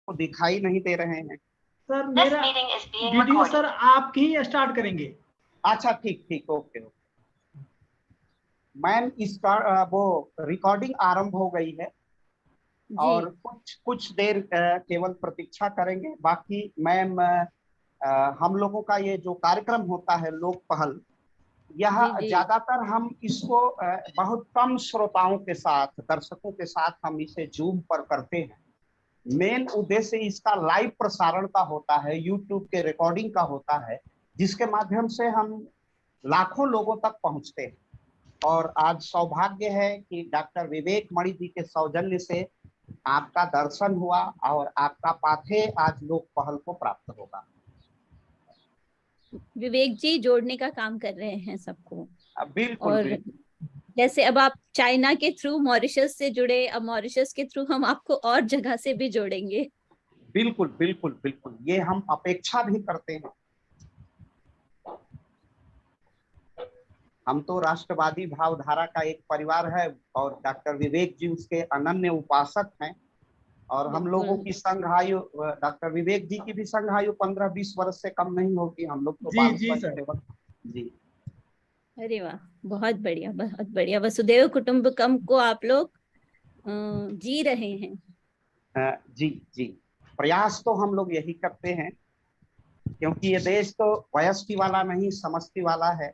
को दिखाई नहीं दे रहे हैं। सर मेरा वीडियो सर आप ही स्टार्ट करेंगे। अच्छा ठीक ठीक, ओके ओके मैम, इसका वो रिकॉर्डिंग आरंभ हो गई है और कुछ कुछ देर केवल प्रतीक्षा करेंगे। बाकी मैम, हम लोगों का ये जो कार्यक्रम होता है लोक पहल, यह ज्यादातर हम इसको बहुत कम श्रोताओं के साथ, दर्शकों के साथ हम इसे जूम पर करते हैं। मेन उद्देश्य इसका लाइव प्रसारण का होता है, यूट्यूब के रिकॉर्डिंग का होता है, जिसके माध्यम से हम लाखों लोगों तक पहुंचते हैं। और आज सौभाग्य है कि डॉक्टर विवेक मणि जी के सौजन्य से आपका दर्शन हुआ और आपका पाथेय आज लोक पहल को प्राप्त होगा। विवेक जी जोड़ने का काम कर रहे हैं सबको। बिल्कुल और बिल्कुल। जैसे अब आप चाइना के थ्रू मॉरिशस से जुड़े, अब मॉरिशस के थ्रू हम आपको और जगह से भी जोड़ेंगे। बिल्कुल बिल्कुल बिल्कुल, ये हम अपेक्षा भी करते हैं। हम तो राष्ट्रवादी भावधारा का एक परिवार है और डॉक्टर विवेक जी उसके अनन्य उपासक हैं। और हम लोगों की संघ आयु, डॉक्टर विवेक जी की भी संघ आयु 15-20 वर्ष से कम नहीं होती। हम लोग तो जी सर। जी। अरे वाह, बहुत बढ़िया बहुत बढ़िया। वसुधैव कुटुंबकम को आप लोग जी रहे हैं। जी जी, प्रयास तो हम लोग यही करते हैं, क्योंकि ये देश तो वयस्की वाला नहीं, समष्टि वाला है।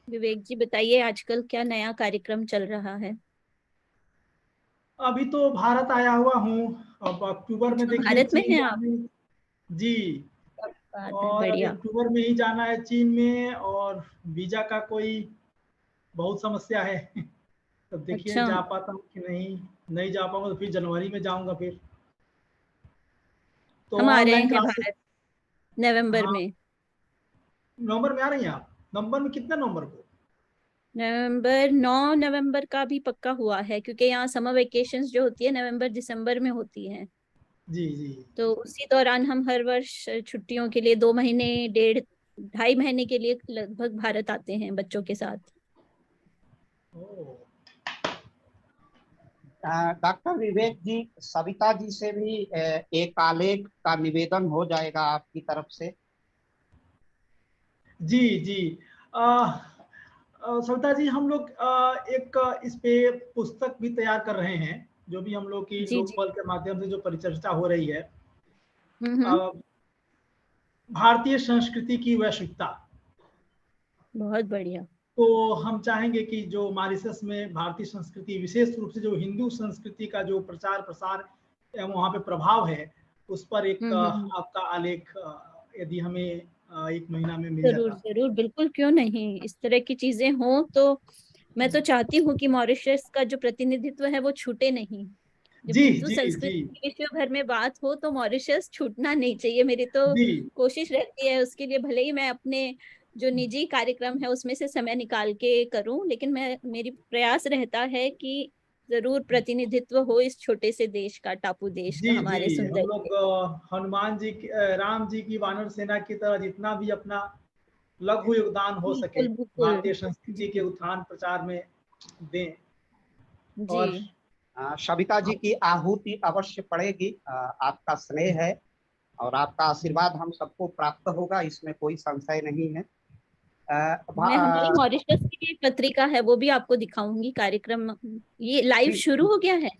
विवेक जी बताइए, आजकल क्या नया कार्यक्रम चल रहा है? अभी तो भारत आया हुआ हूँ। अब अक्टूबर में देखिए भारत में हैं आप? जी, और अभी अक्टूबर में ही जाना है चीन में, और वीजा का कोई बहुत समस्या है। तब देखिए जा पाता हूँ कि नहीं जा पाऊंगा तो फिर जनवरी में जाऊंगा। फिर तो हम आ रहे ऑनलाइन हैं क्लासेस भारत नवंबर में। नवंबर में आ रही हैं आप? नवंबर में कितने नवंबर को? नवंबर 9 नवंबर का भी पक्का हुआ है, क्योंकि यहाँ समर वेकेशंस जो होती है नवंबर दिसंबर में होती है। जी जी। तो उसी दौरान हम हर वर्ष छुट्टियों के लिए 2 महीने, 1.5 महीने के लिए लगभग भारत आते हैं बच्चों के साथ। डॉक्टर विवेक जी, सविता जी से भी एक आलेख का निवेदन हो जाएगा आपकी तरफ से। जी जी। सविता जी, हम लोग एक इस पे पुस्तक भी तैयार कर रहे हैं, जो भी हम लोग की लोकपाल के माध्यम से जो परिचर्चा हो रही है, भारतीय संस्कृति की वैश्विकता। बहुत बढ़िया। तो हम चाहेंगे कि जो मॉरिशस में भारतीय संस्कृति, विशेष रूप से जो हिंदू संस्कृति का जो प्रचार प्रसार एवं वहाँ पे प्रभाव है, उस पर एक आपका आलेख यदि हमें 1 महीना में मिल जरूर जाता। जरूर, बिल्कुल, क्यों नहीं। इस तरह की चीजें हों तो मैं तो चाहती हूँ कि मॉरिशस का जो प्रतिनिधित्व है वो छूटे नहीं। जब जी हिंदू जी जी संस्कृति की विश्व भर में बात हो तो मॉरिशस छूटना नहीं चाहिए। मेरी तो जी कोशिश रहती है उसके लिए, भले ही मैं अपने जो निजी कार्यक्रम है उसमें से समय निकाल के करूं, लेकिन मेरी प्रयास रहता है कि जरूर प्रतिनिधित्व हो इस छोटे से देश का, टापू देश जी का, जी। हमारे हम सुंदर लोग देश। हनुमान जी की राम जी की वानर सेना की तरह जितना भी अपना लघु योगदान हो सके बिल्कुल बिल्कुल। भारतीय संस्कृति के जी उत्थान प्रचार में दें। जी। और सविता जी की आहुति अवश्य पड़ेगी। आपका स्नेह है और आपका आशीर्वाद हम सबको प्राप्त होगा, इसमें कोई संशय नहीं है। मैं हमारी मॉरिशस की एक पत्रिका है वो भी आपको दिखाऊंगी कार्यक्रम। ये लाइव जी शुरू हो गया है?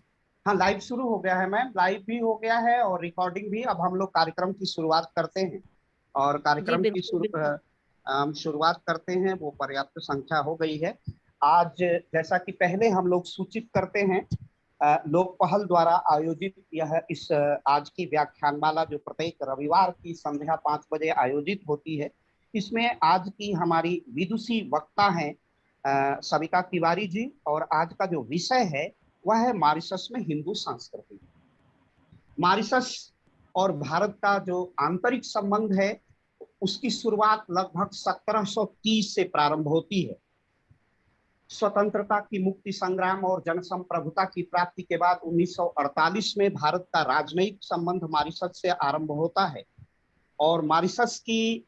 हाँ, लाइव शुरू हो गया है मैम, लाइव भी हो गया है और रिकॉर्डिंग भी। अब हम लोग कार्यक्रम की शुरुआत करते हैं और जी कार्यक्रम की बिल्कुल बिल्कुल। शुरुआत करते हैं। वो पर्याप्त संख्या हो गई है आज। जैसा कि पहले हम लोग सूचित करते हैं, लोक पहल द्वारा आयोजित यह इस आज की व्याख्यानमाला जो प्रत्येक रविवार की संध्या 5 बजे आयोजित होती है, इसमें आज की हमारी विदुषी वक्ता हैं सविता तिवारी जी। और आज का जो विषय है वह है मॉरिशस में हिंदू संस्कृति। मॉरिशस और भारत का जो आंतरिक संबंध है उसकी शुरुआत लगभग 1730 से प्रारंभ होती है। स्वतंत्रता की मुक्ति संग्राम और जनसंप्रभुता की प्राप्ति के बाद 1948 में भारत का राजनयिक संबंध मॉरिशस से आरंभ होता है और मॉरिशस की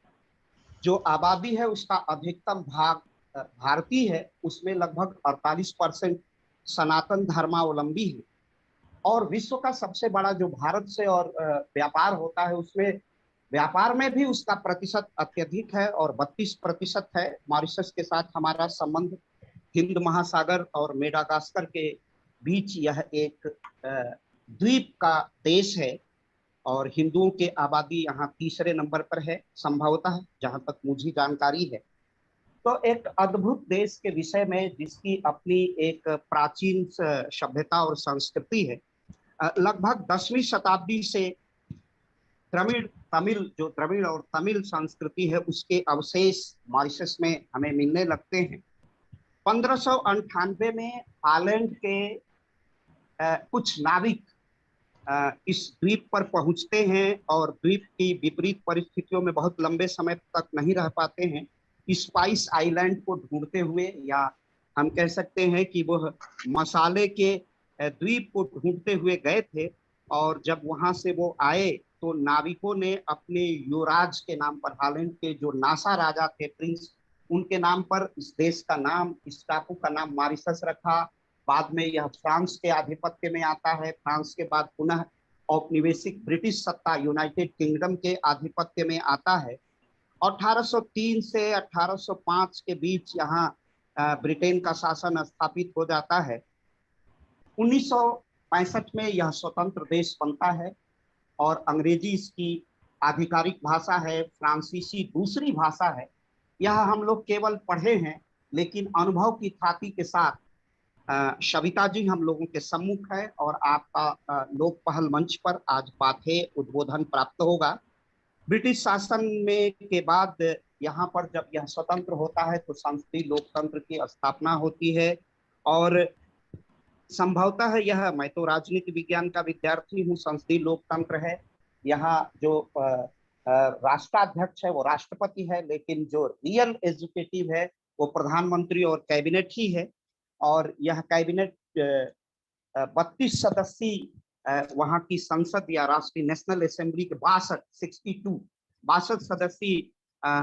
जो आबादी है उसका अधिकतम भाग भारतीय है, उसमें लगभग 48% सनातन धर्मावलंबी है। और विश्व का सबसे बड़ा जो भारत से और व्यापार होता है उसमें व्यापार में भी उसका प्रतिशत अत्यधिक है और 32% है। मॉरिशस के साथ हमारा संबंध हिंद महासागर और मेडागास्कर के बीच यह एक द्वीप का देश है और हिंदुओं के आबादी यहाँ तीसरे नंबर पर है संभवतः, जहां तक मुझे जानकारी है। तो एक अद्भुत देश के विषय में जिसकी अपनी एक प्राचीन सभ्यता और संस्कृति है। लगभग 10वीं शताब्दी से द्रविड़ और तमिल संस्कृति है उसके अवशेष मॉरिशस में हमें मिलने लगते हैं। 1598 में हालैंड के कुछ नाविक इस द्वीप पर पहुंचते हैं और द्वीप की विपरीत परिस्थितियों में बहुत लंबे समय तक नहीं रह पाते हैं। स्पाइस आइलैंड को ढूंढते हुए, या हम कह सकते हैं कि वह मसाले के द्वीप को ढूंढते हुए गए थे। और जब वहां से वो आए तो नाविकों ने अपने युवराज के नाम पर, हालैंड के जो नासा राजा थे प्रिंस, उनके नाम पर इस देश का नाम, इस टापू का नाम मॉरिशस रखा। बाद में यह फ्रांस के आधिपत्य में आता है, फ्रांस के बाद पुनः औपनिवेशिक ब्रिटिश सत्ता यूनाइटेड किंगडम के आधिपत्य में आता है। 1803 से 1805 के बीच यहाँ ब्रिटेन का शासन स्थापित हो जाता है। 1965 में यह स्वतंत्र देश बनता है और अंग्रेजी इसकी आधिकारिक भाषा है, फ्रांसीसी दूसरी भाषा है। यह हम लोग केवल पढ़े हैं, लेकिन अनुभव की थाती के साथ सविता जी हम लोगों के सम्मुख है और आपका लोक पहल मंच पर आज पाठ्य उद्बोधन प्राप्त होगा। ब्रिटिश शासन में के बाद यहाँ पर जब यह स्वतंत्र होता है तो संसदीय लोकतंत्र की स्थापना होती है। और संभवतः यह, मैं तो राजनीति विज्ञान का विद्यार्थी हूँ, संसदीय लोकतंत्र है। यहाँ जो राष्ट्राध्यक्ष है वो राष्ट्रपति है, लेकिन जो रियल एग्जीक्यूटिव है वो प्रधानमंत्री और कैबिनेट ही है। और यह कैबिनेट 32 सदस्यीय वहां की संसद या राष्ट्रीय नेशनल असेंबली के 62 सदस्यीय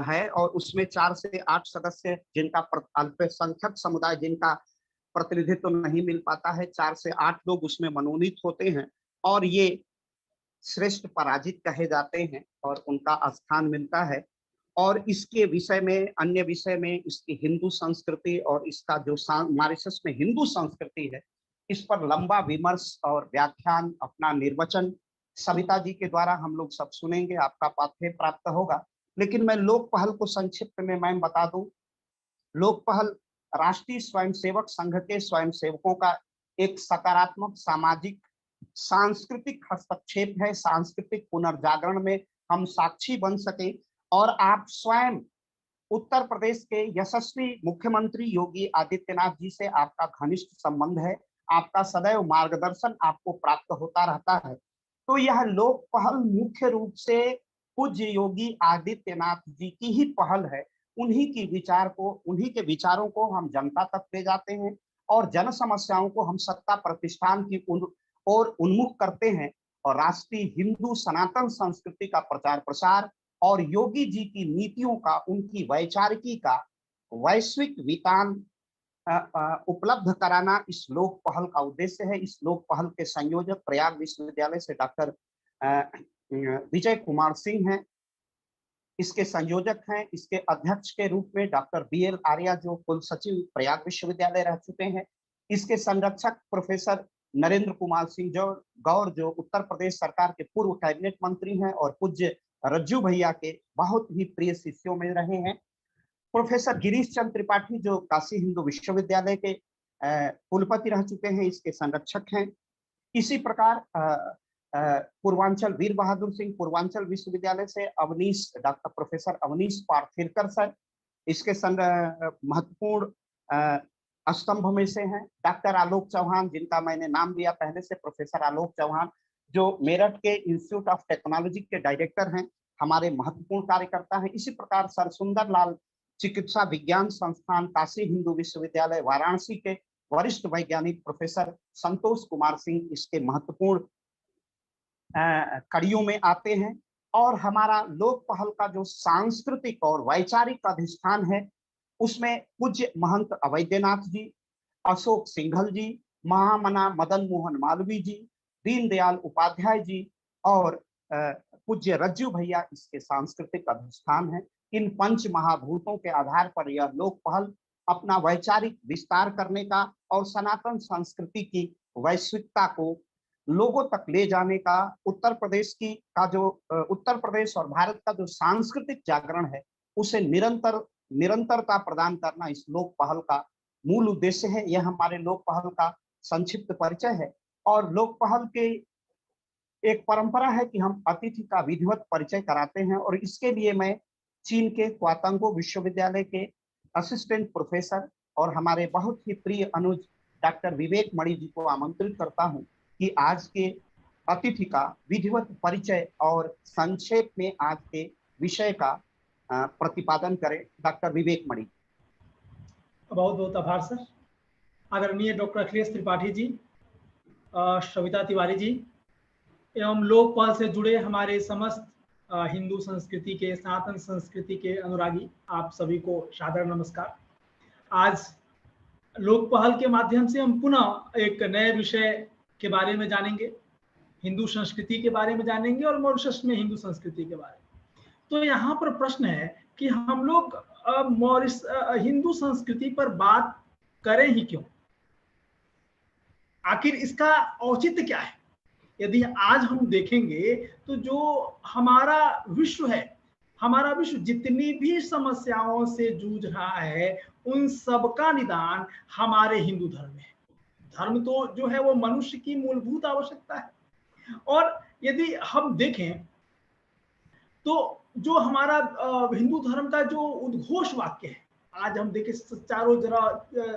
है और उसमें 4 से 8 सदस्य जिनका अल्पसंख्यक समुदाय जिनका प्रतिनिधित्व नहीं मिल पाता है, 4 से 8 लोग उसमें मनोनीत होते हैं और ये श्रेष्ठ पराजित कहे जाते हैं और उनका स्थान मिलता है। और इसके विषय में, अन्य विषय में, इसकी हिंदू संस्कृति और इसका जो मॉरिशस में हिंदू संस्कृति है, इस पर लंबा विमर्श और व्याख्यान, अपना निर्वचन सविता जी के द्वारा हम लोग सब सुनेंगे, आपका पाठ्य प्राप्त होगा। लेकिन मैं लोक पहल को संक्षिप्त में मैं बता दूं। लोक पहल राष्ट्रीय स्वयंसेवक संघ के स्वयंसेवकों का एक सकारात्मक सामाजिक सांस्कृतिक हस्तक्षेप है। सांस्कृतिक पुनर्जागरण में हम साक्षी बन सके और आप स्वयं उत्तर प्रदेश के यशस्वी मुख्यमंत्री योगी आदित्यनाथ जी से आपका घनिष्ठ संबंध है, आपका सदैव मार्गदर्शन आपको प्राप्त होता रहता है। तो यह लोक पहल मुख्य रूप से पूज्य योगी आदित्यनाथ जी की ही पहल है। उन्हीं के विचारों को हम जनता तक ले जाते हैं और जन समस्याओं को हम सत्ता प्रतिष्ठान की ओर उन्मुख करते हैं और राष्ट्रीय हिंदू सनातन संस्कृति का प्रचार प्रसार और योगी जी की नीतियों का, उनकी वैचारिकी का वैश्विक वितान उपलब्ध कराना इस लोक पहल का उद्देश्य है। इस लोक पहल के संयोजक प्रयाग विश्वविद्यालय से डॉक्टर विजय कुमार सिंह हैं, इसके संयोजक हैं। इसके अध्यक्ष के रूप में डॉक्टर BL आर्या जो कुल सचिव प्रयाग विश्वविद्यालय रह चुके हैं। इसके संरक्षक प्रोफेसर नरेंद्र कुमार सिंह गौर जो उत्तर प्रदेश सरकार के पूर्व कैबिनेट मंत्री हैं और पूज्य रज्जू भैया के बहुत ही प्रिय शिष्यों में रहे हैं। प्रोफेसर गिरीश चंद्र त्रिपाठी जो काशी हिंदू विश्वविद्यालय के कुलपति रह चुके हैं, इसके संरक्षक हैं। इसी प्रकार पूर्वांचल वीर बहादुर सिंह पूर्वांचल विश्वविद्यालय से डॉक्टर प्रोफेसर अवनीश पार्थेरकर सर इसके महत्वपूर्ण स्तंभ में से हैं। डॉक्टर आलोक चौहान जिनका मैंने नाम लिया पहले से, प्रोफेसर आलोक चौहान जो मेरठ के इंस्टीट्यूट ऑफ टेक्नोलॉजी के डायरेक्टर हैं, हमारे महत्वपूर्ण कार्यकर्ता हैं। इसी प्रकार सर सुंदर लाल चिकित्सा विज्ञान संस्थान काशी हिंदू विश्वविद्यालय वाराणसी के वरिष्ठ वैज्ञानिक प्रोफेसर संतोष कुमार सिंह इसके महत्वपूर्ण कड़ियों में आते हैं। और हमारा लोक पहल का जो सांस्कृतिक और वैचारिक अधिष्ठान है उसमें पूज्य महंत अवैधनाथ जी, अशोक सिंघल जी, महामना मदन मोहन मालवीय जी, दीनदयाल उपाध्याय जी और पूज्य रज्जू भैया इसके सांस्कृतिक अधिष्ठान है। इन पंच महाभूतों के आधार पर यह लोक पहल अपना वैचारिक विस्तार करने का और सनातन संस्कृति की वैश्विकता को लोगों तक ले जाने का, उत्तर प्रदेश और भारत का जो सांस्कृतिक जागरण है उसे निरंतरता प्रदान करना इस लोक पहल का मूल उद्देश्य है। यह हमारे लोक पहल का संक्षिप्त परिचय है। और लोक पहल के एक परंपरा है कि हम अतिथि का विधिवत परिचय कराते हैं और इसके लिए मैं चीन के क्वातंगो विश्वविद्यालय के असिस्टेंट प्रोफेसर और हमारे बहुत ही प्रिय अनुज डॉक्टर विवेक मणि जी को आमंत्रित करता हूं कि आज के अतिथि का विधिवत परिचय और संक्षेप में आज के विषय का प्रतिपादन करें। डॉक्टर विवेक मणि। बहुत बहुत आभार सर। आदरणीय डॉक्टर अखिलेश त्रिपाठी जी, श्रविता तिवारी जी एवं लोक पहल से जुड़े हमारे समस्त हिंदू संस्कृति के, सनातन संस्कृति के अनुरागी, आप सभी को सादर नमस्कार। आज लोक पहल के माध्यम से हम पुनः एक नए विषय के बारे में जानेंगे, हिंदू संस्कृति के बारे में जानेंगे और मॉरिशस में हिंदू संस्कृति के बारे में। तो यहाँ पर प्रश्न है कि हम लोग हिंदू संस्कृति पर बात करें ही क्यों? आखिर इसका औचित्य क्या है? यदि आज हम देखेंगे तो जो हमारा विश्व है, हमारा विश्व जितनी भी समस्याओं से जूझ रहा है उन सब का निदान हमारे हिंदू धर्म में है। धर्म तो जो है वो मनुष्य की मूलभूत आवश्यकता है। और यदि हम देखें तो जो हमारा हिंदू धर्म का जो उद्घोष वाक्य है, आज हम देखें चारों जरा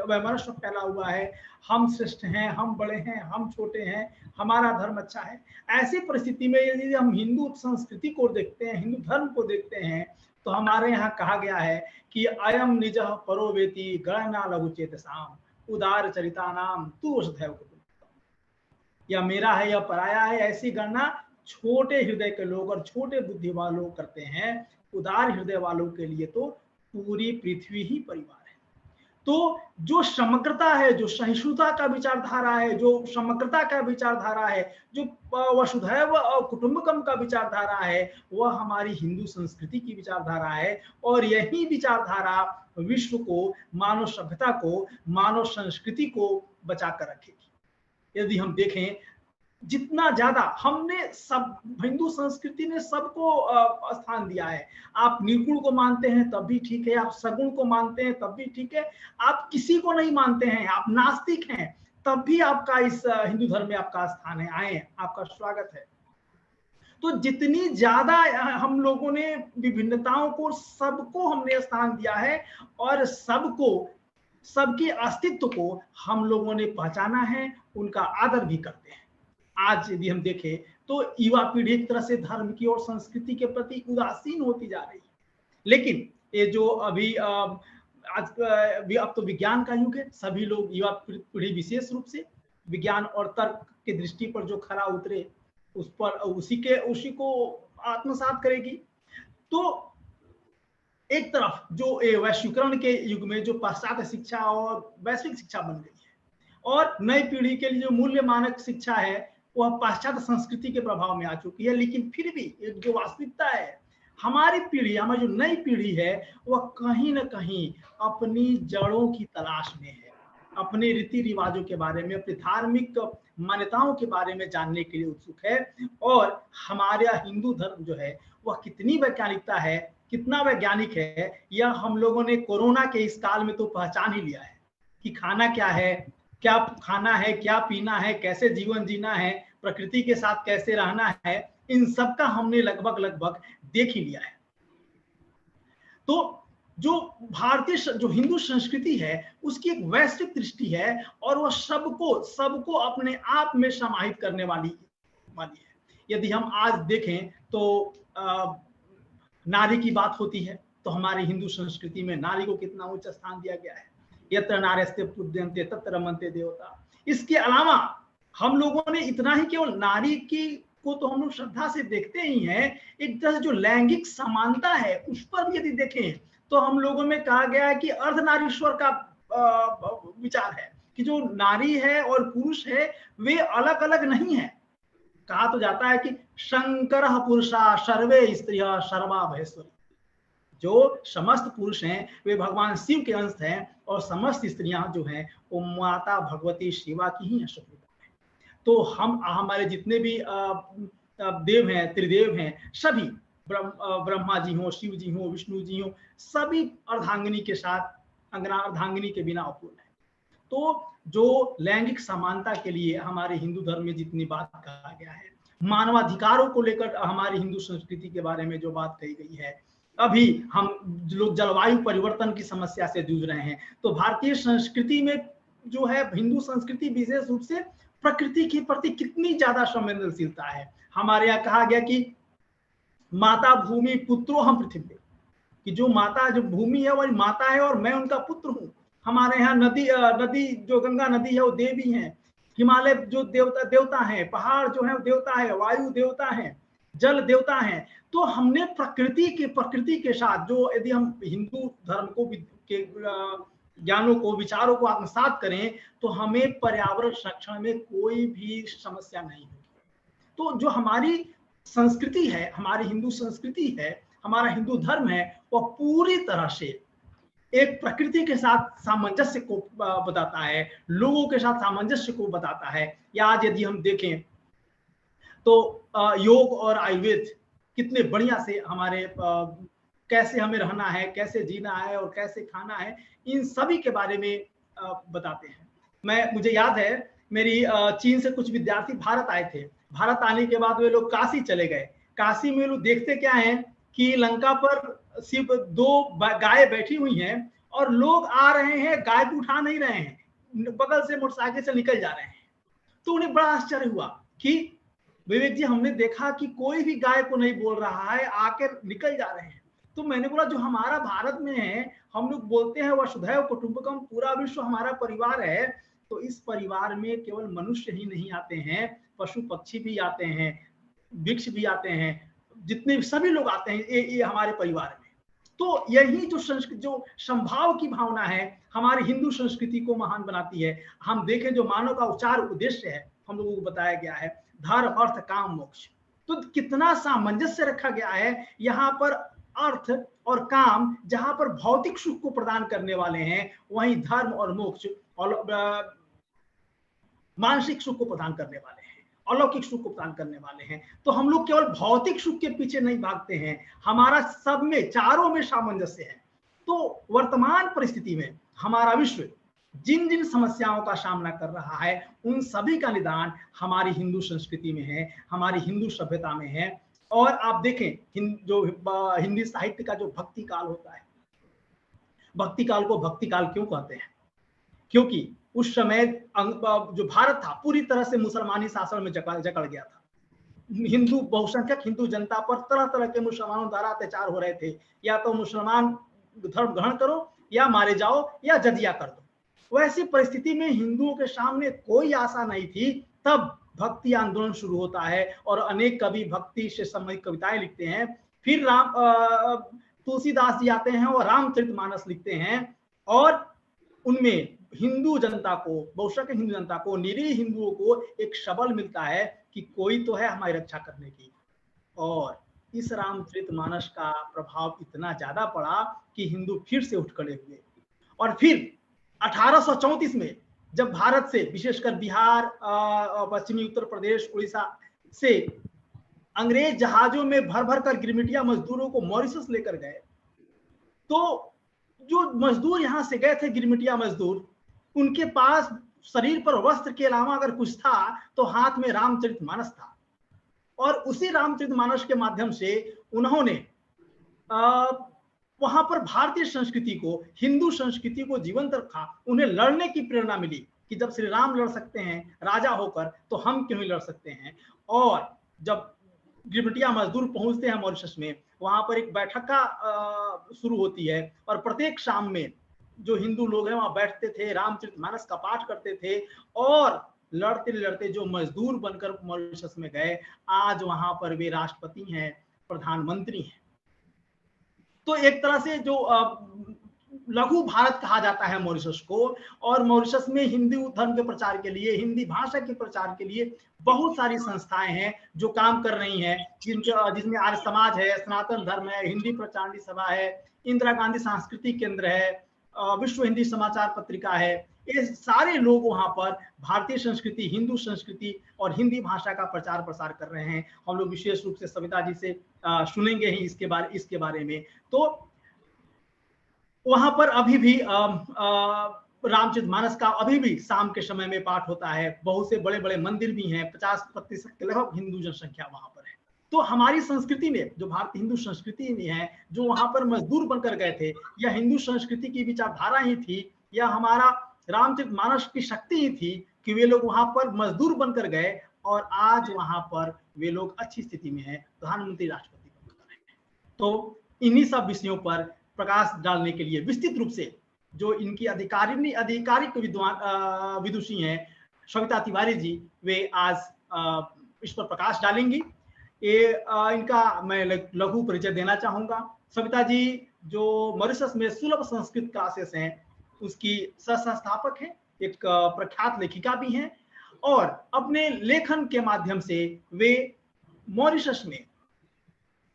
वैमनस्य फैला हुआ है, हम श्रेष्ठ हैं, हम बड़े हैं, हम छोटे हैं, हमारा धर्म अच्छा है। ऐसी परिस्थिति में यदि हम हिंदू संस्कृति को देखते हैं, हिंदू धर्म को देखते हैं, तो हमारे यहाँ कहा गया है कि अयम निजः परो वेति गणना लघु चेतसाम उदार चरिता नाम तू वसुधैव कुटुंबकम्। यह मेरा है, यह पराया है, ऐसी गणना छोटे हृदय के लोग और छोटे बुद्धि वालों करते हैं। उदार हृदय वालों के लिए तो पूरी पृथ्वी ही परिवार है। तो जो समग्रता है, जो सहिष्णुता का विचारधारा है, जो समग्रता का विचारधारा है, जो वसुधैव कुटुंबकम का विचारधारा है, वह हमारी हिंदू संस्कृति की विचारधारा है। और यही विचारधारा विश्व को, मानव सभ्यता को, मानव संस्कृति को बचा कर रखेगी। यदि हम देखें जितना ज्यादा हमने सब हिंदू संस्कृति ने सबको स्थान दिया है। आप निर्गुण को मानते हैं तब भी ठीक है, आप सगुण को मानते हैं तब भी ठीक है, आप किसी को नहीं मानते हैं, आप नास्तिक हैं, तब भी आपका इस हिंदू धर्म में आपका स्थान है। आए, आपका स्वागत है। तो जितनी ज्यादा हम लोगों ने विभिन्नताओं को, सबको हमने स्थान दिया है और सबके अस्तित्व को हम लोगों ने पहचाना है, उनका आदर भी करते हैं। आज यदि हम देखें तो युवा पीढ़ी एक तरह से धर्म की और संस्कृति के प्रति उदासीन होती जा रही है। लेकिन ये जो अभी अब तो विज्ञान का युग है, सभी लोग, युवा पीढ़ी विशेष रूप से विज्ञान और तर्क की दृष्टि पर जो खरा उतरे उस पर उसी को आत्मसात करेगी। तो एक तरफ जो वैश्वीकरण के युग में जो पाश्चात्य शिक्षा और वैश्विक शिक्षा बन गई है, और नई पीढ़ी के लिए जो मूल्य मानक शिक्षा है वह पाश्चात्य संस्कृति के प्रभाव में आ चुकी है। लेकिन फिर भी एक जो वास्तविकता है, हमारी पीढ़ी, हमारी जो नई पीढ़ी है, वह कहीं ना कहीं अपनी जड़ों की तलाश में है, अपने रीति रिवाजों के बारे में, अपनी धार्मिक मान्यताओं के बारे में जानने के लिए उत्सुक है। और हमारा हिंदू धर्म जो है वह कितनी वैज्ञानिकता है, कितना वैज्ञानिक है, यह हम लोगों ने कोरोना के इस काल में तो पहचान ही लिया है कि खाना क्या है, क्या खाना है, क्या पीना है, कैसे जीवन जीना है, प्रकृति के साथ कैसे रहना है, इन सब का हमने लगभग देख ही लिया है। तो जो भारतीय, जो हिंदू संस्कृति है उसकी एक वैश्विक दृष्टि है और वह सबको अपने आप में समाहित करने वाली है। यदि हम आज देखें तो नारी की बात होती है तो हमारी हिंदू संस्कृति में नारी को कितना उच्च स्थान दिया गया है। यत्र नार्यस्ते पूज्यन्ते तत्र रमन्ते देवता। इसके अलावा हम लोगों ने इतना ही, केवल नारी को तो हम लोग श्रद्धा से देखते ही हैं, एक तरह से जो लैंगिक समानता है उस पर भी यदि देखें तो हम लोगों में कहा गया है कि अर्धनारीश्वर का विचार है कि जो नारी है और पुरुष है वे अलग अलग नहीं है। कहा तो जाता है कि शंकर पुरुषा सर्वे स्त्रियः सर्वा भयस्वरी। जो समस्त पुरुष हैं वे भगवान शिव के अंश हैं और समस्त स्त्रियां जो हैं वो माता भगवती शिवा की ही अंश है। तो हमारे जितने भी देव हैं, त्रिदेव हैं, सभी ब्रह्मा जी हो, शिव जी हो, विष्णु जी हो, सभी अर्धांगिनी के साथ, अर्धांगिनी के बिना अपूर्ण है। तो जो लैंगिक समानता के लिए हमारे हिंदू धर्म में जितनी बात कहा गया है, मानवाधिकारों को लेकर हमारी हिंदू संस्कृति के बारे में जो बात कही गई है, अभी हम लोग जलवायु परिवर्तन की समस्या से जूझ रहे हैं, तो भारतीय संस्कृति में जो है, हिंदू संस्कृति विशेष रूप से प्रकृति के प्रति कितनी ज्यादा संवेदनशीलता है। हमारे यहाँ कहा गया कि माता भूमि पुत्रो हम पृथ्वी, कि जो माता, जो भूमि है वही माता है और मैं उनका पुत्र हूँ। हमारे यहाँ नदी जो गंगा नदी है वो देवी है, हिमालय जो देवता है, पहाड़ जो है वो देवता है, वायु देवता है, जल देवता है। तो हमने प्रकृति के साथ जो, यदि हम हिंदू धर्म को के ज्ञानों को, विचारों को आत्मसात करें तो हमें पर्यावरण संरक्षण में कोई भी समस्या नहीं होगी। तो जो हमारी संस्कृति है, हमारी हिंदू संस्कृति है, हमारा हिंदू धर्म है, वह पूरी तरह से एक प्रकृति के साथ सामंजस्य को बताता है, लोगों के साथ सामंजस्य को बताता है। या आज यदि हम देखें तो योग और आयुर्वेद कितने बढ़िया से हमारे कैसे हमें रहना है, कैसे जीना है और कैसे खाना है, इन सभी के बारे में बताते हैं। मुझे याद है, मेरी चीन से कुछ विद्यार्थी भारत आए थे। भारत आने के बाद वे लोग काशी चले गए। काशी में लोग देखते क्या है कि लंका पर सिर्फ 2 गाय बैठी हुई हैं और लोग आ रहे हैं, गाय को उठा नहीं रहे हैं, बगल से मोटरसाइकिल से निकल जा रहे हैं। तो उन्हें बड़ा आश्चर्य हुआ कि विवेक जी, हमने देखा कि कोई भी गाय को नहीं बोल रहा है, आकर निकल जा रहे हैं। तो मैंने बोला, जो हमारा भारत में है, हम लोग बोलते हैं वसुधैव कुटुंबकम, पूरा विश्व हमारा परिवार है। तो इस परिवार में केवल मनुष्य ही नहीं आते हैं, पशु पक्षी भी आते हैं, वृक्ष भी आते हैं, जितने सभी लोग आते हैं ये हमारे परिवार में। तो यही जो संस्कृति, जो संभाव की भावना है, हमारी हिंदू संस्कृति को महान बनाती है। हम देखें जो मानव का उच्चार उद्देश्य है, हम लोगों को बताया गया है, धर्म अर्थ काम मोक्ष। तो कितना सामंजस्य रखा गया है यहाँ पर। अर्थ और काम जहां पर भौतिक सुख को प्रदान करने वाले हैं, वहीं धर्म और मोक्ष और मानसिक सुख को प्रदान करने वाले हैं, अलौकिक सुख को प्रदान करने वाले हैं। तो हम लोग केवल भौतिक सुख के पीछे नहीं भागते हैं, हमारा सब में, चारों में सामंजस्य है। तो वर्तमान परिस्थिति में हमारा विश्व जिन जिन समस्याओं का सामना कर रहा है, उन सभी का निदान हमारी हिंदू संस्कृति में है, हमारी हिंदू सभ्यता में है। और आप देखें जो हिंदी साहित्य का जो भक्ति काल होता है, भक्ति काल को भक्ति काल क्यों कहते हैं? क्योंकि उस समय जो भारत था पूरी तरह से मुसलमानी शासन में जकड़ गया था। हिंदू बहुसंख्यक हिंदू जनता पर तरह तरह के मुसलमानों द्वारा अत्याचार हो रहे थे, या तो मुसलमान धर्म ग्रहण करो या मारे जाओ या जजिया कर दो। वैसी परिस्थिति में हिंदुओं के सामने कोई आशा नहीं थी। तब भक्ति आंदोलन शुरू होता है और अनेक कवि भक्ति से संबंधित कविताएं लिखते हैं। फिर तुलसीदास जी आते हैं और रामचरितमानस लिखते हैं और उनमें हिंदू जनता को, बहुसंख्यक हिंदू जनता को, निरीह हिंदुओं को एक सबल मिलता है कि कोई तो है हमारी रक्षा करने की। और इस रामचरितमानस का प्रभाव इतना ज्यादा पड़ा कि हिंदू फिर से उठ खड़े हुए। और फिर 1834 में जब भारत से, विशेषकर बिहार, पश्चिमी उत्तर प्रदेश, उड़ीसा से अंग्रेज जहाजों में भर भर कर गिरमिटिया मजदूरों को मॉरिशस लेकर गए, तो जो मजदूर यहां से गए थे गिरमिटिया मजदूर, उनके पास शरीर पर वस्त्र के अलावा अगर कुछ था तो हाथ में रामचरितमानस था। और उसी रामचरितमानस के माध्यम से उन्होंने वहां पर भारतीय संस्कृति को, हिंदू संस्कृति को जीवंत रखा। उन्हें लड़ने की प्रेरणा मिली कि जब श्री राम लड़ सकते हैं राजा होकर तो हम क्यों नहीं लड़ सकते हैं। और जब गिरमिटिया मजदूर पहुंचते हैं मॉरिशस में, वहां पर एक बैठक का शुरू होती है और प्रत्येक शाम में जो हिंदू लोग हैं वहां बैठते थे, रामचरितमानस का पाठ करते थे और लड़ते लड़ते जो मजदूर बनकर मॉरिशस में गए, आज वहां पर वे राष्ट्रपति हैं, प्रधानमंत्री हैं। तो एक तरह से जो लघु भारत कहा जाता है मॉरिशस को। और मॉरिशस में हिंदू धर्म के प्रचार के लिए, हिंदी भाषा के प्रचार के लिए बहुत सारी संस्थाएं हैं जो काम कर रही हैं, जिसमें आर्य समाज है, सनातन धर्म है, हिंदी प्रचारणी सभा है, इंदिरा गांधी सांस्कृतिक केंद्र है, विश्व हिंदी समाचार पत्रिका है। ये सारे लोग वहां पर भारतीय संस्कृति, हिंदू संस्कृति और हिंदी भाषा का प्रचार प्रसार कर रहे हैं। हम लोग विशेष रूप से सविता जी से सुनेंगे ही इसके बारे में। तो वहां पर अभी भी रामचरितमानस का अभी भी शाम के समय में पाठ होता है। बहुत से बड़े बड़े मंदिर भी हैं, 50% के लगभग हिंदू जनसंख्या वहां पर है। तो हमारी संस्कृति में, जो भारतीय हिंदू संस्कृति में है, जो वहां पर मजदूर बनकर गए थे, या हिंदू संस्कृति की विचारधारा ही थी, या हमारा रामचरितमानस की शक्ति ही थी कि वे लोग वहां पर मजदूर बनकर गए और आज वहां पर वे लोग अच्छी स्थिति में हैं, प्रधानमंत्री, राष्ट्रपति बनकर हैं। तो इन्हीं सब विषयों पर प्रकाश डालने के लिए विस्तृत रूप से जो इनकी आधिकारिक विदुषी हैं सविता तिवारी जी, वे आज इस पर प्रकाश डालेंगी। इनका मैं लघु परिचय देना चाहूंगा। सविता जी जो मॉरिशस में सुलभ संस्कृत क्लासेस हैं उसकी सह-संस्थापक हैं, एक प्रख्यात लेखिका भी हैं, और अपने लेखन के माध्यम से वे मॉरिशस में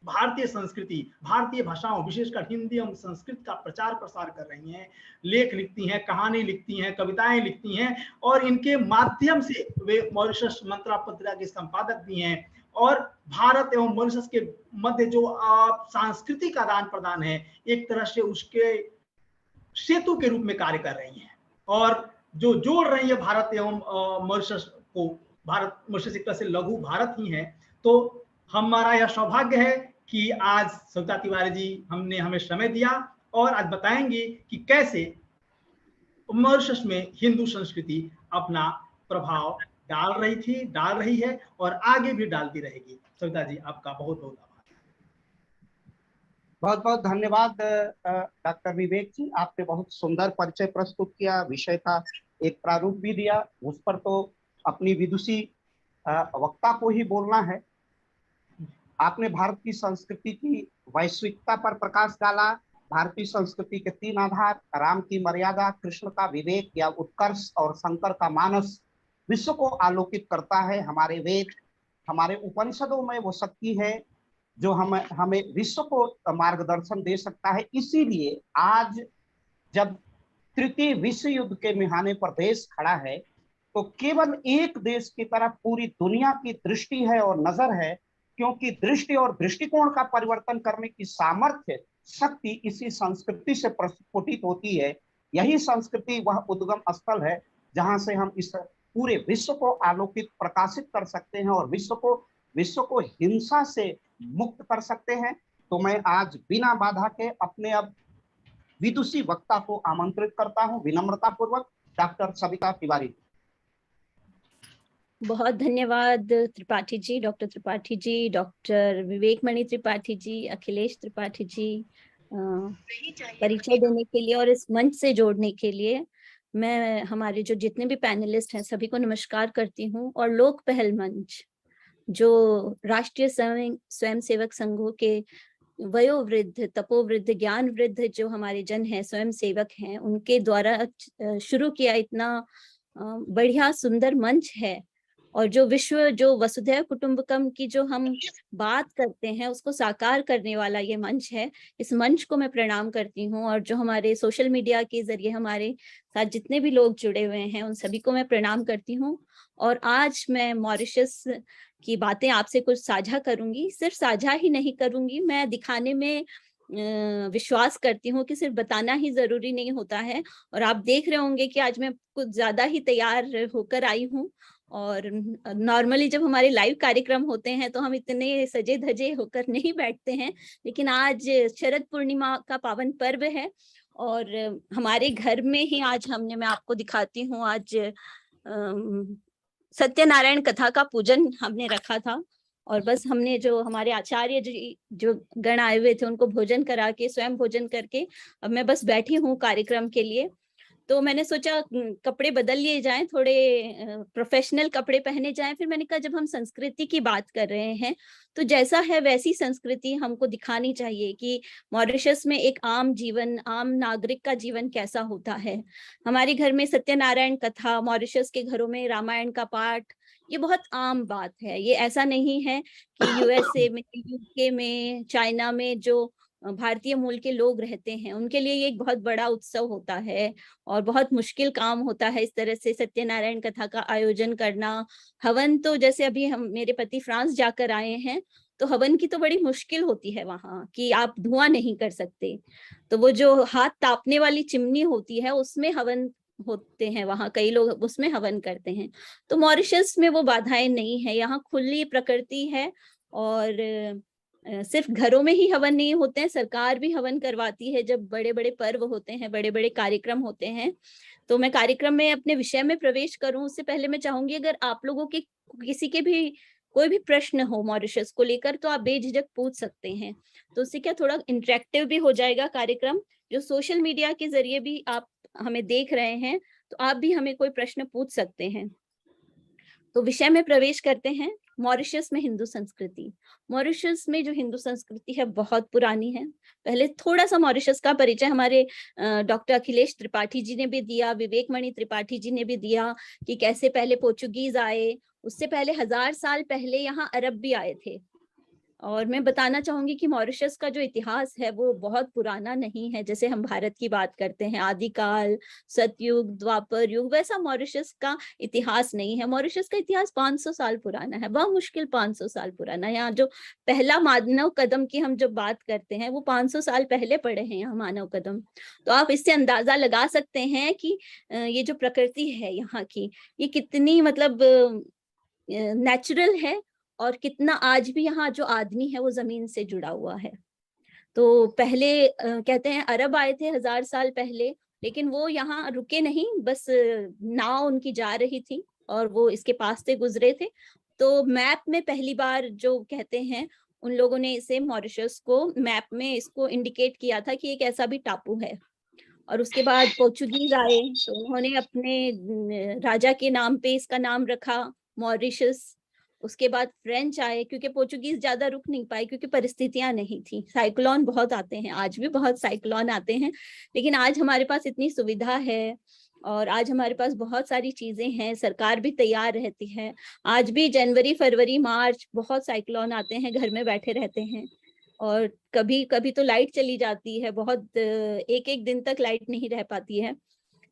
भारतीय संस्कृति, भारतीय भाषाओं, विशेषकर हिंदी एवं संस्कृत का प्रचार प्रसार कर रही हैं। लेख लिखती हैं, कहानी लिखती हैं, कविताएं लिखती हैं, और इनके माध्यम से वे मॉरिशस मंत्रा पत्रिका के संपादक भी हैं। और भारत एवं मॉरिशस के मध्य जो सांस्कृतिक आदान प्रदान है, एक तरह से उसके सेतु के रूप में कार्य कर रही हैं, और जो जोड़ रही है भारत एवं मॉरिशस को। भारत मॉरिशस एक तरह से लघु भारत ही है। तो हमारा यह सौभाग्य है कि आज सविता तिवारी जी हमने हमें समय दिया और आज बताएंगे कि कैसे मॉरिशस में हिंदू संस्कृति अपना प्रभाव डाल रही है और आगे भी डालती रहेगी। सविता जी, आपका बहुत बहुत आभार। बहुत बहुत धन्यवाद डॉक्टर विवेक जी, आपने बहुत सुंदर परिचय प्रस्तुत किया, विषय का एक प्रारूप भी दिया। उस पर तो अपनी विदुषी वक्ता को ही बोलना है। आपने भारत की संस्कृति की वैश्विकता पर प्रकाश डाला। भारतीय संस्कृति के 3 आधार, राम की मर्यादा, कृष्ण का विवेक या उत्कर्ष और शंकर का मानस विश्व को आलोकित करता है। हमारे वेद, हमारे उपनिषदों में वो शक्ति है जो हमें विश्व को मार्गदर्शन दे सकता है। इसीलिए आज जब तृतीय विश्व युद्ध के मिहाने पर देश खड़ा है तो केवल एक देश की तरफ पूरी दुनिया की दृष्टि है और नजर है, क्योंकि दृष्टि और दृष्टिकोण का परिवर्तन करने की सामर्थ्य, शक्ति इसी संस्कृति से प्रस्फुटित होती है। यही संस्कृति वह उद्गम स्थल है जहां से हम इस पूरे विश्व को आलोकित, प्रकाशित कर सकते हैं और विश्व को हिंसा से मुक्त कर सकते हैं। तो मैं आज बिना बाधा के अपने अब विदुषी वक्ता को आमंत्रित करता हूं, विनम्रता पूर्वक, डॉक्टर सविता तिवारी। बहुत धन्यवाद त्रिपाठी जी, डॉक्टर त्रिपाठी जी, डॉक्टर विवेकमणि त्रिपाठी जी, अखिलेश त्रिपाठी जी, परिचय देने के लिए और इस मंच से जोड़ने के लिए। मैं हमारे जो जितने भी पैनलिस्ट हैं सभी को नमस्कार करती हूँ। और लोक पहल मंच, जो राष्ट्रीय स्वयं सेवक संघों के वयोवृद्ध, तपोवृद्ध, ज्ञान वृद्ध जो हमारे जन हैं, स्वयं सेवक हैं, उनके द्वारा शुरू किया इतना बढ़िया सुंदर मंच है। और जो विश्व, जो वसुधैव कुटुंबकम की जो हम बात करते हैं उसको साकार करने वाला ये मंच है। इस मंच को मैं प्रणाम करती हूँ। और जो हमारे सोशल मीडिया के जरिए हमारे साथ जितने भी लोग जुड़े हुए हैं उन सभी को मैं प्रणाम करती हूँ। और आज मैं मॉरिशस की बातें आपसे कुछ साझा करूंगी। सिर्फ साझा ही नहीं करूंगी, मैं दिखाने में विश्वास करती हूँ कि सिर्फ बताना ही जरूरी नहीं होता है। और आप देख रहे होंगे कि आज मैं कुछ ज्यादा ही तैयार होकर आई हूँ। और नॉर्मली जब हमारे लाइव कार्यक्रम होते हैं तो हम इतने सजे धजे होकर नहीं बैठते हैं, लेकिन आज शरद पूर्णिमा का पावन पर्व है और हमारे घर में ही आज मैं आपको दिखाती हूँ, आज सत्यनारायण कथा का पूजन हमने रखा था। और बस हमने जो हमारे आचार्य जी जो गण आए हुए थे उनको भोजन करा के, स्वयं भोजन करके अब मैं बस बैठी हूँ कार्यक्रम के लिए। तो मैंने सोचा कपड़े बदल लिए जाएं, थोड़े प्रोफेशनल कपड़े पहने जाएं। फिर मैंने कहा जब हम संस्कृति की बात कर रहे हैं तो जैसा है वैसी संस्कृति हमको दिखानी चाहिए कि मॉरिशस में एक आम जीवन, आम नागरिक का जीवन कैसा होता है। हमारे घर में सत्यनारायण कथा, मॉरिशस के घरों में रामायण का पाठ, ये बहुत आम बात है। ये ऐसा नहीं है कि यूएसए में, यूके में, चाइना में जो भारतीय मूल के लोग रहते हैं उनके लिए ये एक बहुत बड़ा उत्सव होता है और बहुत मुश्किल काम होता है इस तरह से सत्यनारायण कथा का आयोजन करना। हवन तो जैसे अभी हम, मेरे पति फ्रांस जाकर आए हैं, तो हवन की तो बड़ी मुश्किल होती है वहां कि आप धुआं नहीं कर सकते। तो वो जो हाथ तापने वाली चिमनी होती है उसमें हवन होते हैं, वहां कई लोग उसमें हवन करते हैं। तो मॉरिशस में वो बाधाएं नहीं है, यहाँ खुली प्रकृति है। और सिर्फ घरों में ही हवन नहीं होते हैं, सरकार भी हवन करवाती है जब बड़े बड़े पर्व होते हैं, बड़े बड़े कार्यक्रम होते हैं। तो मैं कार्यक्रम में अपने विषय में प्रवेश करूं उससे पहले मैं चाहूंगी अगर आप लोगों के किसी के भी कोई भी प्रश्न हो मॉरिशस को लेकर तो आप बेझिझक पूछ सकते हैं। तो उससे क्या थोड़ा इंटरेक्टिव भी हो जाएगा कार्यक्रम। जो सोशल मीडिया के जरिए भी आप हमें देख रहे हैं तो आप भी हमें कोई प्रश्न पूछ सकते हैं। तो विषय में प्रवेश करते हैं। मॉरिशस में हिंदू संस्कृति। मॉरिशस में जो हिंदू संस्कृति है बहुत पुरानी है। पहले थोड़ा सा मॉरिशस का परिचय हमारे डॉक्टर अखिलेश त्रिपाठी जी ने भी दिया, विवेकमणि त्रिपाठी जी ने भी दिया कि कैसे पहले पोर्चुगीज आए, उससे पहले 1000 साल पहले यहाँ अरब भी आए थे। और मैं बताना चाहूंगी कि मॉरिशस का जो इतिहास है वो बहुत पुराना नहीं है। जैसे हम भारत की बात करते हैं आदिकाल, सतयुग, द्वापर युग, वैसा मॉरिशस का इतिहास नहीं है। मॉरिशस का इतिहास 500 साल पुराना है, बहुत मुश्किल 500 साल पुराना है। यहाँ जो पहला मानव कदम की हम जब बात करते हैं वो 500 साल पहले पड़े हैं यहाँ मानव कदम। तो आप इससे अंदाजा लगा सकते हैं कि ये जो प्रकृति है यहाँ की, ये कितनी मतलब नेचुरल है और कितना आज भी यहाँ जो आदमी है वो जमीन से जुड़ा हुआ है। तो पहले कहते हैं अरब आए थे 1000 साल पहले, लेकिन वो यहाँ रुके नहीं, बस नाव उनकी जा रही थी और वो इसके पास से गुजरे थे। तो मैप में पहली बार जो कहते हैं उन लोगों ने इसे, मॉरिशस को मैप में इसको इंडिकेट किया था कि एक ऐसा भी टापू है। और उसके बाद पोर्चुगीज आए तो उन्होंने अपने राजा के नाम पे इसका नाम रखा मॉरिशस। उसके बाद फ्रेंच आए, क्योंकि पोर्चुगीज ज्यादा रुक नहीं पाए क्योंकि परिस्थितियां नहीं थी। साइक्लोन बहुत आते हैं, आज भी बहुत साइक्लोन आते हैं, लेकिन आज हमारे पास इतनी सुविधा है और आज हमारे पास बहुत सारी चीजें हैं, सरकार भी तैयार रहती है। आज भी जनवरी, फरवरी, मार्च बहुत साइक्लोन आते हैं, घर में बैठे रहते हैं और कभी कभी तो लाइट चली जाती है, बहुत एक एक दिन तक लाइट नहीं रह पाती है।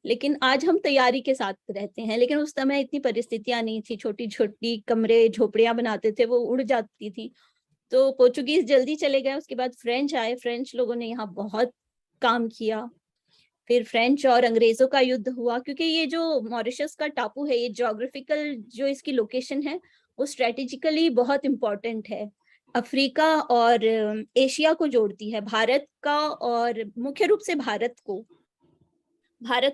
लेकिन आज हम तैयारी के साथ रहते हैं। लेकिन उस समय इतनी परिस्थितियां नहीं थी, छोटी छोटी कमरे, झोपड़ियां बनाते थे, वो उड़ जाती थी। तो पोर्चुगीज जल्दी चले गए, उसके बाद फ्रेंच आए। फ्रेंच लोगों ने यहाँ बहुत काम किया। फिर फ्रेंच और अंग्रेजों का युद्ध हुआ, क्योंकि ये जो मॉरिशस का टापू है, ये ज्योग्राफिकल जो इसकी लोकेशन है वो स्ट्रेटेजिकली बहुत इंपॉर्टेंट है, अफ्रीका और एशिया को जोड़ती है, भारत का और मुख्य रूप से भारत को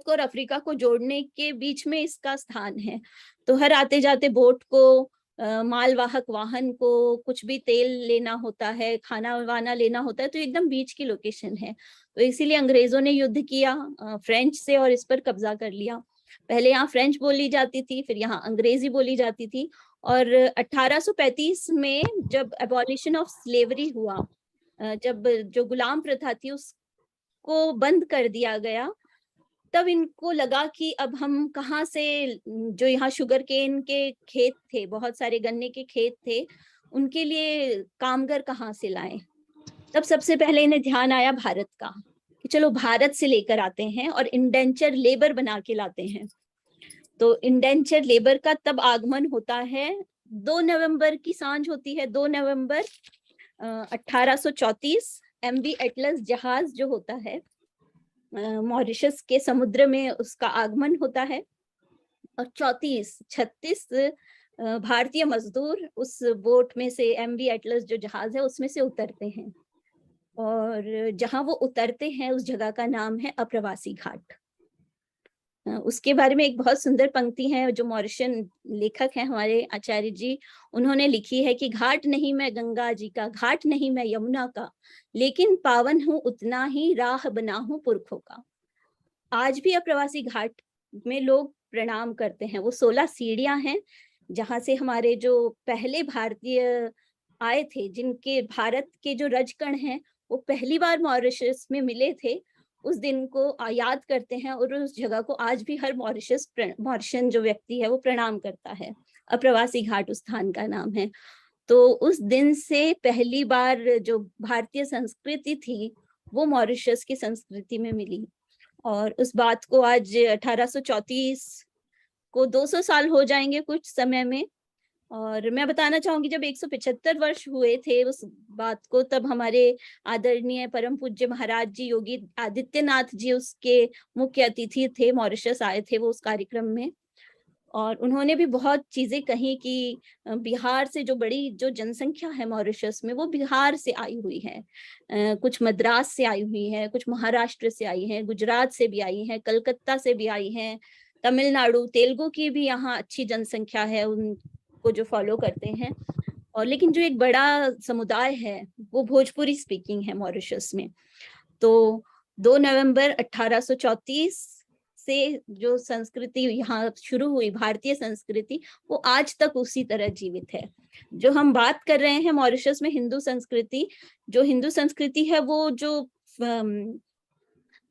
और अफ्रीका को जोड़ने के बीच में इसका स्थान है। तो हर आते जाते बोट को, मालवाहक वाहन को कुछ भी तेल लेना होता है, खाना वाना लेना होता है, तो एकदम बीच की लोकेशन है। तो इसीलिए अंग्रेजों ने युद्ध किया फ्रेंच से और इस पर कब्जा कर लिया। पहले यहाँ फ्रेंच बोली जाती थी, फिर यहाँ अंग्रेजी बोली जाती थी। और 1835 में जब एबॉलिशन ऑफ स्लेवरी हुआ, जब जो गुलाम प्रथा थी उसको बंद कर दिया गया, तब इनको लगा कि अब हम कहाँ से, जो यहाँ शुगर केन के खेत थे, बहुत सारे गन्ने के खेत थे, उनके लिए कामगर कहाँ से लाएं। तब सबसे पहले इन्हें ध्यान आया भारत का, कि चलो भारत से लेकर आते हैं और इंडेंचर लेबर बना के लाते हैं। तो इंडेंचर लेबर का तब आगमन होता है, 2 नवंबर की सांझ होती है, 2 नवंबर 1834। MV एटलस जहाज जो होता है मॉरिशस के समुद्र में, उसका आगमन होता है। और 36 भारतीय मजदूर उस बोट में से, MV एटलस जो जहाज है उसमें से उतरते हैं। और जहां वो उतरते हैं उस जगह का नाम है अप्रवासी घाट। उसके बारे में एक बहुत सुंदर पंक्ति है जो मॉरिशन लेखक हैं हमारे आचार्य जी, उन्होंने लिखी है कि घाट नहीं मैं गंगा जी का, घाट नहीं मैं यमुना का, लेकिन पावन हूँ उतना ही, राह बना हूँ पुरखों का। आज भी अप्रवासी घाट में लोग प्रणाम करते हैं। वो 16 सीढ़ियां हैं जहां से हमारे जो पहले भारतीय आए थे, जिनके भारत के जो रजकण हैं वो पहली बार मॉरिशस में मिले थे, उस दिन को याद करते हैं। और उस जगह को आज भी हर मॉरिशन जो व्यक्ति है वो प्रणाम करता है। अप्रवासी घाट उस स्थान का नाम है। तो उस दिन से पहली बार जो भारतीय संस्कृति थी वो मॉरिशस की संस्कृति में मिली। और उस बात को आज 1834 को 200 साल हो जाएंगे कुछ समय में। और मैं बताना चाहूंगी, जब 175 वर्ष हुए थे उस बात को, तब हमारे आदरणीय परम पूज्य महाराज जी योगी आदित्यनाथ जी उसके मुख्य अतिथि थे, मॉरिशस आए थे वो उस कार्यक्रम में। और उन्होंने भी बहुत चीजें कही कि बिहार से जो बड़ी जो जनसंख्या है मॉरिशस में, वो बिहार से आई हुई है, कुछ मद्रास से आई हुई है, कुछ महाराष्ट्र से आई है, गुजरात से भी आई है, कलकत्ता से भी आई है, तमिलनाडु, तेलुगु की भी यहाँ अच्छी जनसंख्या है उनको जो फॉलो करते हैं। और लेकिन जो एक बड़ा समुदाय है वो भोजपुरी स्पीकिंग है मॉरिशस में। तो 2 नवंबर 1834 से जो संस्कृति यहाँ शुरू हुई, भारतीय संस्कृति, वो आज तक उसी तरह जीवित है। जो हम बात कर रहे हैं मॉरिशस में हिंदू संस्कृति, जो हिंदू संस्कृति है वो जो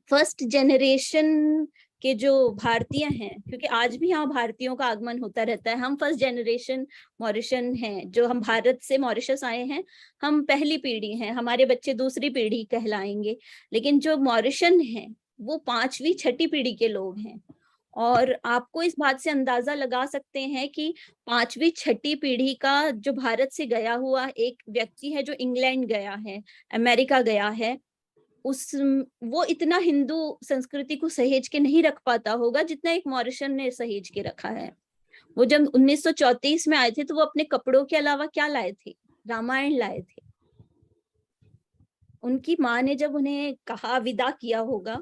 फर्स्ट जनरेशन के जो भारतीय हैं, क्योंकि आज भी यहाँ भारतीयों का आगमन होता रहता है, हम फर्स्ट जनरेशन मॉरिशन हैं, जो हम भारत से मॉरिशस आए हैं, हम पहली पीढ़ी हैं, हमारे बच्चे दूसरी पीढ़ी कहलाएंगे। लेकिन जो मॉरिशन हैं वो 5वीं 6ठी पीढ़ी के लोग हैं। और आपको इस बात से अंदाजा लगा सकते हैं कि 5वीं 6ठी पीढ़ी का जो भारत से गया हुआ एक व्यक्ति है, जो इंग्लैंड गया है, अमेरिका गया है, वो इतना हिंदू संस्कृति को सहेज के नहीं रख पाता होगा जितना एक मॉरिशन ने सहेज के रखा है। वो जब 1934 में आए थे तो वो अपने कपड़ों के अलावा क्या लाए थे? रामायण लाए थे। उनकी माँ ने जब उन्हें कहा, विदा किया होगा,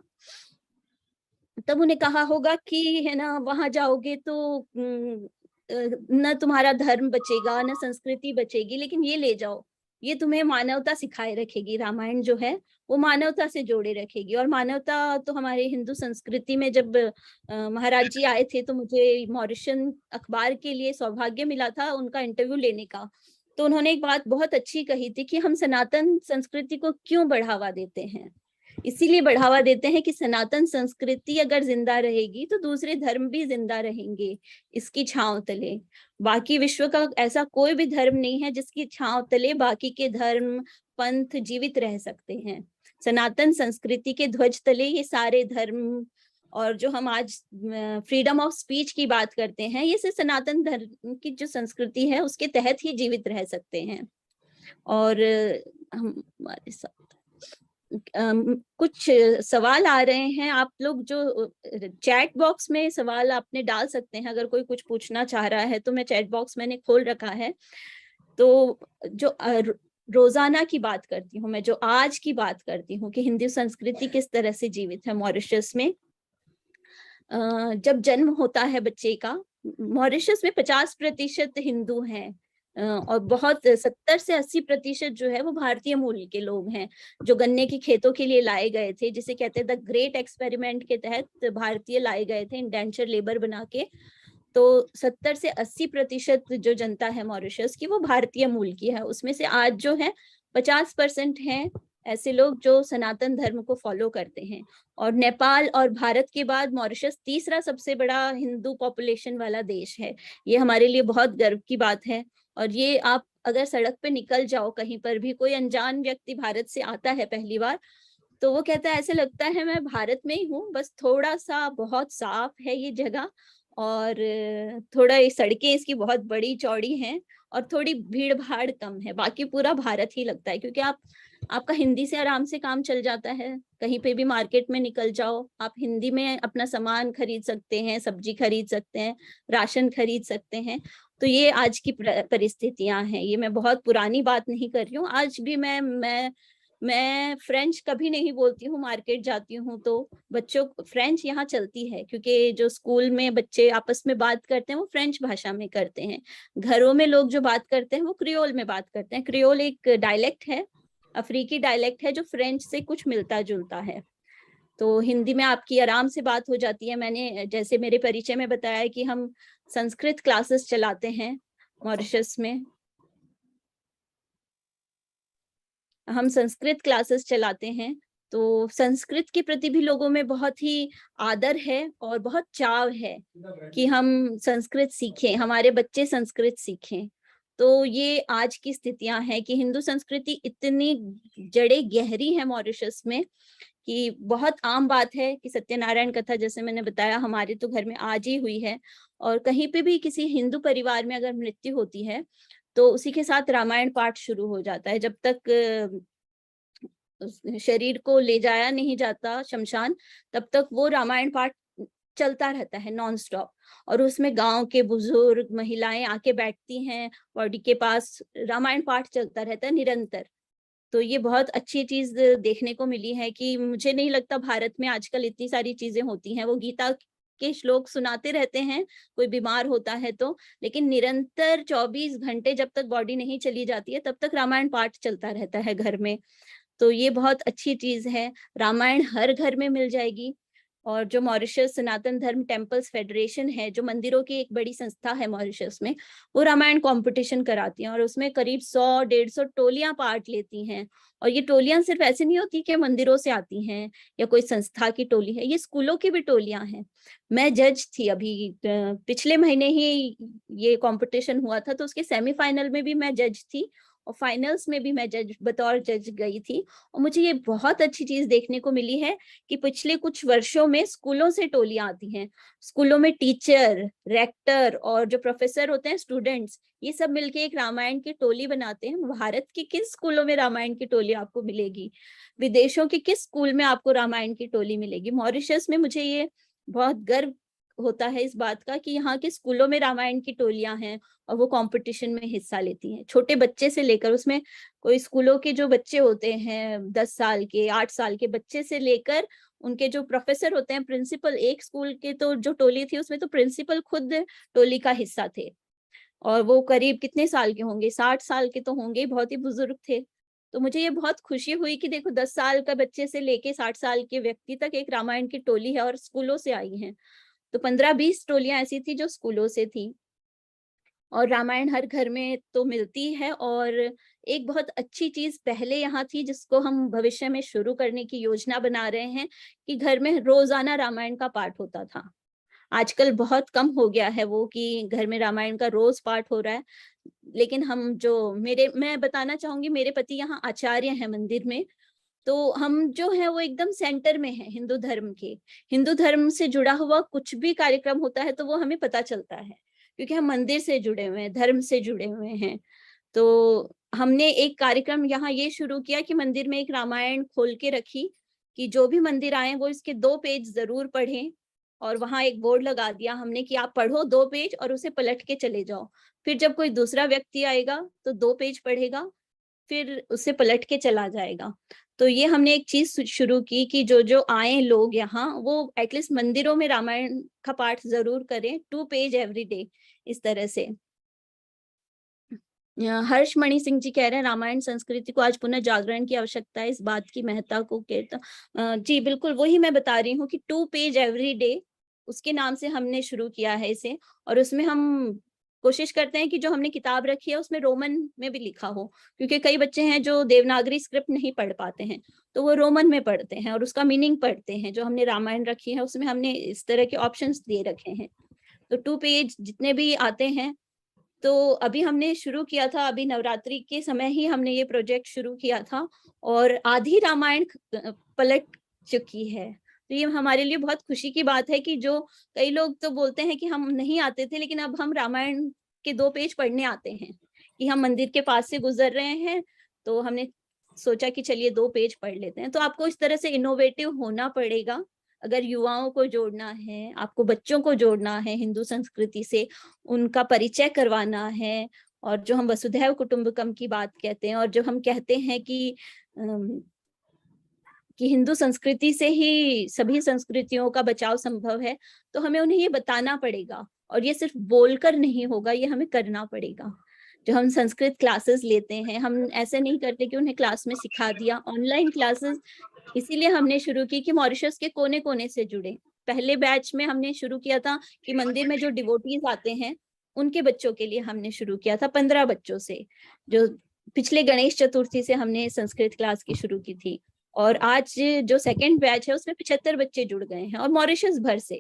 तब उन्हें कहा होगा कि है ना, वहां जाओगे तो न तुम्हारा धर्म बचेगा न संस्कृति बचेगी, लेकिन ये ले जाओ, ये तुम्हें मानवता सिखाए रखेगी। रामायण जो है वो मानवता से जोड़े रखेगी। और मानवता तो हमारे हिंदू संस्कृति में, जब महाराज जी आए थे तो मुझे मॉरिशन अखबार के लिए सौभाग्य मिला था उनका इंटरव्यू लेने का। तो उन्होंने एक बात बहुत अच्छी कही थी कि हम सनातन संस्कृति को क्यों बढ़ावा देते हैं? इसीलिए बढ़ावा देते हैं कि सनातन संस्कृति अगर जिंदा रहेगी तो दूसरे धर्म भी जिंदा रहेंगे इसकी छांव तले। बाकी विश्व का ऐसा कोई भी धर्म नहीं है जिसकी छांव तले बाकी के धर्म पंथ जीवित रह सकते हैं। सनातन संस्कृति के ध्वज तले ये सारे धर्म, और जो हम आज फ्रीडम ऑफ स्पीच की बात करते हैं, ये सिर्फ सनातन धर्म की जो संस्कृति है उसके तहत ही जीवित रह सकते हैं। और हमारे साथ कुछ सवाल आ रहे हैं, आप लोग जो चैट बॉक्स में सवाल आपने डाल सकते हैं, अगर कोई कुछ पूछना चाह रहा है तो मैं चैट बॉक्स मैंने खोल रखा है। तो जो रोजाना की बात करती हूँ, मैं जो आज की बात करती हूँ कि हिंदू संस्कृति किस तरह से जीवित है मॉरिशस में। जब जन्म होता है बच्चे का, मॉरिशस में 50% हिंदू हैं, और बहुत 70 से 80% जो है वो भारतीय मूल के लोग हैं, जो गन्ने की खेतों के लिए लाए गए थे, जिसे कहते हैं द ग्रेट एक्सपेरिमेंट के तहत भारतीय लाए गए थे इंडेंचर लेबर बना के। तो 70 से 80% जो जनता है मॉरिशस की वो भारतीय मूल की है। उसमें से आज जो है 50% हैं ऐसे लोग जो सनातन धर्म को फॉलो करते हैं। और नेपाल और भारत के बाद मॉरिशस तीसरा सबसे बड़ा हिंदू पॉपुलेशन वाला देश है। ये हमारे लिए बहुत गर्व की बात है। और ये आप अगर सड़क पे निकल जाओ, कहीं पर भी कोई अनजान व्यक्ति भारत से आता है पहली बार, तो वो कहता है ऐसे लगता है मैं भारत में ही हूँ, बस थोड़ा सा बहुत साफ है ये जगह, और थोड़ा ये सड़कें इसकी बहुत बड़ी चौड़ी हैं, और थोड़ी भीड़ भाड़ कम है, बाकी पूरा भारत ही लगता है। क्योंकि आपका हिंदी से आराम से काम चल जाता है। कहीं पे भी मार्केट में निकल जाओ, आप हिंदी में अपना सामान खरीद सकते हैं, सब्जी खरीद सकते हैं, राशन खरीद सकते हैं। तो ये आज की परिस्थितियां हैं। ये मैं बहुत पुरानी बात नहीं कर रही हूँ। आज भी मैं फ्रेंच कभी नहीं बोलती हूँ, मार्केट जाती हूँ तो बच्चों फ्रेंच यहाँ चलती है, क्योंकि जो स्कूल में बच्चे आपस में बात करते हैं वो फ्रेंच भाषा में करते हैं। घरों में लोग जो बात करते हैं वो क्रियोल में बात करते हैं। क्रियोल एक डायलेक्ट है, अफ्रीकी डायलेक्ट है, जो फ्रेंच से कुछ मिलता जुलता है। तो हिंदी में आपकी आराम से बात हो जाती है। मैंने जैसे मेरे परिचय में बताया कि हम संस्कृत क्लासेस चलाते हैं मॉरिशस में, हम संस्कृत क्लासेस चलाते हैं। तो संस्कृत के प्रति भी लोगों में बहुत ही आदर है और बहुत चाव है कि हम संस्कृत सीखें, हमारे बच्चे संस्कृत सीखें। तो ये आज की स्थितियां हैं कि हिंदू संस्कृति इतनी जड़ें गहरी है मॉरिशस में कि बहुत आम बात है कि सत्यनारायण कथा, जैसे मैंने बताया, हमारे तो घर में आज ही हुई है। और कहीं पे भी किसी हिंदू परिवार में अगर मृत्यु होती है तो उसी के साथ रामायण पाठ शुरू हो जाता है। जब तक शरीर को ले जाया नहीं जाता शमशान, तब तक वो रामायण पाठ चलता रहता है नॉन स्टॉप। और उसमें गांव के बुजुर्ग महिलाएं आके बैठती हैं बॉडी के पास, रामायण पाठ चलता रहता है निरंतर। तो ये बहुत अच्छी चीज देखने को मिली है कि मुझे नहीं लगता भारत में आजकल इतनी सारी चीजें होती हैं। वो गीता के श्लोक सुनाते रहते हैं कोई बीमार होता है तो, लेकिन निरंतर 24 घंटे जब तक बॉडी नहीं चली जाती है तब तक रामायण पाठ चलता रहता है घर में। तो ये बहुत अच्छी चीज है। रामायण हर घर में मिल जाएगी। और जो मॉरिशस सनातन धर्म टेम्पल्स फेडरेशन है, जो मंदिरों की एक बड़ी संस्था है मॉरिशस में, वो रामायण कंपटीशन कराती हैं और उसमें करीब 100-150 टोलियां पार्ट लेती हैं। और ये टोलियां सिर्फ ऐसे नहीं होती कि मंदिरों से आती हैं या कोई संस्था की टोली है, ये स्कूलों की भी टोलियां हैं। मैं जज थी अभी पिछले महीने ही ये कंपटीशन हुआ था, तो उसके सेमीफाइनल में भी मैं जज थी और फाइनल्स में भी मैं बतौर जज गई थी। और मुझे ये बहुत अच्छी चीज देखने को मिली है कि पिछले कुछ वर्षों में स्कूलों से टोलियां आती हैं। स्कूलों में टीचर, रेक्टर और जो प्रोफेसर होते हैं, स्टूडेंट्स, ये सब मिलके एक रामायण की टोली बनाते हैं। भारत के किस स्कूलों में रामायण की टोली आपको मिलेगी? विदेशों के किस स्कूल में आपको रामायण की टोली मिलेगी? मॉरिशस में मुझे ये बहुत गर्व होता है इस बात का कि यहाँ के स्कूलों में रामायण की टोलियां हैं और वो कंपटीशन में हिस्सा लेती हैं। छोटे बच्चे से लेकर, उसमें कोई स्कूलों के जो बच्चे होते हैं 10 साल के, 8 साल के बच्चे से लेकर उनके जो प्रोफेसर होते हैं, प्रिंसिपल, एक स्कूल के तो जो टोली थी उसमें तो प्रिंसिपल खुद टोली का हिस्सा थे। और वो करीब कितने साल के होंगे, 60 साल के तो होंगे, बहुत ही बुजुर्ग थे। तो मुझे ये बहुत खुशी हुई कि देखो 10 साल का बच्चे से लेके 60 साल के व्यक्ति तक एक रामायण की टोली है और स्कूलों से आई है। तो 15-20 टोलियां ऐसी थी जो स्कूलों से थी। और रामायण हर घर में तो मिलती है। और एक बहुत अच्छी चीज पहले यहाँ थी जिसको हम भविष्य में शुरू करने की योजना बना रहे हैं कि घर में रोजाना रामायण का पाठ होता था। आजकल बहुत कम हो गया है वो कि घर में रामायण का रोज पाठ हो रहा है। लेकिन हम जो मैं बताना चाहूंगी, मेरे पति यहाँ आचार्य हैं मंदिर में, तो हम जो है वो एकदम सेंटर में है हिंदू धर्म के। हिंदू धर्म से जुड़ा हुआ कुछ भी कार्यक्रम होता है तो वो हमें पता चलता है, क्योंकि हम मंदिर से जुड़े हुए हैं, धर्म से जुड़े हुए हैं। तो हमने एक कार्यक्रम यहाँ ये शुरू किया कि मंदिर में एक रामायण खोल के रखी कि जो भी मंदिर आए वो इसके 2 पेज जरूर पढ़ें। और वहां एक बोर्ड लगा दिया हमने कि आप पढ़ो 2 पेज और उसे पलट के चले जाओ। फिर जब कोई दूसरा व्यक्ति आएगा तो 2 पेज पढ़ेगा, फिर उससे पलट के चला जाएगा। तो ये हमने एक चीज शुरू की कि जो जो आए लोग यहाँ, वो एटलीस्ट मंदिरों में रामायण का पाठ जरूर करें, 2 पेज एवरी डे, इस तरह से। हर्ष मणि सिंह जी कह रहे हैं रामायण संस्कृति को आज पुनः जागरण की आवश्यकता है, इस बात की महत्ता को कहता। जी बिल्कुल, वही मैं बता रही हूँ कि 2 पेज एवरी डे, उसके नाम से हमने शुरू किया है इसे। और उसमें हम कोशिश करते हैं कि जो हमने किताब रखी है उसमें रोमन में भी लिखा हो, क्योंकि कई बच्चे हैं जो देवनागरी स्क्रिप्ट नहीं पढ़ पाते हैं, तो वो रोमन में पढ़ते हैं और उसका मीनिंग पढ़ते हैं। जो हमने रामायण रखी है उसमें हमने इस तरह के ऑप्शंस दे रखे हैं। तो 2 पेज जितने भी आते हैं, तो अभी हमने शुरू किया था, अभी नवरात्रि के समय ही हमने ये प्रोजेक्ट शुरू किया था और आधी रामायण पलट चुकी है। तो ये हमारे लिए बहुत खुशी की बात है कि जो कई लोग तो बोलते हैं कि हम नहीं आते थे, लेकिन अब हम रामायण के 2 पेज पढ़ने आते हैं। कि हम मंदिर के पास से गुजर रहे हैं तो हमने सोचा कि चलिए 2 पेज पढ़ लेते हैं। तो आपको इस तरह से इनोवेटिव होना पड़ेगा अगर युवाओं को जोड़ना है, आपको बच्चों को जोड़ना है हिंदू संस्कृति से, उनका परिचय करवाना है। और जो हम वसुधैव कुटुंबकम की बात कहते हैं और जो हम कहते हैं कि हिंदू संस्कृति से ही सभी संस्कृतियों का बचाव संभव है, तो हमें उन्हें ये बताना पड़ेगा। और ये सिर्फ बोलकर नहीं होगा, ये हमें करना पड़ेगा। जो हम संस्कृत क्लासेस लेते हैं, हम ऐसे नहीं करते कि उन्हें क्लास में सिखा दिया। ऑनलाइन क्लासेस इसीलिए हमने शुरू की कि मॉरिशस के कोने कोने से जुड़े। पहले बैच में हमने शुरू किया था कि मंदिर में जो डिवोटीज आते हैं उनके बच्चों के लिए हमने शुरू किया था 15 बच्चों से, जो पिछले गणेश चतुर्थी से हमने संस्कृत क्लास की शुरू की थी। और आज जो सेकंड बैच है उसमें 75 बच्चे जुड़ गए हैं और मॉरिशस भर से।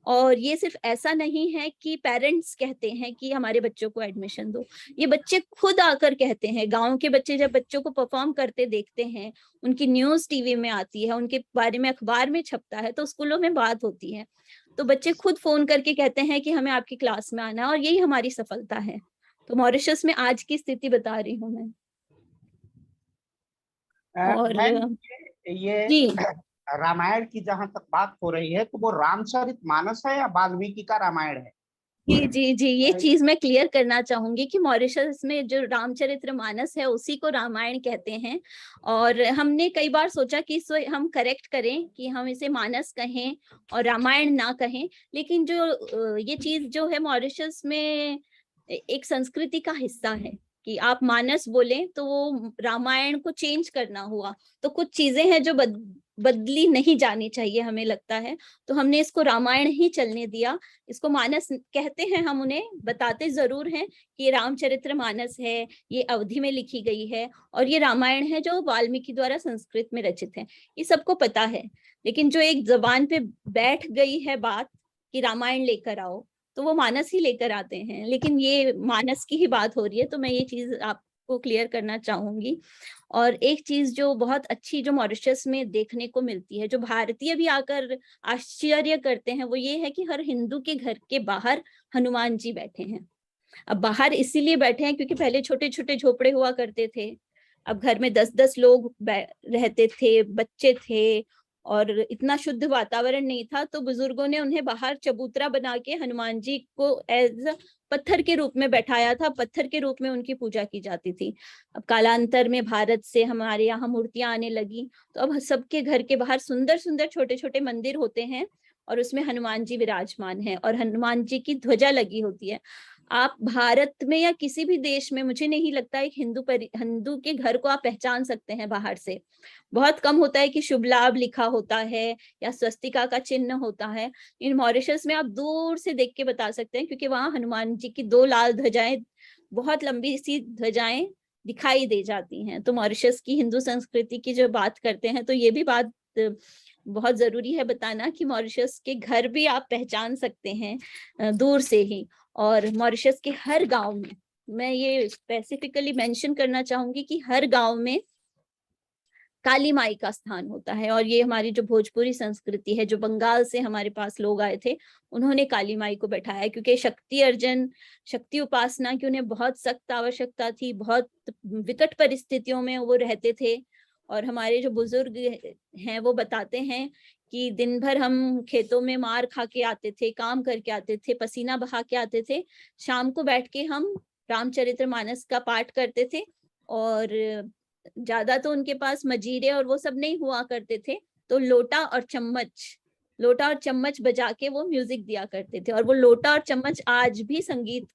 और ये सिर्फ ऐसा नहीं है कि पेरेंट्स कहते हैं कि हमारे बच्चों को एडमिशन दो, ये बच्चे खुद आकर कहते हैं। गांव के बच्चे जब बच्चों को परफॉर्म करते देखते हैं, उनकी न्यूज टीवी में आती है, उनके बारे में अखबार में छपता है, तो स्कूलों में बात होती है, तो बच्चे खुद फोन करके कहते हैं कि हमें आपकी क्लास में आना है। और यही हमारी सफलता है। तो मॉरिशस में आज की स्थिति बता रही हूँ मैं। और ये जी, रामायण की जहां तक बात हो रही है, तो वो रामचरितमानस है या वाल्मीकि का रामायण है? जी जी जी, ये चीज मैं क्लियर करना चाहूंगी कि मॉरिशस में जो रामचरितमानस है उसी को रामायण कहते हैं। और हमने कई बार सोचा कि इसे हम करेक्ट करें कि हम इसे मानस कहें और रामायण ना कहें, लेकिन जो ये चीज जो है मॉरिशस में एक संस्कृति का हिस्सा है कि आप मानस बोलें तो वो रामायण को चेंज करना हुआ। तो कुछ चीजें हैं जो बदली नहीं जानी चाहिए हमें लगता है, तो हमने इसको रामायण ही चलने दिया। इसको मानस कहते हैं, हम उन्हें बताते जरूर हैं कि ये रामचरितमानस है, ये अवधि में लिखी गई है, और ये रामायण है जो वाल्मीकि द्वारा संस्कृत में रचित है। ये सबको पता है, लेकिन जो एक जबान पे बैठ गई है बात कि रामायण लेकर आओ, तो वो मानस ही लेकर आते हैं। लेकिन ये मानस की ही बात हो रही है, तो मैं ये चीज आपको क्लियर करना चाहूंगी। और एक चीज जो बहुत अच्छी जो मॉरिशस में देखने को मिलती है, जो भारतीय भी आकर आश्चर्य करते हैं, वो ये है कि हर हिंदू के घर के बाहर हनुमान जी बैठे हैं। अब बाहर इसीलिए बैठे हैं क्योंकि पहले छोटे छोटे झोपड़े हुआ करते थे, अब घर में 10-10 लोग रहते थे, बच्चे थे, और इतना शुद्ध वातावरण नहीं था, तो बुजुर्गों ने उन्हें बाहर चबूतरा बना के हनुमान जी को एज पत्थर के रूप में बैठाया था, पत्थर के रूप में उनकी पूजा की जाती थी। अब कालांतर में भारत से हमारे यहाँ मूर्तियां आने लगी, तो अब सबके घर के बाहर सुंदर सुंदर छोटे छोटे मंदिर होते हैं और उसमें हनुमान जी विराजमान है और हनुमान जी की ध्वजा लगी होती है। आप भारत में या किसी भी देश में, मुझे नहीं लगता एक हिंदू के घर को आप पहचान सकते हैं बाहर से। बहुत कम होता है कि शुभ लाभ लिखा होता है या स्वस्तिका का चिन्ह होता है। इन मॉरिशस में आप दूर से देख के बता सकते हैं, क्योंकि वहां हनुमान जी की 2 लाल ध्वजाएं, बहुत लंबी सी ध्वजाएं दिखाई दे जाती हैं। तो मॉरिशस की हिंदू संस्कृति की जो बात करते हैं, तो ये भी बात बहुत जरूरी है बताना कि मॉरिशस के घर भी आप पहचान सकते हैं दूर से ही। और मॉरिशस के हर गांव में, मैं ये स्पेसिफिकली मेंशन करना चाहूंगी कि हर गांव में काली माई का स्थान होता है। और ये हमारी जो भोजपुरी संस्कृति है, जो बंगाल से हमारे पास लोग आए थे, उन्होंने काली माई को बैठाया, क्योंकि शक्ति अर्जन, शक्ति उपासना की उन्हें बहुत सख्त आवश्यकता थी, बहुत विकट परिस्थितियों में वो रहते थे। और हमारे जो बुजुर्ग हैं वो बताते हैं कि दिन भर हम खेतों में मार खा के आते थे, काम करके आते थे, पसीना बहा के आते थे, शाम को बैठ के हम रामचरितमानस का पाठ करते थे और ज्यादा तो उनके पास मजीरे और वो सब नहीं हुआ करते थे, तो लोटा और चम्मच बजा के वो म्यूजिक दिया करते थे। और वो लोटा और चम्मच आज भी संगीत,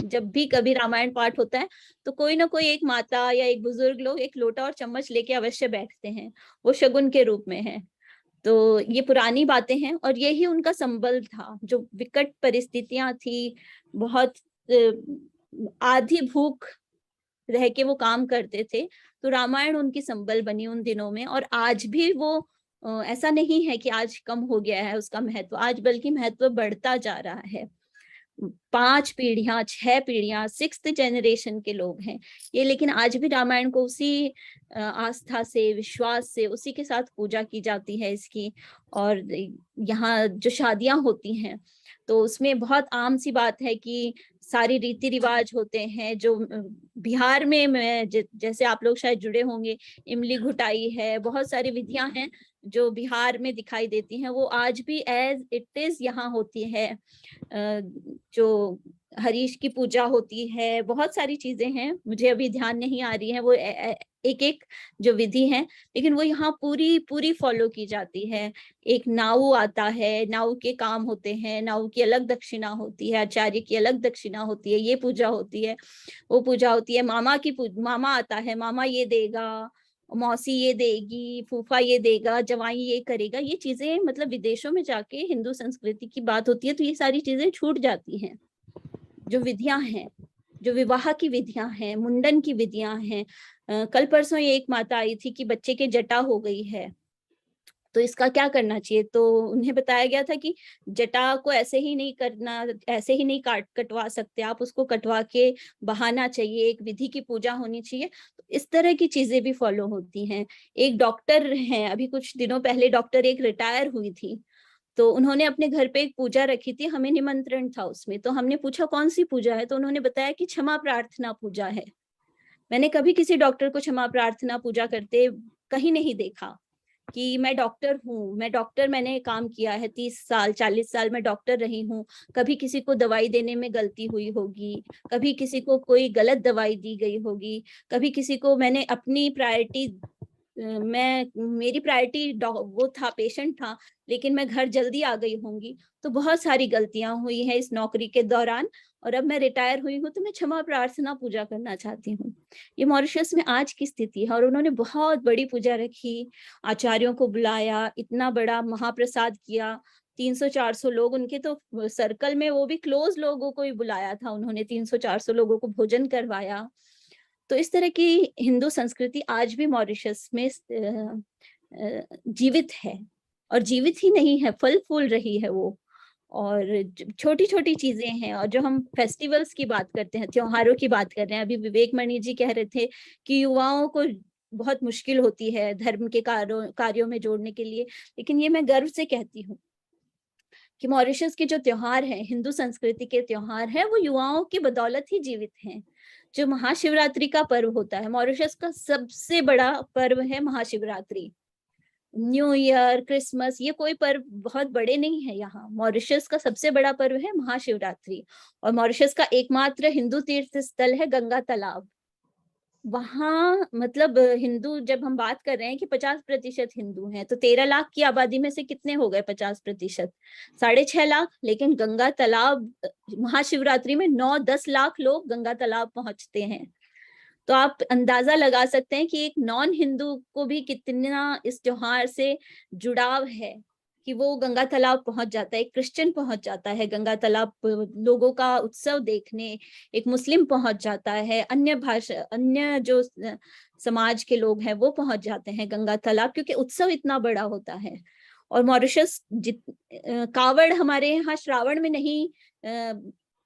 जब भी कभी रामायण पाठ होता है तो कोई ना कोई एक माता या एक बुजुर्ग लोग एक लोटा और चम्मच लेके अवश्य बैठते हैं, वो शगुन के रूप में है। तो ये पुरानी बातें हैं और यही उनका संबल था। जो विकट परिस्थितियां थी, बहुत आधी भूख रह के वो काम करते थे, तो रामायण उनकी संबल बनी उन दिनों में। और आज भी वो ऐसा नहीं है कि आज कम हो गया है उसका महत्व, आज बल्कि महत्व बढ़ता जा रहा है। 5 पीढ़ियां, 6 पीढ़ियां, 6th जनरेशन के लोग हैं ये, लेकिन आज भी रामायण को उसी आस्था से, विश्वास से, उसी के साथ पूजा की जाती है इसकी। और यहाँ जो शादियां होती हैं तो उसमें बहुत आम सी बात है कि सारी रीति रिवाज होते हैं। जो बिहार में मैं जैसे आप लोग शायद जुड़े होंगे, इमली घुटाई है, बहुत सारी विधियां हैं जो बिहार में दिखाई देती हैं, वो आज भी एज इट इज यहाँ होती है। जो हरीश की पूजा होती है, बहुत सारी चीजें हैं, मुझे अभी ध्यान नहीं आ रही है वो एक एक जो विधि है, लेकिन वो यहाँ पूरी पूरी फॉलो की जाती है। एक नाऊ आता है, नाऊ के काम होते हैं, नाऊ की अलग दक्षिणा होती है, आचार्य की अलग दक्षिणा होती है, ये पूजा होती है, वो पूजा होती है। मामा आता है, मामा ये देगा, मौसी ये देगी, फूफा ये देगा, जवाई ये करेगा। ये चीजें मतलब विदेशों में जाके हिंदू संस्कृति की बात होती है तो ये सारी चीजें छूट जाती हैं। जो विधियां हैं, जो विवाह की विधियां हैं, मुंडन की विधियां हैं। कल परसों ये एक माता आई थी कि बच्चे के जटा हो गई है तो इसका क्या करना चाहिए, तो उन्हें बताया गया था कि जटा को ऐसे ही नहीं करना, ऐसे ही नहीं कटवा सकते आप, उसको कटवा के बहाना चाहिए, एक विधि की पूजा होनी चाहिए। तो इस तरह की चीजें भी फॉलो होती हैं। एक डॉक्टर हैं, अभी कुछ दिनों पहले डॉक्टर एक रिटायर हुई थी, तो उन्होंने अपने घर पे एक पूजा रखी थी, हमें निमंत्रण था उसमें। तो हमने पूछा कौन सी पूजा है, तो उन्होंने बताया कि क्षमा प्रार्थना पूजा है। मैंने कभी किसी डॉक्टर को क्षमा प्रार्थना पूजा करते कहीं नहीं देखा कि मैं डॉक्टर हूँ, मैंने काम किया है, 30 साल 40 साल मैं डॉक्टर रही हूँ, कभी किसी को दवाई देने में गलती हुई होगी, कभी किसी को कोई गलत दवाई दी गई होगी, कभी किसी को मैंने अपनी प्रायोरिटी, मेरी प्रायोरिटी वो था, पेशेंट था, लेकिन मैं घर जल्दी आ गई होंगी। तो बहुत सारी गलतियां हुई हैं इस नौकरी के दौरान, और अब मैं रिटायर हुई हूँ तो मैं क्षमा प्रार्थना पूजा करना चाहती हूँ। ये मॉरिशस में आज की स्थिति है। और उन्होंने बहुत बड़ी पूजा रखी, आचार्यों को बुलाया, इतना बड़ा महाप्रसाद किया, 300-400 लोग उनके तो सर्कल में, वो भी क्लोज लोगों को ही बुलाया था उन्होंने, 300-400 लोगों को भोजन करवाया। तो इस तरह की हिंदू संस्कृति आज भी मॉरिशस में जीवित है, और जीवित ही नहीं है, फल फूल रही है वो। और छोटी छोटी चीजें हैं। और जो हम फेस्टिवल्स की बात करते हैं, त्योहारों की बात कर रहे हैं, अभी विवेक मणि जी कह रहे थे कि युवाओं को बहुत मुश्किल होती है धर्म के कार्यों में जोड़ने के लिए, लेकिन ये मैं गर्व से कहती हूँ कि मॉरिशस के जो त्योहार हैं, हिंदू संस्कृति के त्योहार हैं, वो युवाओं की बदौलत ही जीवित हैं। जो महाशिवरात्रि का पर्व होता है, मॉरिशस का सबसे बड़ा पर्व है महाशिवरात्रि। न्यू ईयर, क्रिसमस, ये कोई पर्व बहुत बड़े नहीं है यहाँ। मॉरिशस का सबसे बड़ा पर्व है महाशिवरात्रि। और मॉरिशस का एकमात्र हिंदू तीर्थ स्थल है गंगा तालाब। वहाँ मतलब हिंदू, जब हम बात कर रहे हैं कि 50% हिंदू हैं, तो 13 लाख की आबादी में से कितने हो गए 50%? 6.5 लाख। लेकिन गंगा तालाब महाशिवरात्रि में 9-10 लाख लोग गंगा तालाब पहुंचते हैं। तो आप अंदाजा लगा सकते हैं कि एक नॉन हिंदू को भी कितना इस त्योहार से जुड़ाव है कि वो गंगा तालाब पहुंच जाता है। एक क्रिश्चियन पहुंच जाता है गंगा तालाब लोगों का उत्सव देखने, एक मुस्लिम पहुंच जाता है, अन्य जो समाज के लोग हैं वो पहुंच जाते हैं गंगा तालाब, क्योंकि उत्सव इतना बड़ा होता है। और मॉरिशस कावड़ हमारे यहाँ श्रावण में नहीं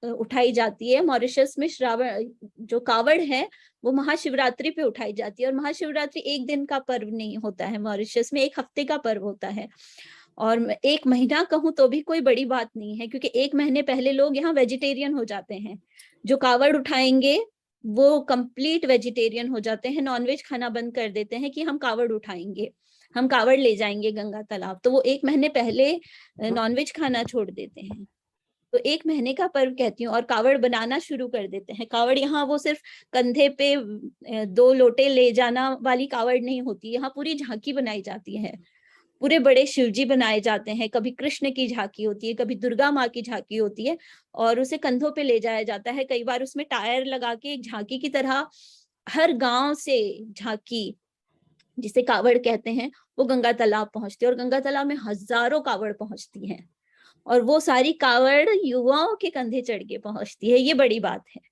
उठाई जाती है। मॉरिशस में श्रावण जो कावड़ है वो महाशिवरात्रि पे उठाई जाती है। और महाशिवरात्रि एक दिन का पर्व नहीं होता है, मॉरिशस में 1 हफ्ते का पर्व होता है। और 1 महीना कहूँ तो भी कोई बड़ी बात नहीं है, क्योंकि 1 महीने पहले लोग यहाँ वेजिटेरियन हो जाते हैं। जो कावड़ उठाएंगे वो कंप्लीट वेजिटेरियन हो जाते हैं, नॉनवेज खाना बंद कर देते हैं कि हम कावड़ उठाएंगे, हम कावड़ ले जाएंगे गंगा तालाब। तो वो 1 महीने पहले नॉनवेज खाना छोड़ देते हैं। तो 1 महीने का पर्व कहती हूँ, और कावड़ बनाना शुरू कर देते हैं। कावड़ यहाँ वो सिर्फ कंधे पे 2 लोटे ले जाना वाली कावड़ नहीं होती, यहाँ पूरी झांकी बनाई जाती है। पूरे बड़े शिवजी बनाए जाते हैं, कभी कृष्ण की झांकी होती है, कभी दुर्गा माँ की झांकी होती है, और उसे कंधों पे ले जाया जाता है। कई बार उसमें टायर लगा के एक झांकी की तरह हर गांव से झांकी, जिसे कावड़ कहते हैं, वो गंगा तालाब पहुंचती है, और गंगा तालाब में हजारों कावड़ पहुंचती हैं, और वो सारी कावड़ युवाओं के कंधे चढ़ के पहुंचती है। ये बड़ी बात है।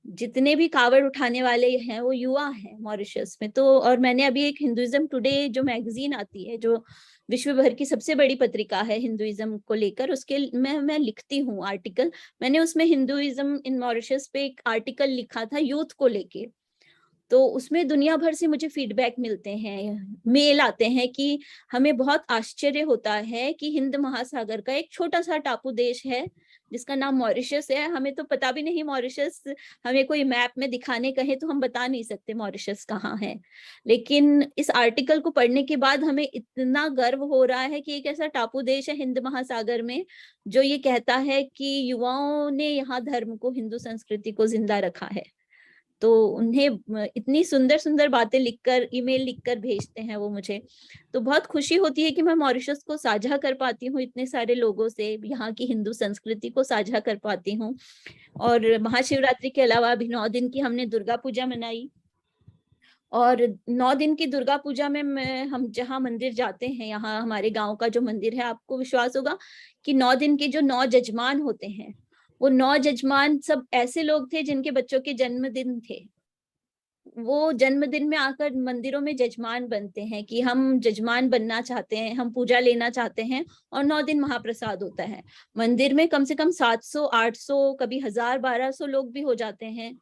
जितने भी कावड़ उठाने वाले हैं वो युवा हैं मॉरिशस में। तो और मैंने अभी एक हिंदुइज्म टुडे जो मैगजीन आती है, जो विश्व भर की सबसे बड़ी पत्रिका है हिंदुइज्म को लेकर, उसके मैं लिखती हूँ आर्टिकल। मैंने उसमें हिंदुइज्म इन मॉरिशस पे एक आर्टिकल लिखा था यूथ को लेके। तो उसमें दुनिया भर से मुझे फीडबैक मिलते हैं, मेल आते हैं कि हमें बहुत आश्चर्य होता है कि हिंद महासागर का एक छोटा सा टापू देश है जिसका नाम मॉरिशस है। हमें तो पता भी नहीं मॉरिशस, हमें कोई मैप में दिखाने कहे तो हम बता नहीं सकते मॉरिशस कहाँ है। लेकिन इस आर्टिकल को पढ़ने के बाद हमें इतना गर्व हो रहा है कि एक ऐसा टापू देश है हिंद महासागर में जो ये कहता है कि युवाओं ने यहाँ धर्म को, हिंदू संस्कृति को जिंदा रखा है। तो उन्हें इतनी सुंदर सुंदर बातें लिखकर, ईमेल लिखकर भेजते हैं वो मुझे। तो बहुत खुशी होती है कि मैं मॉरिशस को साझा कर पाती हूँ इतने सारे लोगों से, यहाँ की हिंदू संस्कृति को साझा कर पाती हूँ। और महाशिवरात्रि के अलावा अभी 9 दिन की हमने दुर्गा पूजा मनाई, और 9 दिन की दुर्गा पूजा में हम जहाँ मंदिर जाते हैं, यहाँ हमारे गांव का जो मंदिर है, आपको विश्वास होगा कि 9 दिन के जो 9 जजमान होते हैं, वो 9 जजमान सब ऐसे लोग थे जिनके बच्चों के जन्मदिन थे। वो जन्मदिन में आकर मंदिरों में जजमान बनते हैं कि हम जजमान बनना चाहते हैं, हम पूजा लेना चाहते हैं, और 9 दिन महाप्रसाद होता है। मंदिर में कम से कम 700, 800, कभी 1000, 1200 लोग भी हो जाते हैं।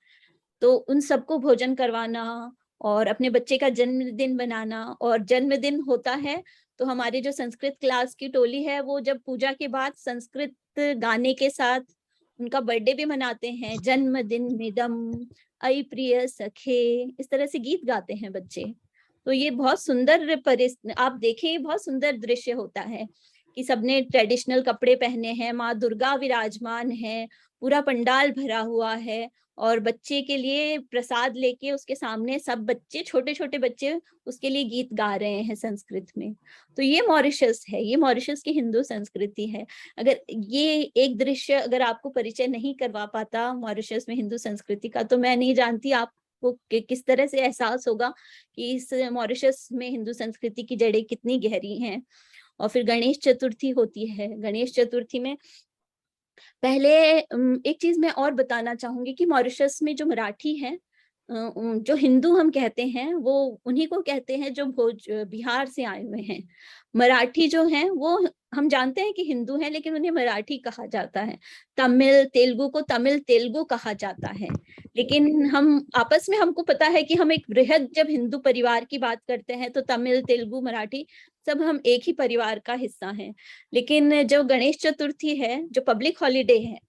तो उन सबको भोजन करवाना और अपने बच्चे का जन्मदिन बनाना, और जन्मदिन होता है तो हमारी जो संस्कृत क्लास की टोली है वो जब पूजा के बाद संस्कृत गाने के साथ उनका बर्थडे भी मनाते हैं। जन्मदिन निदम अई प्रिय सखे, इस तरह से गीत गाते हैं बच्चे। तो ये बहुत सुंदर आप देखें, ये बहुत सुंदर दृश्य होता है कि सबने ट्रेडिशनल कपड़े पहने हैं, माँ दुर्गा विराजमान है, पूरा पंडाल भरा हुआ है, और बच्चे के लिए प्रसाद लेके उसके सामने सब बच्चे, छोटे छोटे बच्चे उसके लिए गीत गा रहे हैं संस्कृत में। तो ये मॉरिशस है, ये मॉरिशस की हिंदू संस्कृति है। अगर ये एक दृश्य अगर आपको परिचय नहीं करवा पाता मॉरिशस में हिंदू संस्कृति का, तो मैं नहीं जानती आपको किस तरह से एहसास होगा कि इस मॉरिशस में हिंदू संस्कृति की जड़ें कितनी गहरी हैं। और फिर गणेश चतुर्थी होती है। गणेश चतुर्थी में पहले एक चीज मैं और बताना चाहूंगी कि मॉरिशस में जो मराठी है, जो हिंदू हम कहते हैं वो उन्हीं को कहते हैं जो बिहार से आए हुए हैं। मराठी जो हैं वो हम जानते हैं कि हिंदू हैं, लेकिन उन्हें मराठी कहा जाता है। तमिल तेलुगु को तमिल तेलुगु कहा जाता है। लेकिन हम आपस में, हमको पता है कि हम एक बृहद जब हिंदू परिवार की बात करते हैं तो तमिल तेलुगु मराठी सब हम एक ही परिवार का हिस्सा हैं। लेकिन जो गणेश चतुर्थी है, जो पब्लिक हॉलीडे है,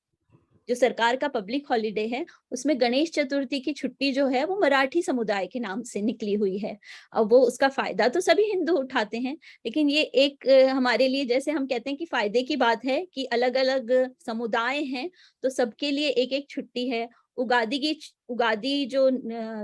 जो सरकार का पब्लिक हॉलीडे है, उसमें गणेश चतुर्थी की छुट्टी जो है वो मराठी समुदाय के नाम से निकली हुई है। अब वो उसका फायदा तो सभी हिंदू उठाते हैं, लेकिन ये एक हमारे लिए, जैसे हम कहते हैं कि फायदे की बात है कि अलग अलग समुदाय हैं तो सबके लिए एक एक छुट्टी है। उगादी जो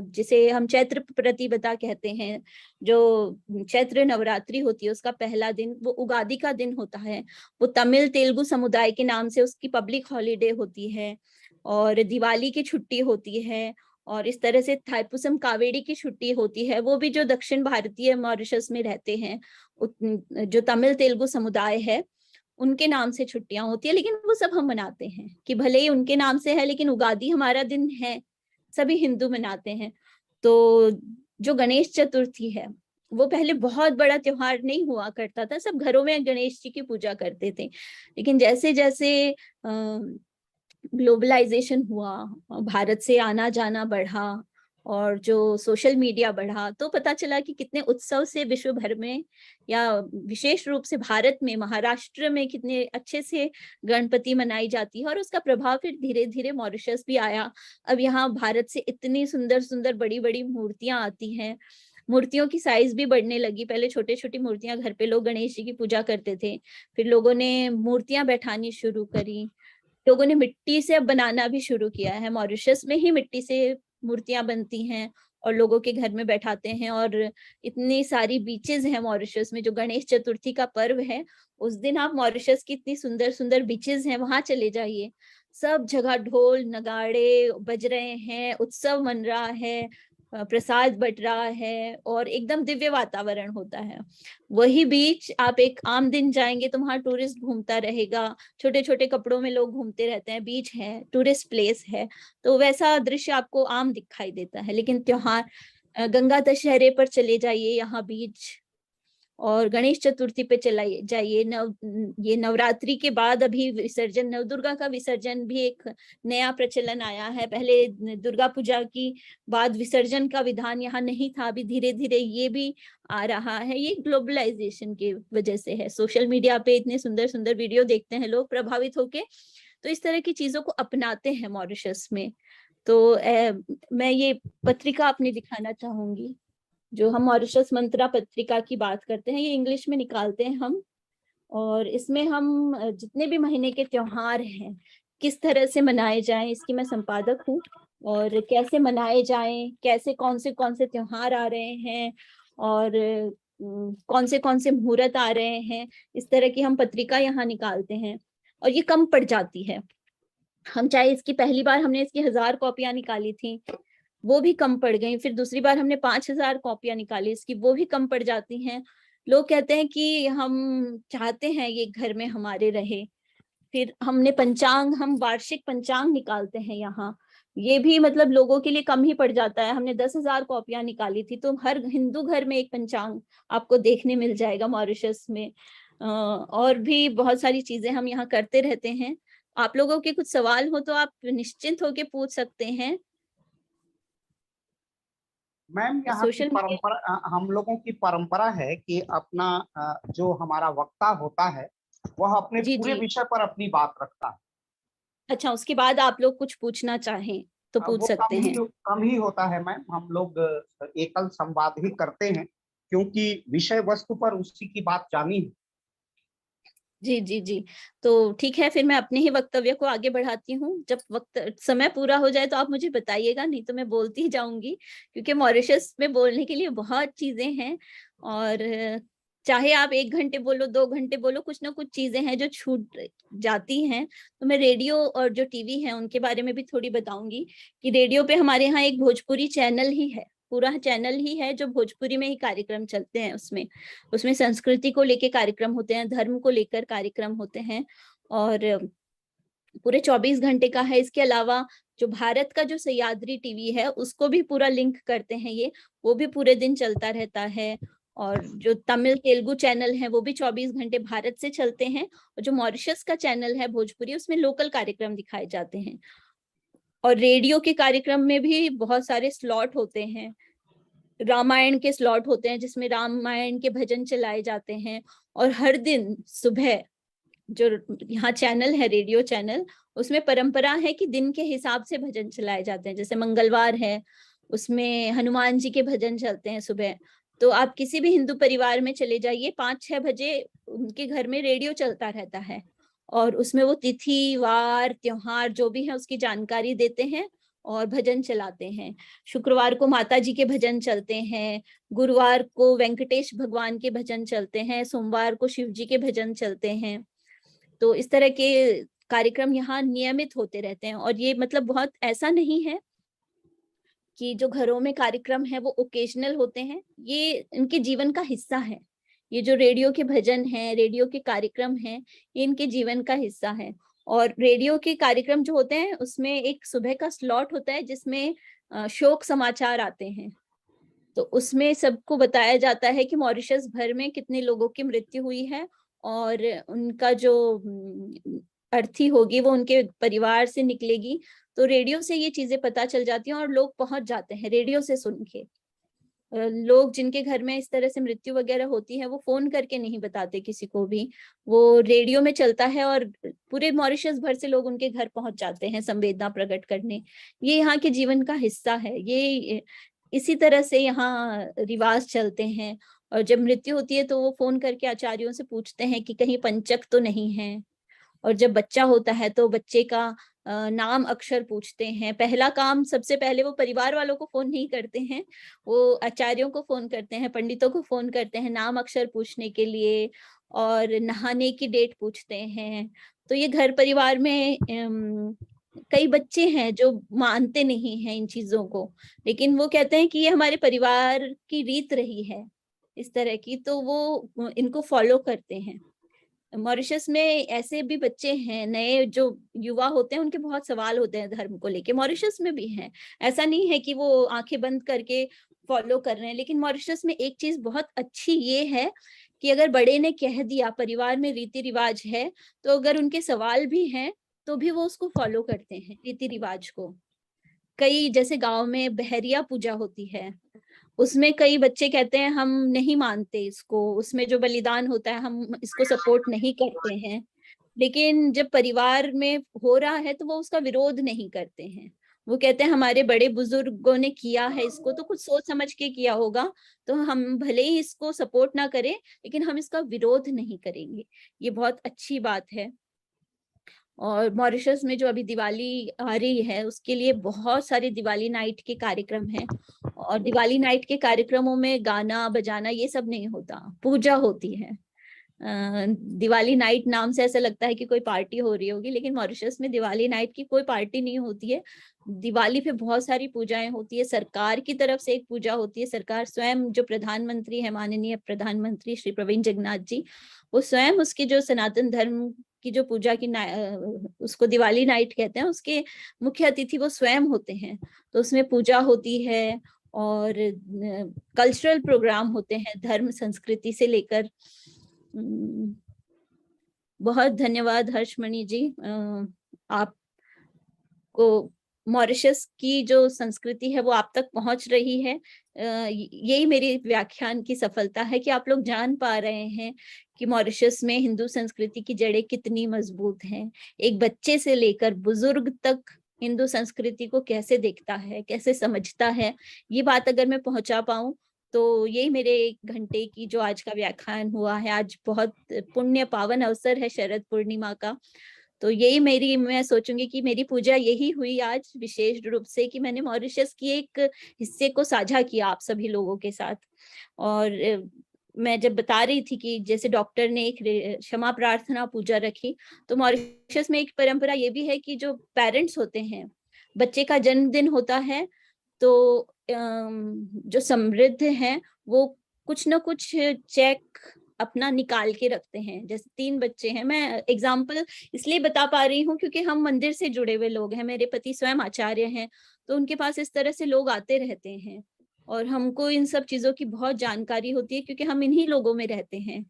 जिसे हम चैत्र प्रतिपदा कहते हैं, जो चैत्र नवरात्रि होती है, उसका पहला दिन वो उगादी का दिन होता है। वो तमिल तेलुगु समुदाय के नाम से उसकी पब्लिक हॉलीडे होती है। और दिवाली की छुट्टी होती है, और इस तरह से थाईपुसम कावेरी की छुट्टी होती है। वो भी जो दक्षिण भारतीय मॉरिशस में रहते हैं, जो तमिल तेलुगु समुदाय है, उनके नाम से छुट्टियां होती है। लेकिन वो सब हम मनाते हैं कि भले ही उनके नाम से है, लेकिन उगादी हमारा दिन है, सभी हिंदू मनाते हैं। तो जो गणेश चतुर्थी है वो पहले बहुत बड़ा त्योहार नहीं हुआ करता था, सब घरों में गणेश जी की पूजा करते थे। लेकिन जैसे जैसे ग्लोबलाइजेशन हुआ, भारत से आना जाना बढ़ा, और जो सोशल मीडिया बढ़ा, तो पता चला कि कितने उत्सव से विश्व भर में, या विशेष रूप से भारत में, महाराष्ट्र में कितने अच्छे से गणपति मनाई जाती है। और उसका प्रभाव फिर धीरे धीरे मॉरिशस भी आया। अब यहाँ भारत से इतनी सुंदर सुंदर बड़ी बड़ी मूर्तियां आती हैं। मूर्तियों की साइज भी बढ़ने लगी। पहले छोटे छोटी मूर्तियां घर पे लोग गणेश जी की पूजा करते थे, फिर लोगों ने मूर्तियां बैठानी शुरू करी, लोगों ने मिट्टी से अब बनाना भी शुरू किया है। मॉरिशस में ही मिट्टी से मूर्तियां बनती हैं और लोगों के घर में बैठाते हैं। और इतनी सारी बीचेस हैं मॉरिशस में, जो गणेश चतुर्थी का पर्व है उस दिन आप मॉरिशस की इतनी सुंदर सुंदर बीचेस हैं वहां चले जाइए, सब जगह ढोल नगाड़े बज रहे हैं, उत्सव मन रहा है, प्रसाद बट रहा है और एकदम दिव्य वातावरण होता है। वही बीच आप एक आम दिन जाएंगे तो वहां टूरिस्ट घूमता रहेगा, छोटे छोटे कपड़ों में लोग घूमते रहते हैं, बीच है, टूरिस्ट प्लेस है, तो वैसा दृश्य आपको आम दिखाई देता है। लेकिन त्योहार गंगा दशहरे पर चले जाइए यहाँ बीच, और गणेश चतुर्थी पे चलाइए जाइए। ये नवरात्रि के बाद अभी विसर्जन, नवदुर्गा का विसर्जन भी एक नया प्रचलन आया है। पहले दुर्गा पूजा की बाद विसर्जन का विधान यहाँ नहीं था, अभी धीरे धीरे ये भी आ रहा है। ये ग्लोबलाइजेशन की वजह से है, सोशल मीडिया पे इतने सुंदर सुंदर वीडियो देखते हैं लोग प्रभावित होके, तो इस तरह की चीजों को अपनाते हैं मॉरिशस में। तो मैं ये पत्रिका अपनी दिखाना चाहूंगी, जो हम मॉरिशस मंत्रा पत्रिका की बात करते हैं, ये इंग्लिश में निकालते हैं हम, और इसमें हम जितने भी महीने के त्योहार हैं किस तरह से मनाए जाएं इसकी मैं संपादक हूँ, और कैसे मनाए जाएं, कैसे कौन से त्योहार आ रहे हैं और कौन से मुहूर्त आ रहे हैं, इस तरह की हम पत्रिका यहाँ निकालते हैं। और ये कम पड़ जाती है, हम चाहे इसकी पहली बार हमने इसकी 1000 कॉपियां निकाली थी वो भी कम पड़ गई, फिर दूसरी बार हमने 5000 कॉपियां निकाली इसकी, वो भी कम पड़ जाती हैं। लोग कहते हैं कि हम चाहते हैं ये घर में हमारे रहे। फिर हमने पंचांग, हम वार्षिक पंचांग निकालते हैं यहाँ, ये भी मतलब लोगों के लिए कम ही पड़ जाता है। हमने 10,000 कॉपियां निकाली थी, तो हर हिंदू घर में एक पंचांग आपको देखने मिल जाएगा मॉरिशस में। और भी बहुत सारी चीजें हम यहाँ करते रहते हैं। आप लोगों के कुछ सवाल हो तो आप निश्चिंत होके पूछ सकते हैं। मैम यहाँ की परंपरा, हम लोगों की परंपरा है कि अपना जो हमारा वक्ता होता है वह अपने पूरे विषय पर अपनी बात रखता है। अच्छा, उसके बाद आप लोग कुछ पूछना चाहें तो पूछ सकते हैं। कम ही होता है मैम, हम लोग एकल संवाद ही करते हैं क्योंकि विषय वस्तु पर उसी की बात जानी है। जी जी जी, तो ठीक है, फिर मैं अपने ही वक्तव्य को आगे बढ़ाती हूँ। जब वक्त समय पूरा हो जाए तो आप मुझे बताइएगा, नहीं तो मैं बोलती ही जाऊंगी, क्योंकि मॉरिशस में बोलने के लिए बहुत चीजें हैं। और चाहे आप 1 घंटे बोलो, 2 घंटे बोलो, कुछ ना कुछ चीजें हैं जो छूट जाती हैं। तो मैं रेडियो और जो टीवी है उनके बारे में भी थोड़ी बताऊंगी कि रेडियो पे हमारे यहाँ एक भोजपुरी चैनल ही है, पूरा चैनल ही है जो भोजपुरी में ही कार्यक्रम चलते हैं। उसमें संस्कृति को लेकर कार्यक्रम होते हैं, धर्म को लेकर कार्यक्रम होते हैं, और पूरे 24 घंटे का है। इसके अलावा जो भारत का जो सह्याद्री टीवी है उसको भी पूरा लिंक करते हैं ये, वो भी पूरे दिन चलता रहता है। और जो तमिल तेलुगु चैनल है वो भी 24 घंटे भारत से चलते हैं। और जो मॉरिशस का चैनल है भोजपुरी, उसमें लोकल कार्यक्रम दिखाए जाते हैं। और रेडियो के कार्यक्रम में भी बहुत सारे स्लॉट होते हैं, रामायण के स्लॉट होते हैं जिसमें रामायण के भजन चलाए जाते हैं। और हर दिन सुबह जो यहाँ चैनल है, रेडियो चैनल, उसमें परंपरा है कि दिन के हिसाब से भजन चलाए जाते हैं। जैसे मंगलवार है, उसमें हनुमान जी के भजन चलते हैं सुबह। तो आप किसी भी हिंदू परिवार में चले जाइए, 5-6 बजे उनके घर में रेडियो चलता रहता है, और उसमें वो तिथि वार त्योहार जो भी है उसकी जानकारी देते हैं और भजन चलाते हैं। शुक्रवार को माता जी के भजन चलते हैं, गुरुवार को वेंकटेश भगवान के भजन चलते हैं, सोमवार को शिव जी के भजन चलते हैं। तो इस तरह के कार्यक्रम यहाँ नियमित होते रहते हैं। और ये मतलब बहुत ऐसा नहीं है कि जो घरों में कार्यक्रम है वो ओकेजनल होते हैं, ये इनके जीवन का हिस्सा है। ये जो रेडियो के भजन हैं, रेडियो के कार्यक्रम हैं, ये इनके जीवन का हिस्सा है। और रेडियो के कार्यक्रम जो होते हैं उसमें एक सुबह का स्लॉट होता है जिसमें शोक समाचार आते हैं। तो उसमें सबको बताया जाता है कि मॉरिशस भर में कितने लोगों की मृत्यु हुई है, और उनका जो अर्थी होगी वो उनके परिवार से निकलेगी। तो रेडियो से ये चीजें पता चल जाती हैं और लोग पहुंच जाते हैं रेडियो से सुन के। लोग जिनके घर में इस तरह से मृत्यु वगैरह होती है वो फोन करके नहीं बताते किसी को भी, वो रेडियो में चलता है और पूरे मॉरिशस भर से लोग उनके घर पहुंच जाते हैं संवेदना प्रकट करने। ये यहाँ के जीवन का हिस्सा है। ये इसी तरह से यहाँ रिवाज चलते हैं। और जब मृत्यु होती है तो वो फोन करके आचार्यों से पूछते हैं कि कहीं पंचक तो नहीं है। और जब बच्चा होता है तो बच्चे का नाम अक्षर पूछते हैं। पहला काम सबसे पहले वो परिवार वालों को फोन नहीं करते हैं, वो आचार्यों को फोन करते हैं, पंडितों को फोन करते हैं नाम अक्षर पूछने के लिए और नहाने की डेट पूछते हैं। तो ये घर परिवार में कई बच्चे हैं जो मानते नहीं हैं इन चीजों को, लेकिन वो कहते हैं कि ये हमारे परिवार की रीत रही है इस तरह की, तो वो इनको फॉलो करते हैं। मॉरिशस में ऐसे भी बच्चे हैं, नए जो युवा होते हैं, उनके बहुत सवाल होते हैं धर्म को लेके। मॉरिशस में भी हैं, ऐसा नहीं है कि वो आंखें बंद करके फॉलो कर रहे हैं। लेकिन मॉरिशस में एक चीज बहुत अच्छी ये है कि अगर बड़े ने कह दिया, परिवार में रीति रिवाज है, तो अगर उनके सवाल भी हैं तो भी वो उसको फॉलो करते हैं रीति रिवाज को। कई जैसे गांव में बहरिया पूजा होती है, उसमें कई बच्चे कहते हैं हम नहीं मानते इसको, उसमें जो बलिदान होता है हम इसको सपोर्ट नहीं करते हैं। लेकिन जब परिवार में हो रहा है तो वो उसका विरोध नहीं करते हैं। वो कहते हैं हमारे बड़े बुजुर्गों ने किया है इसको, तो कुछ सोच समझ के किया होगा, तो हम भले ही इसको सपोर्ट ना करें लेकिन हम इसका विरोध नहीं करेंगे। ये बहुत अच्छी बात है। और मॉरिशस में जो अभी दिवाली आ रही है उसके लिए बहुत सारे दिवाली नाइट के कार्यक्रम हैं। और दिवाली नाइट के कार्यक्रमों में गाना बजाना ये सब नहीं होता, पूजा होती है। दिवाली नाइट नाम से ऐसा लगता है कि कोई पार्टी हो रही होगी, लेकिन मॉरिशस में दिवाली नाइट की कोई पार्टी नहीं होती है। दिवाली पे बहुत सारी पूजाएं होती है, सरकार की तरफ से एक पूजा होती है। सरकार स्वयं, जो प्रधानमंत्री है, माननीय प्रधानमंत्री श्री प्रवीण जगन्नाथ जी, वो स्वयं उसकी जो सनातन धर्म की जो पूजा की उसको दिवाली नाइट कहते हैं, उसके मुख्य अतिथि वो स्वयं होते हैं। तो उसमें पूजा होती है और कल्चरल प्रोग्राम होते हैं धर्म संस्कृति से लेकर। बहुत धन्यवाद हर्षमणि जी, आपको मॉरिशस की जो संस्कृति है वो आप तक पहुंच रही है। यही मेरी व्याख्यान की सफलता है कि आप लोग जान पा रहे हैं कि मॉरिशस में हिंदू संस्कृति की जड़ें कितनी मजबूत हैं। एक बच्चे से लेकर बुजुर्ग तक हिंदू संस्कृति को कैसे देखता है, कैसे समझता है, ये बात अगर मैं पहुंचा पाऊं तो यही मेरे 1 घंटे की जो आज का व्याख्यान हुआ है। आज बहुत पुण्य पावन अवसर है शरद पूर्णिमा का, तो यही मैं सोचूंगी कि मेरी पूजा यही हुई आज विशेष रूप से कि मैंने मॉरिशस की एक हिस्से को साझा किया आप सभी लोगों के साथ। और मैं जब बता रही थी कि जैसे डॉक्टर ने एक क्षमा प्रार्थना पूजा रखी, तो मॉरिशस में एक परंपरा ये भी है कि जो पेरेंट्स होते हैं, बच्चे का जन्मदिन होता है तो जो समृद्ध हैं वो कुछ ना कुछ चेक अपना निकाल के रखते हैं। जैसे 3 बच्चे हैं, मैं एग्जाम्पल इसलिए बता पा रही हूँ क्योंकि हम मंदिर से जुड़े हुए लोग हैं, मेरे पति स्वयं आचार्य हैं, तो उनके पास इस तरह से लोग आते रहते हैं और हमको इन सब चीजों की बहुत जानकारी होती है क्योंकि हम इन्हीं लोगों में रहते हैं।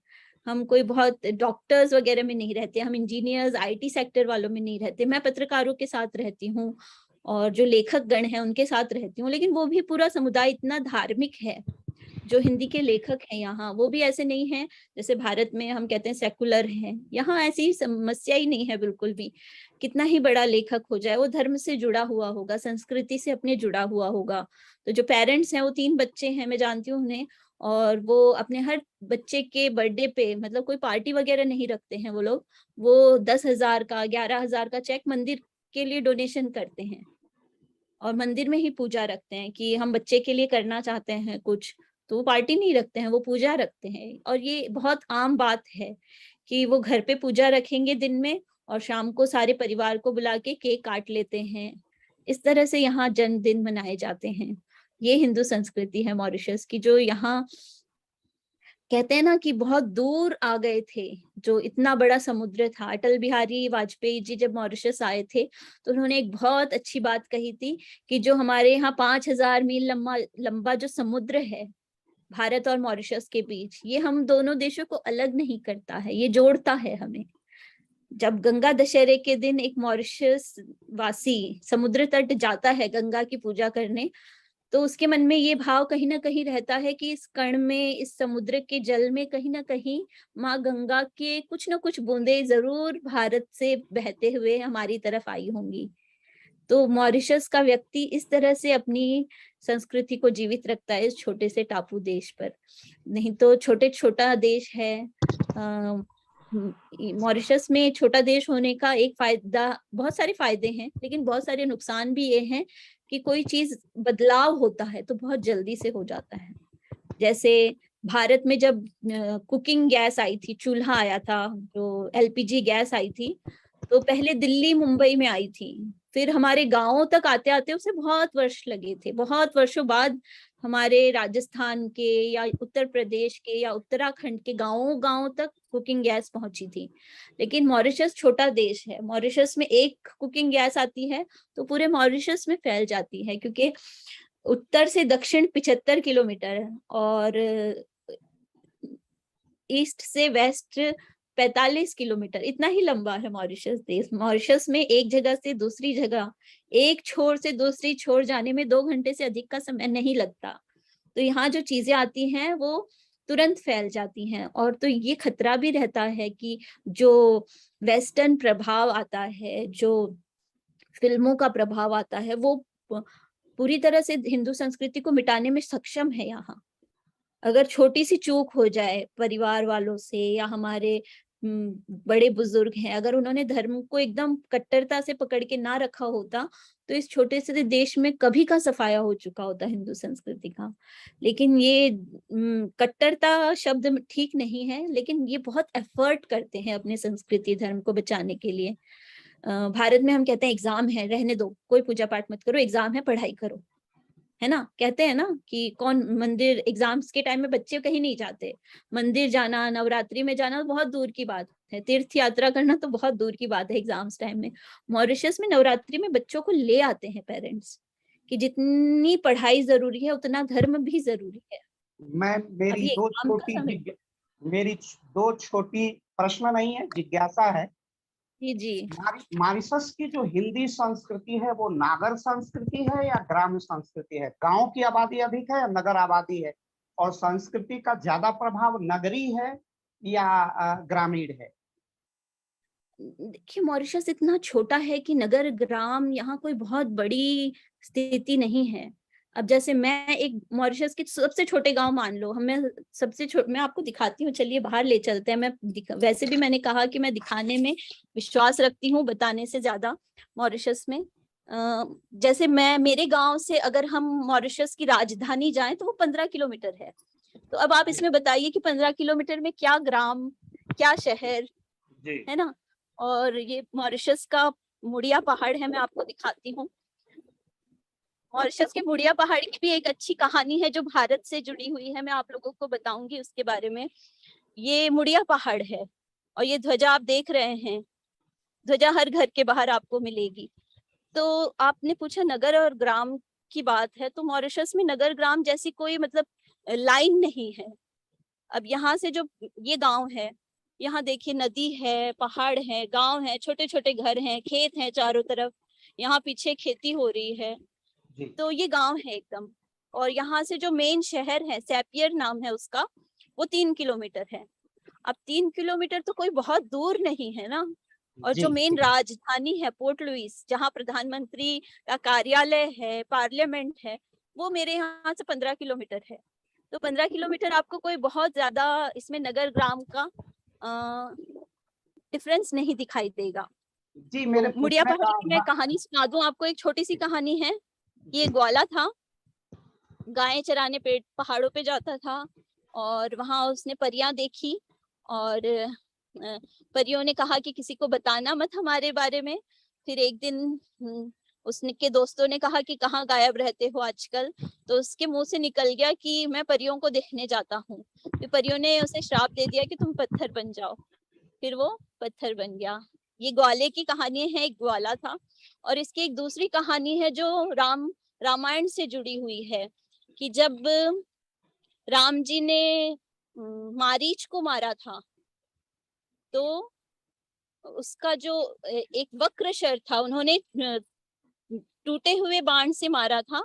हम कोई बहुत डॉक्टर्स वगैरह में नहीं रहते, हम इंजीनियर्स IT सेक्टर वालों में नहीं रहते। मैं पत्रकारों के साथ रहती हूँ और जो लेखक गण हैं उनके साथ रहती हूँ, लेकिन वो भी पूरा समुदाय इतना धार्मिक है। जो हिंदी के लेखक हैं यहाँ, वो भी ऐसे नहीं हैं जैसे भारत में हम कहते हैं सेकुलर हैं। यहाँ ऐसी समस्या ही नहीं है बिल्कुल भी। कितना ही बड़ा लेखक हो जाए वो धर्म से जुड़ा हुआ होगा, संस्कृति से अपने जुड़ा हुआ होगा। तो जो पेरेंट्स हैं, वो 3 बच्चे हैं, मैं जानती हूँ उन्हें, और वो अपने हर बच्चे के बर्थडे पे, मतलब कोई पार्टी वगैरह नहीं रखते हैं वो लोग, वो 10,000 का 11,000 का चेक मंदिर के लिए डोनेशन करते हैं और मंदिर में ही पूजा रखते हैं कि हम बच्चे के लिए करना चाहते हैं कुछ, तो वो पार्टी नहीं रखते हैं, वो पूजा रखते हैं। और ये बहुत आम बात है कि वो घर पे पूजा रखेंगे दिन में और शाम को सारे परिवार को बुला के केक काट लेते हैं। इस तरह से यहाँ जन्मदिन मनाए जाते हैं। ये हिंदू संस्कृति है मॉरिशस की, जो यहाँ कहते हैं ना कि बहुत दूर आ गए थे। जो इतना बड़ा समुद्र था, अटल बिहारी वाजपेयी जी जब मॉरिशस आए थे तो उन्होंने एक बहुत अच्छी बात कही थी कि जो हमारे यहाँ 5,000 मील लंबा जो समुद्र है भारत और मॉरिशस के बीच, ये हम दोनों देशों को अलग नहीं करता है, ये जोड़ता है हमें। जब गंगा दशहरे के दिन एक मॉरिशस वासी समुद्र तट जाता है गंगा की पूजा करने, तो उसके मन में ये भाव कहीं ना कहीं रहता है कि इस कण में, इस समुद्र के जल में कहीं ना कहीं माँ गंगा के कुछ ना कुछ बूंदे जरूर भारत से बहते हुए हमारी तरफ आई होंगी। तो मॉरिशस का व्यक्ति इस तरह से अपनी संस्कृति को जीवित रखता है इस छोटे से टापू देश पर। नहीं तो छोटा देश है। मॉरिशस में छोटा देश होने का एक फायदा, बहुत सारे फायदे हैं, लेकिन बहुत सारे नुकसान भी ये हैं कि कोई चीज बदलाव होता है तो बहुत जल्दी से हो जाता है। जैसे भारत में जब कुकिंग गैस आई थी, चूल्हा आया था, जो एलपीजी गैस आई थी, तो पहले दिल्ली मुंबई में आई थी, फिर हमारे गांवों तक आते आते उसे बहुत वर्ष लगे थे। बहुत वर्षों बाद हमारे राजस्थान के या उत्तर प्रदेश के या उत्तराखंड के गांवों तक कुकिंग गैस पहुंची थी। लेकिन मॉरिशस छोटा देश है, मॉरिशस में एक कुकिंग गैस आती है तो पूरे मॉरिशस में फैल जाती है, क्योंकि उत्तर से दक्षिण 75 किलोमीटर है और ईस्ट से वेस्ट 45 किलोमीटर, इतना ही लंबा है मॉरिशस देश। मॉरिशस में एक जगह से दूसरी जगह, एक छोर से दूसरी छोर जाने में 2 घंटे से अधिक का समय नहीं लगता। तो यहाँ जो चीजें आती हैं वो तुरंत फैल जाती हैं। और तो ये खतरा भी रहता है कि जो वेस्टर्न प्रभाव आता है, जो फिल्मों का प्रभाव आता है, वो पूरी तरह से हिंदू संस्कृति को मिटाने में सक्षम है। यहाँ अगर छोटी सी चूक हो जाए परिवार वालों से या हमारे बड़े बुजुर्ग हैं, अगर उन्होंने धर्म को एकदम कट्टरता से पकड़ के ना रखा होता तो इस छोटे से देश में कभी का सफाया हो चुका होता हिंदू संस्कृति का। लेकिन ये कट्टरता शब्द ठीक नहीं है, लेकिन ये बहुत एफर्ट करते हैं अपने संस्कृति धर्म को बचाने के लिए। भारत में हम कहते हैं एग्जाम है, रहने दो, कोई पूजा पाठ मत करो, एग्जाम है, पढ़ाई करो, है ना। कहते हैं ना कि कौन मंदिर, एग्जाम्स के टाइम में बच्चे कहीं नहीं जाते। मंदिर जाना, नवरात्रि में जाना तो बहुत दूर की बात है, तीर्थ यात्रा करना तो बहुत दूर की बात है एग्जाम्स टाइम में। मॉरिशस में नवरात्रि में बच्चों को ले आते हैं पेरेंट्स कि जितनी पढ़ाई जरूरी है उतना धर्म भी जरूरी है। मेरी दो छोटी प्रश्न नहीं है, जिज्ञासा है। जी, मॉरिशस की जो हिंदी संस्कृति है वो नागर संस्कृति है या ग्राम्य संस्कृति है? गांव की आबादी अधिक है या नगर आबादी है? और संस्कृति का ज्यादा प्रभाव नगरी है या ग्रामीण है? देखिए, मॉरिशस इतना छोटा है कि नगर ग्राम यहाँ कोई बहुत बड़ी स्थिति नहीं है। अब जैसे मैं एक मॉरिशस के सबसे छोटे गांव मान लो, मैं आपको दिखाती हूँ, चलिए बाहर ले चलते हैं। वैसे भी मैंने कहा कि मैं दिखाने में विश्वास रखती हूँ बताने से ज्यादा। मॉरिशस में जैसे मेरे गांव से अगर हम मॉरिशस की राजधानी जाएं तो वो 15 किलोमीटर है। तो अब आप इसमें बताइए कि 15 किलोमीटर में क्या ग्राम, क्या शहर है ना। और ये मॉरिशस का मुड़िया पहाड़ है, मैं आपको दिखाती हूँ। मॉरिशस के मुड़िया पहाड़ की भी एक अच्छी कहानी है जो भारत से जुड़ी हुई है, मैं आप लोगों को बताऊंगी उसके बारे में। ये मुड़िया पहाड़ है और ये ध्वजा आप देख रहे हैं, ध्वजा हर घर के बाहर आपको मिलेगी। तो आपने पूछा नगर और ग्राम की बात है, तो मॉरिशस में नगर ग्राम जैसी कोई मतलब लाइन नहीं है। अब यहाँ से जो ये गांव है, यहाँ देखिए नदी है, पहाड़ है, गांव है, छोटे छोटे घर हैं, खेत हैं चारों तरफ, यहाँ पीछे खेती हो रही है। तो ये गांव है एकदम। और यहाँ से जो मेन शहर है, सैपियर नाम है उसका, वो 3 किलोमीटर है। अब 3 किलोमीटर तो कोई बहुत दूर नहीं है ना। और जो मेन राजधानी है पोर्ट लुइस, जहाँ प्रधानमंत्री का कार्यालय है, पार्लियामेंट है, वो मेरे यहाँ से 15 किलोमीटर है। तो 15 किलोमीटर आपको कोई बहुत ज्यादा इसमें नगर ग्राम का डिफरेंस नहीं दिखाई देगा। जी, मेरे तो मुड़िया पहाड़ की मैं कहानी सुना दूं आपको, एक छोटी सी कहानी है। ये ग्वाला था, गायें चराने पहाड़ों पे जाता था और वहां उसने परियां देखी और परियों ने कहा कि किसी को बताना मत हमारे बारे में। फिर एक दिन उसके दोस्तों ने कहा कि कहाँ गायब रहते हो आजकल, तो उसके मुंह से निकल गया कि मैं परियों को देखने जाता हूँ। फिर परियों ने उसे श्राप दे दिया कि तुम पत्थर बन जाओ। फिर वो पत्थर बन गया। ये ग्वाले की कहानी है, एक ग्वाला था। और इसकी एक दूसरी कहानी है जो रामायण से जुड़ी हुई है, कि जब राम जी ने मारीच को मारा था तो उसका जो एक वक्र शर था, उन्होंने टूटे हुए बाण से मारा था,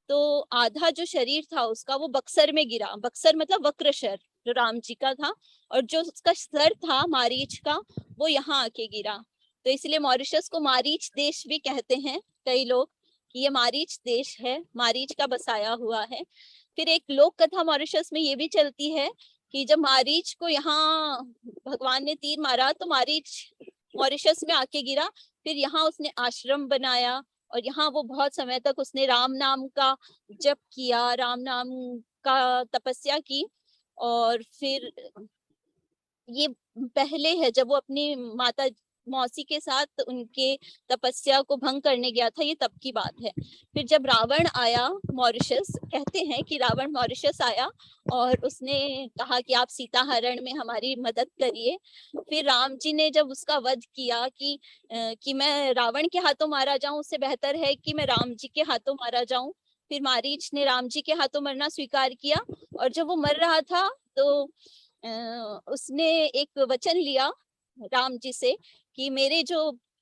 तो आधा जो शरीर था उसका वो बक्सर में गिरा। बक्सर मतलब वक्र शर जो राम जी का था, और जो उसका सर था मारीच का वो यहाँ आके गिरा। तो इसलिए मॉरिशस को मारीच देश भी कहते हैं, कई लोग कि ये मारीच देश है, मारीच का बसाया हुआ है। फिर एक लोक कथा मॉरिशस में ये भी चलती है कि जब मारीच को यहाँ भगवान ने तीर मारा तो मारीच मॉरिशस में आके गिरा, फिर यहाँ उसने आश्रम बनाया और यहाँ वो बहुत समय तक उसने राम नाम का जप किया, राम नाम का तपस्या की। और फिर ये पहले है जब वो अपनी माता मौसी के साथ उनके तपस्या को भंग करने गया था, ये तब की बात है। फिर जब रावण आया मॉरिशस, कहते हैं कि रावण मॉरिशस आया और उसने कहा कि आप सीता हरण में हमारी मदद करिए। फिर राम जी ने जब उसका वध किया कि मैं रावण के हाथों मारा जाऊं, उससे बेहतर है कि मैं राम जी के हाथों मारा जाऊं। फिर मारीच ने राम जी के हाथों मरना स्वीकार किया और जब वो मर रहा था तो उसने एक वचन लिया राम जी से कि मेरे जो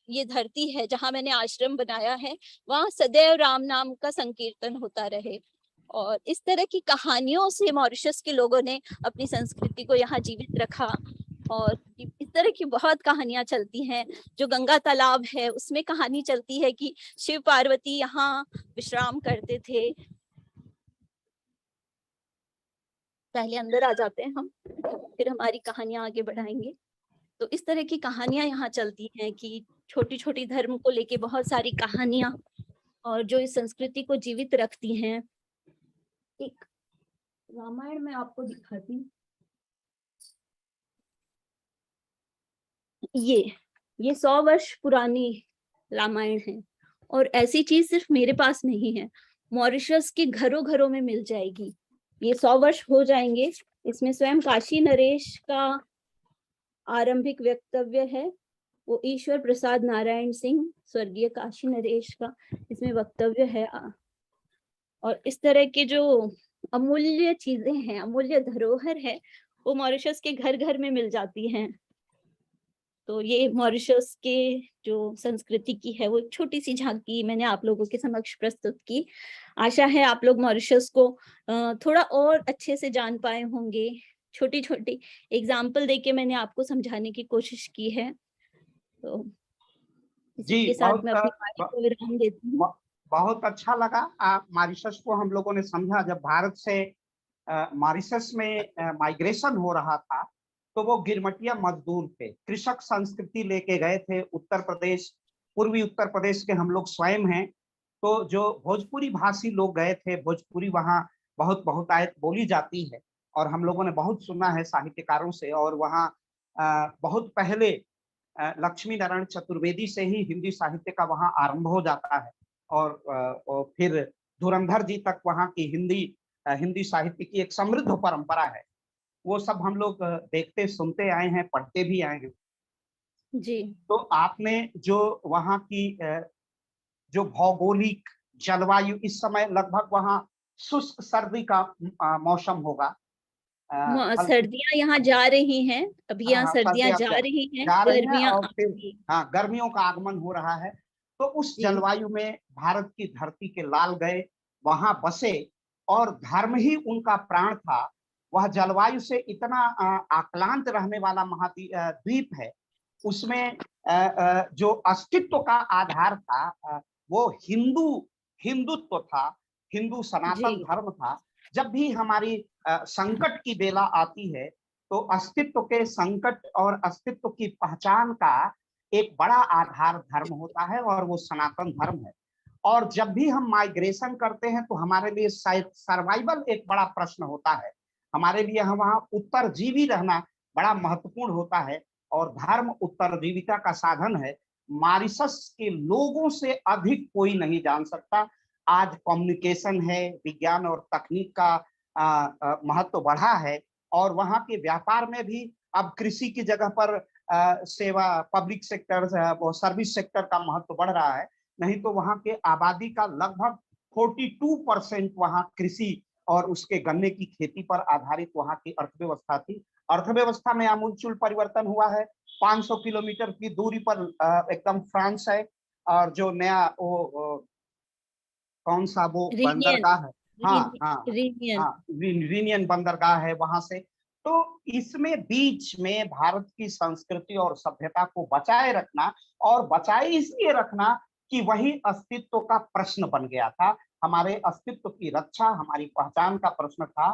ये धरती है जहां मैंने आश्रम बनाया है वहां सदैव राम नाम का संकीर्तन होता रहे। और इस तरह की कहानियों से मॉरिशस के लोगों ने अपनी संस्कृति को यहाँ जीवित रखा। और इस तरह की बहुत कहानियां चलती हैं। जो गंगा तालाब है उसमें कहानी चलती है कि शिव पार्वती यहाँ विश्राम करते थे। पहले अंदर आ जाते हैं हम, फिर हमारी कहानियां आगे बढ़ाएंगे। तो इस तरह की कहानियां यहाँ चलती हैं कि छोटी छोटी धर्म को लेके बहुत सारी कहानियां, और जो इस संस्कृति को जीवित रखती हैं। एक रामायण में आपको दिखाती हूँ, ये 100 वर्ष पुरानी रामायण है और ऐसी चीज सिर्फ मेरे पास नहीं है, मॉरिशस के घरों घरों में मिल जाएगी। ये 100 वर्ष हो जाएंगे। इसमें स्वयं काशी नरेश का आरंभिक वक्तव्य है, वो ईश्वर प्रसाद नारायण सिंह स्वर्गीय काशी नरेश का इसमें वक्तव्य है। और इस तरह के जो अमूल्य चीजें हैं, अमूल्य धरोहर है, वो मॉरिशस के घर घर में मिल जाती हैं। तो ये मॉरिशस के जो संस्कृति की है वो एक छोटी सी झांकी मैंने आप लोगों के समक्ष प्रस्तुत की। आशा है आप लोग मॉरिशस को थोड़ा और अच्छे से जान पाए होंगे। छोटी छोटी एग्जाम्पल देके मैंने आपको समझाने की कोशिश की है। तो इसी के साथ मैं अपनी बात को विराम देती हूँ। बहुत अच्छा लगा। मॉरिशस को हम लोगों ने समझा। जब भारत से मॉरिशस में माइग्रेशन हो रहा था तो वो गिरमटिया मजदूर थे, कृषक संस्कृति लेके गए थे उत्तर प्रदेश, पूर्वी उत्तर प्रदेश के हम लोग स्वयं हैं। तो जो भोजपुरी भाषी लोग गए थे, भोजपुरी वहाँ बहुत बहुतायत बोली जाती है और हम लोगों ने बहुत सुना है साहित्यकारों से। और वहाँ बहुत पहले लक्ष्मी नारायण चतुर्वेदी से ही हिंदी साहित्य का वहाँ आरंभ हो जाता है और फिर धुरंधर जी तक वहाँ की हिंदी साहित्य की एक समृद्ध परंपरा है। वो सब हम लोग देखते सुनते आए हैं, पढ़ते भी आए हैं जी। तो आपने जो वहाँ की जो भौगोलिक जलवायु, इस समय लगभग वहाँ शुष्क सर्दी का मौसम होगा। सर्दियां यहाँ जा रही हैं, अभी यहाँ सर्दियां जा रही हैं, गर्मियां और फिर गर्मियों का आगमन हो रहा है। तो उस जलवायु में भारत की धरती के लाल गए, वहां बसे और धर्म ही उनका प्राण था। वह जलवायु से इतना आक्रांत रहने वाला महाद्वीप है, उसमें जो अस्तित्व का आधार था वो हिंदुत्व था, हिंदू सनातन धर्म था। जब भी हमारी संकट की बेला आती है तो अस्तित्व के संकट और अस्तित्व की पहचान का एक बड़ा आधार धर्म होता है और वो सनातन धर्म है। और जब भी हम माइग्रेशन करते हैं तो हमारे लिए सर्वाइवल एक बड़ा प्रश्न होता है। हमारे लिए वहाँ उत्तरजीवी रहना बड़ा महत्वपूर्ण होता है और धर्म उत्तरजीविता का साधन है। मॉरिशस के लोगों से अधिक कोई नहीं जान सकता। आज कम्युनिकेशन है, विज्ञान और तकनीक का महत्व बढ़ा है और वहाँ के व्यापार में भी अब कृषि की जगह पर सेवा, पब्लिक सेक्टर, सर्विस सेक्टर का महत्व बढ़ रहा है। नहीं तो वहाँ के आबादी का लगभग 42% वहाँ कृषि और उसके गन्ने की खेती पर आधारित वहाँ की अर्थव्यवस्था थी। अर्थव्यवस्था में आमूलचूल परिवर्तन हुआ है। 500 किलोमीटर की दूरी पर एकदम फ्रांस है और जो नया वो कौन सा वो बंदरगाह है, रीनियन बंदरगाह है वहां से। तो इसमें बीच में भारत की संस्कृति और सभ्यता को बचाए रखना, और बचाए इसलिए रखना कि वही अस्तित्व का प्रश्न बन गया था, हमारे अस्तित्व की रक्षा, हमारी पहचान का प्रश्न था।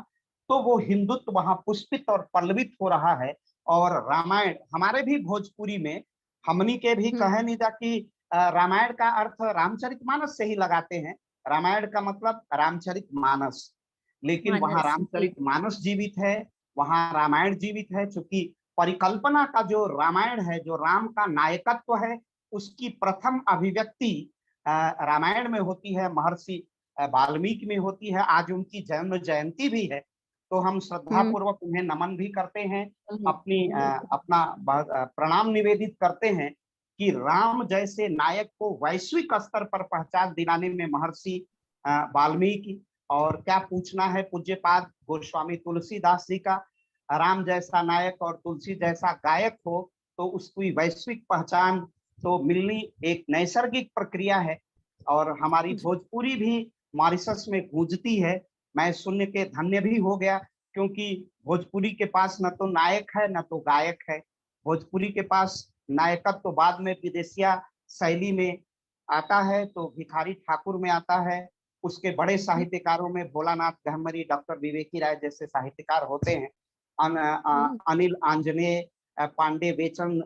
तो वो हिंदुत्व वहां पुष्पित और पल्लवित हो रहा है। और रामायण हमारे भी भोजपुरी में, हमनी के भी कहे नहीं जा कि रामायण का अर्थ रामचरितमानस से ही लगाते हैं। रामायण का मतलब रामचरितमानस, लेकिन वहां रामचरितमानस जीवित है, वहां रामायण जीवित है। चूंकि परिकल्पना का जो रामायण है, जो राम का नायकत्व है, उसकी प्रथम अभिव्यक्ति रामायण में होती है, महर्षि वाल्मीकि में होती है। आज उनकी जन्म जयंती भी है, तो हम श्रद्धा पूर्वक उन्हें नमन भी करते हैं, अपना प्रणाम निवेदित करते हैं कि राम जैसे नायक को वैश्विक स्तर पर पहचान दिलाने में महर्षि वाल्मीकि, और क्या पूछना है पूज्यपाद गोस्वामी तुलसीदास जी का, राम जैसा नायक और तुलसी जैसा गायक हो तो उसकी वैश्विक पहचान तो मिलनी एक नैसर्गिक प्रक्रिया है। और हमारी भोजपुरी भी मॉरिशस में गूंजती है। मैं सुन के धन्य भी हो गया, क्योंकि भोजपुरी के पास न तो नायक है न तो गायक है। भोजपुरी के पास नायकत्व तो बाद में विदेशिया शैली में आता है, तो भिखारी ठाकुर में आता है। उसके बड़े साहित्यकारों में भोलानाथ गहमरी, डॉक्टर विवेकी राय जैसे साहित्यकार होते हैं। अनिल आंजनेय, पांडे बेचन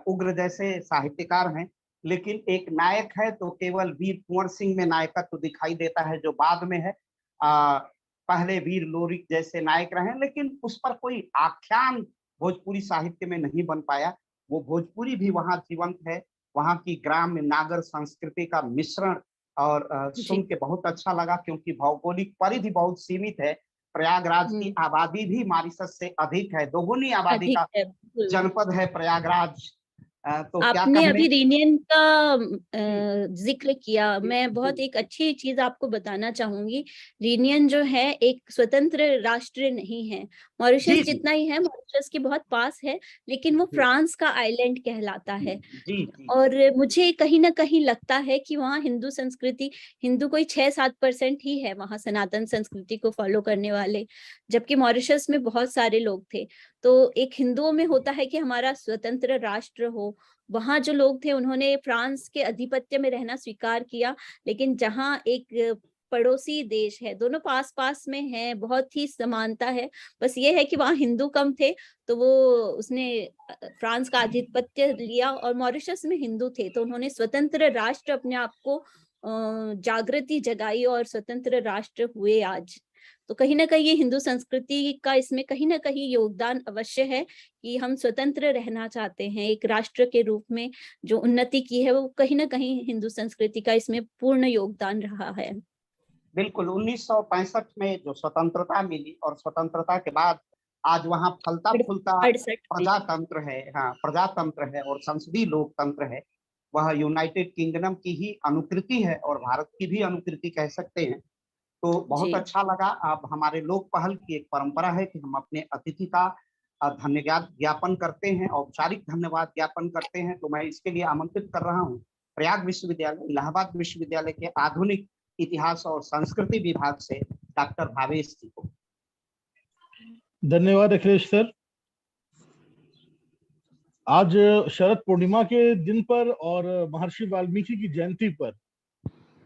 उग्र जैसे साहित्यकार हैं। लेकिन एक नायक है तो केवल वीर कुंवर सिंह में नायकत्व दिखाई देता है, जो बाद में है। पहले वीर लोरिक जैसे नायक रहे, लेकिन उस पर कोई आख्यान भोजपुरी साहित्य में नहीं बन पाया। वो भोजपुरी भी वहां जीवंत है, वहां की ग्राम्य नागर संस्कृति का मिश्रण। और सुन के बहुत अच्छा लगा, क्योंकि भौगोलिक परिधि बहुत सीमित है। प्रयागराज की आबादी भी मॉरिशस से अधिक है, दोगुनी आबादी का जनपद है प्रयागराज। तो आपने अभी रीनियन का जिक्र किया, मैं बहुत एक अच्छी चीज आपको बताना चाहूंगी। रीनियन जो है एक स्वतंत्र राष्ट्र नहीं है, मॉरिशस जितना ही है, मॉरिशस के बहुत पास है, लेकिन वो फ्रांस का आइलैंड कहलाता है। और मुझे कहीं ना कहीं लगता है कि वहाँ हिंदू संस्कृति, हिंदू कोई 6-7% ही है वहाँ सनातन संस्कृति को फॉलो करने वाले, जबकि मॉरिशस में बहुत सारे लोग थे। तो एक हिंदुओं में होता है कि हमारा स्वतंत्र राष्ट्र हो। वहां जो लोग थे उन्होंने फ्रांस के आधिपत्य में रहना स्वीकार किया, लेकिन जहां एक पड़ोसी देश है, दोनों पास पास में है, बहुत ही समानता है, बस ये है कि वहाँ हिंदू कम थे, तो वो उसने फ्रांस का आधिपत्य लिया। और मॉरिशस में हिंदू थे, तो उन्होंने स्वतंत्र राष्ट्र अपने आप को जागृति जगाई और स्वतंत्र राष्ट्र हुए आज। तो कहीं ना कहीं ये हिंदू संस्कृति का इसमें कहीं ना कहीं योगदान अवश्य है कि हम स्वतंत्र रहना चाहते हैं एक राष्ट्र के रूप में। जो उन्नति की है वो कहीं ना कहीं हिंदू संस्कृति का इसमें पूर्ण योगदान रहा है। बिल्कुल 1965 में जो स्वतंत्रता मिली, और स्वतंत्रता के बाद आज वहाँ फलता फूलता प्रजातंत्र है। हाँ, प्रजातंत्र है और संसदीय लोकतंत्र है। वह यूनाइटेड किंगडम की ही अनुकृति है और भारत की भी अनुकृति कह सकते हैं। तो बहुत अच्छा लगा। अब हमारे लोक पहल की एक परंपरा है कि हम अपने अतिथि का धन्यवाद ज्ञापन करते हैं, औपचारिक धन्यवाद ज्ञापन करते हैं। तो मैं इसके लिए आमंत्रित कर रहा हूँ प्रयाग विश्वविद्यालय, इलाहाबाद विश्वविद्यालय के आधुनिक इतिहास और संस्कृति विभाग से डॉक्टर भावेश जी को। धन्यवाद अखिलेश सर। आज शरद पूर्णिमा के दिन पर और महर्षि वाल्मीकि की जयंती पर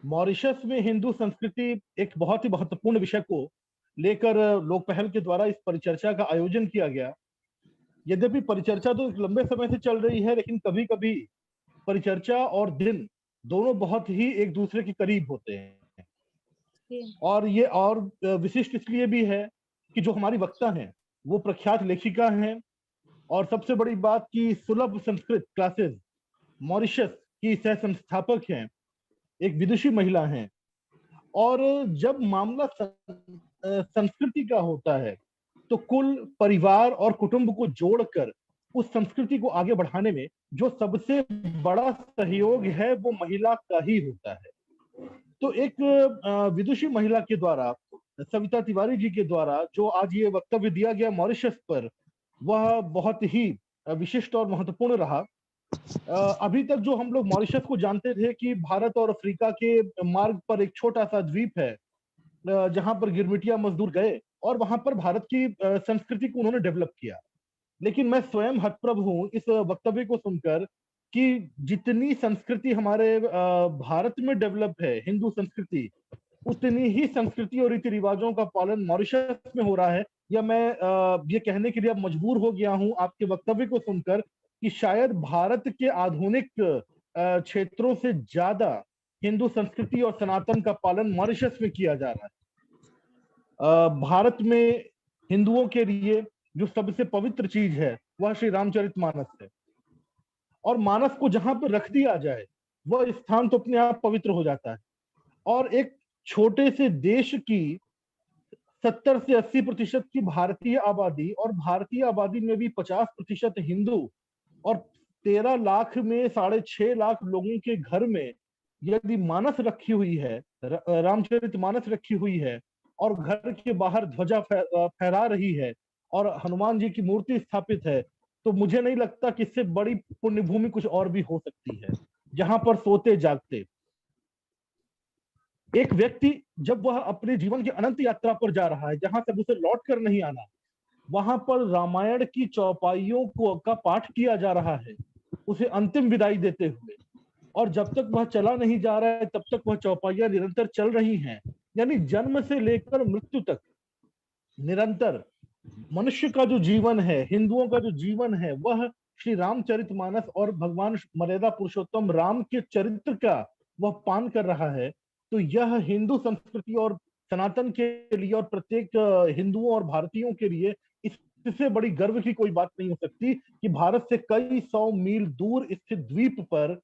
मॉरिशस में हिंदू संस्कृति एक बहुत ही महत्वपूर्ण विषय को लेकर लोक पहल के द्वारा इस परिचर्चा का आयोजन किया गया। यद्यपि परिचर्चा तो लंबे समय से चल रही है, लेकिन कभी कभी परिचर्चा और दिन दोनों बहुत ही एक दूसरे के करीब होते हैं। और ये और विशिष्ट इसलिए भी है कि जो हमारी वक्ता हैं वो प्रख्यात लेखिका हैं, और सबसे बड़ी बात कि सुलभ संस्कृत क्लासेस मॉरिशस की सह संस्थापक हैं, एक विदुषी महिला हैं। और जब मामला संस्कृति का होता है तो कुल परिवार और कुटुंब को जोड़कर उस संस्कृति को आगे बढ़ाने में जो सबसे बड़ा सहयोग है वो महिला का ही होता है। तो एक विदुषी महिला के द्वारा, सविता तिवारी जी के द्वारा जो आज ये वक्तव्य दिया गया मॉरिशस पर, वह बहुत ही विशिष्ट और महत्वपूर्ण रहा। अभी तक जो हम लोग मॉरिशस को जानते थे कि भारत और अफ्रीका के मार्ग पर एक छोटा सा द्वीप है जहां पर गिरमिटिया मजदूर गए और वहां पर भारत की संस्कृति को उन्होंने डेवलप किया। लेकिन मैं स्वयं हतप्रभ हूं इस वक्तव्य को सुनकर कि जितनी संस्कृति हमारे भारत में डेवलप है, हिंदू संस्कृति, उतनी ही संस्कृति और रीति रिवाजों का पालन मॉरिशस में हो रहा है। या मैं ये कहने के लिए अब मजबूर हो गया हूं आपके वक्तव्य को सुनकर कि शायद भारत के आधुनिक क्षेत्रों से ज्यादा हिंदू संस्कृति और सनातन का पालन मॉरिशस में किया जा रहा है। भारत में हिंदुओं के लिए जो सबसे पवित्र चीज है वह श्री रामचरितमानस है, और मानस को जहां पर रख दिया जाए वह स्थान तो अपने आप पवित्र हो जाता है। और एक छोटे से देश की 70 से 80% की भारतीय आबादी, और भारतीय आबादी में भी 50% हिंदू, और 13 लाख में 6.5 लाख लोगों के घर में यदि मानस रखी हुई है, रामचरितमानस रखी हुई है, और घर के बाहर ध्वजा फहरा रही है, और हनुमान जी की मूर्ति स्थापित है, तो मुझे नहीं लगता कि इससे बड़ी पुण्य भूमि कुछ और भी हो सकती है, जहां पर सोते जागते एक व्यक्ति जब वह अपने जीवन की अनंत यात्रा पर जा रहा है, जहां से उसे लौट कर नहीं आना, वहां पर रामायण की चौपाइयों को का पाठ किया जा रहा है उसे अंतिम विदाई देते हुए, और जब तक वह चला नहीं जा रहा है तब तक वह चौपाइयां निरंतर चल रही हैं। यानी जन्म से लेकर मृत्यु तक निरंतर मनुष्य का जो जीवन है, हिंदुओं का जो जीवन है, वह श्री रामचरितमानस और भगवान मर्यादा पुरुषोत्तम राम के चरित्र का वह पान कर रहा है। तो यह हिंदू संस्कृति और सनातन के लिए और प्रत्येक हिंदुओं और भारतीयों के लिए इससे बड़ी गर्व की कोई बात नहीं हो सकती कि भारत से कई 100 मील दूर स्थित द्वीप पर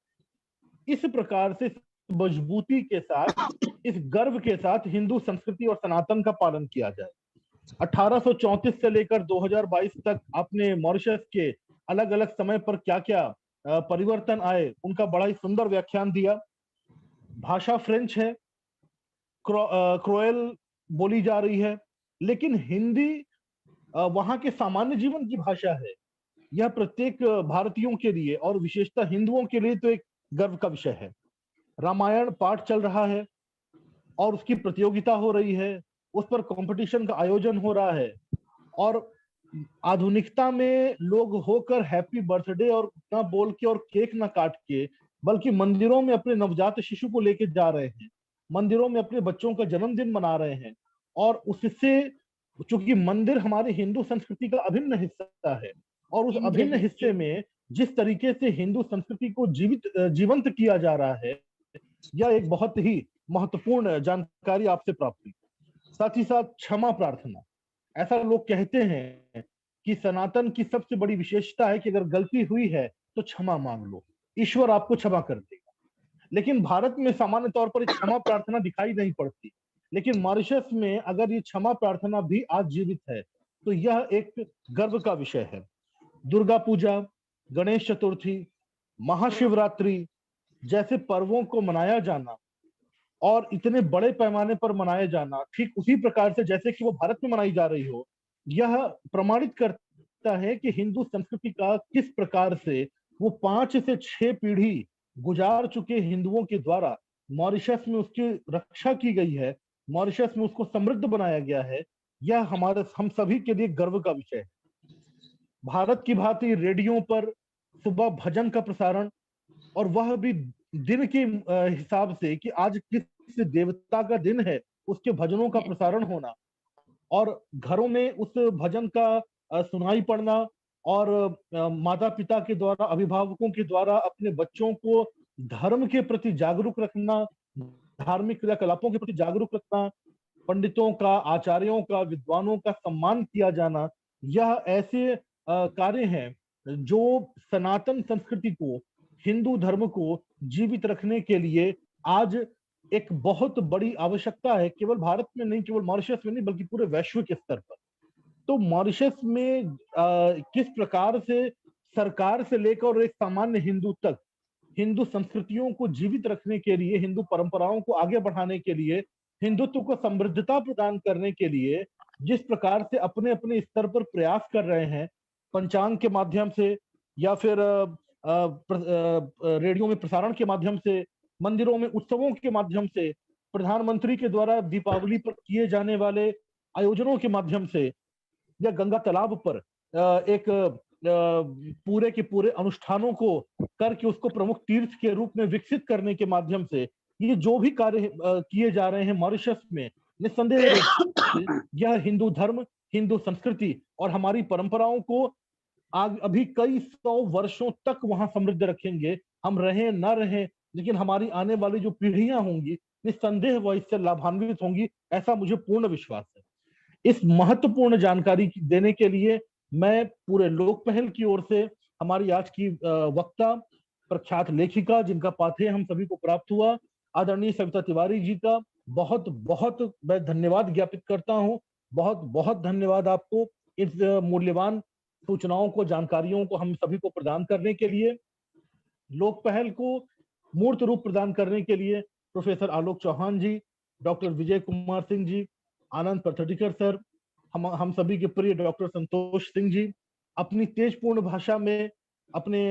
इस प्रकार से मजबूती के साथ, इस गर्व के साथ हिंदू संस्कृति और सनातन का पालन किया जाए। 1834 से लेकर 2022 तक आपने मॉरिशस के अलग अलग समय पर क्या क्या परिवर्तन आए उनका बड़ा ही सुंदर व्याख्यान दिया। भाषा फ्रेंच है, क्रोएल बोली जा रही है, लेकिन हिंदी वहां के सामान्य जीवन की भाषा है। यह प्रत्येक भारतीयों के लिए और विशेषतः हिंदुओं के लिए तो एक गर्व का विषय है। रामायण पाठ चल रहा है और उसकी प्रतियोगिता हो रही है, उस पर कंपटीशन का आयोजन हो रहा है, और आधुनिकता में लोग होकर हैप्पी बर्थडे और ना बोल के और केक ना काट के, बल्कि मंदिरों में अपने नवजात शिशु को लेके जा रहे हैं, मंदिरों में अपने बच्चों का जन्मदिन मना रहे हैं। और उससे, चूंकि मंदिर हमारी हिंदू संस्कृति का अभिन्न हिस्सा है, और उस अभिन्न हिस्से में जिस तरीके से हिंदू संस्कृति को जीवंत किया जा रहा है, यह एक बहुत ही महत्वपूर्ण जानकारी आपसे प्राप्त हुई। साथ ही साथ क्षमा प्रार्थना, ऐसा लोग कहते हैं कि सनातन की सबसे बड़ी विशेषता है कि अगर गलती हुई है तो क्षमा मांग लो, ईश्वर आपको क्षमा कर देगा। लेकिन भारत में सामान्य तौर पर क्षमा प्रार्थना दिखाई नहीं पड़ती, लेकिन मॉरिशस में अगर ये क्षमा प्रार्थना भी आज जीवित है तो यह एक गर्व का विषय है। दुर्गा पूजा, गणेश चतुर्थी, महाशिवरात्रि जैसे पर्वों को मनाया जाना, और इतने बड़े पैमाने पर मनाया जाना ठीक उसी प्रकार से जैसे कि वो भारत में मनाई जा रही हो, यह प्रमाणित करता है कि हिंदू संस्कृति का किस प्रकार से वो 5 से 6 पीढ़ी गुजार चुके हिंदुओं के द्वारा मॉरिशस में उसकी रक्षा की गई है, मॉरिशस में उसको समृद्ध बनाया गया है। यह हम सभी के लिए गर्व का विषय है। भारत की भांति रेडियो पर सुबह भजन का प्रसारण, और वह भी दिन के हिसाब से कि आज किस देवता का दिन है उसके भजनों का प्रसारण होना, और घरों में उस भजन का सुनाई पड़ना, और माता पिता के द्वारा, अभिभावकों के द्वारा अपने बच्चों को धर्म के प्रति जागरूक रखना, धार्मिक क्रियाकलापों के प्रति जागरूक रखना, पंडितों का, आचार्यों का, विद्वानों का सम्मान किया जाना, यह ऐसे कार्य हैं जो सनातन संस्कृति को, हिंदू धर्म को जीवित रखने के लिए आज एक बहुत बड़ी आवश्यकता है, केवल भारत में नहीं, केवल मॉरिशस में नहीं, बल्कि पूरे वैश्विक स्तर पर। तो मॉरिशस में किस प्रकार से सरकार से लेकर एक सामान्य हिंदू तक हिंदू संस्कृतियों को जीवित रखने के लिए, हिंदू परंपराओं को आगे बढ़ाने के लिए, हिंदुत्व को समृद्धता प्रदान करने के लिए जिस प्रकार से अपने अपने स्तर पर प्रयास कर रहे हैं, पंचांग के माध्यम से या फिर रेडियो में प्रसारण के माध्यम से, मंदिरों में उत्सवों के माध्यम से, प्रधानमंत्री के द्वारा दीपावली पर किए जाने वाले आयोजनों के माध्यम से, या गंगा तालाब पर एक पूरे के पूरे अनुष्ठानों को करके उसको प्रमुख तीर्थ के रूप में विकसित करने के माध्यम से ये जो भी कार्य किए जा रहे हैं मॉरिशस में, निस्संदेह रूप से यह हिंदू धर्म, हिंदू संस्कृति और हमारी परंपराओं को अभी कई 100 वर्षों तक वहां समृद्ध रखेंगे। हम रहें ना रहें, लेकिन हमारी आने वाली जो पीढ़ियां होंगी निस्संदेह वह इससे लाभान्वित होंगी, ऐसा मुझे पूर्ण विश्वास है। इस महत्वपूर्ण जानकारी देने के लिए मैं पूरे लोक पहल की ओर से हमारी आज की वक्ता, प्रख्यात लेखिका जिनका पाथेय हम सभी को प्राप्त हुआ, आदरणीय सविता तिवारी जी का बहुत बहुत मैं धन्यवाद ज्ञापित करता हूं। बहुत बहुत धन्यवाद आपको इस मूल्यवान सूचनाओं को, जानकारियों को हम सभी को प्रदान करने के लिए। लोक पहल को मूर्त रूप प्रदान करने के लिए प्रोफेसर आलोक चौहान जी, डॉक्टर विजय कुमार सिंह जी, आनंद पर्थटिकर सर, हम सभी के प्रिय डॉक्टर संतोष सिंह जी, अपनी तेजपूर्ण भाषा में अपने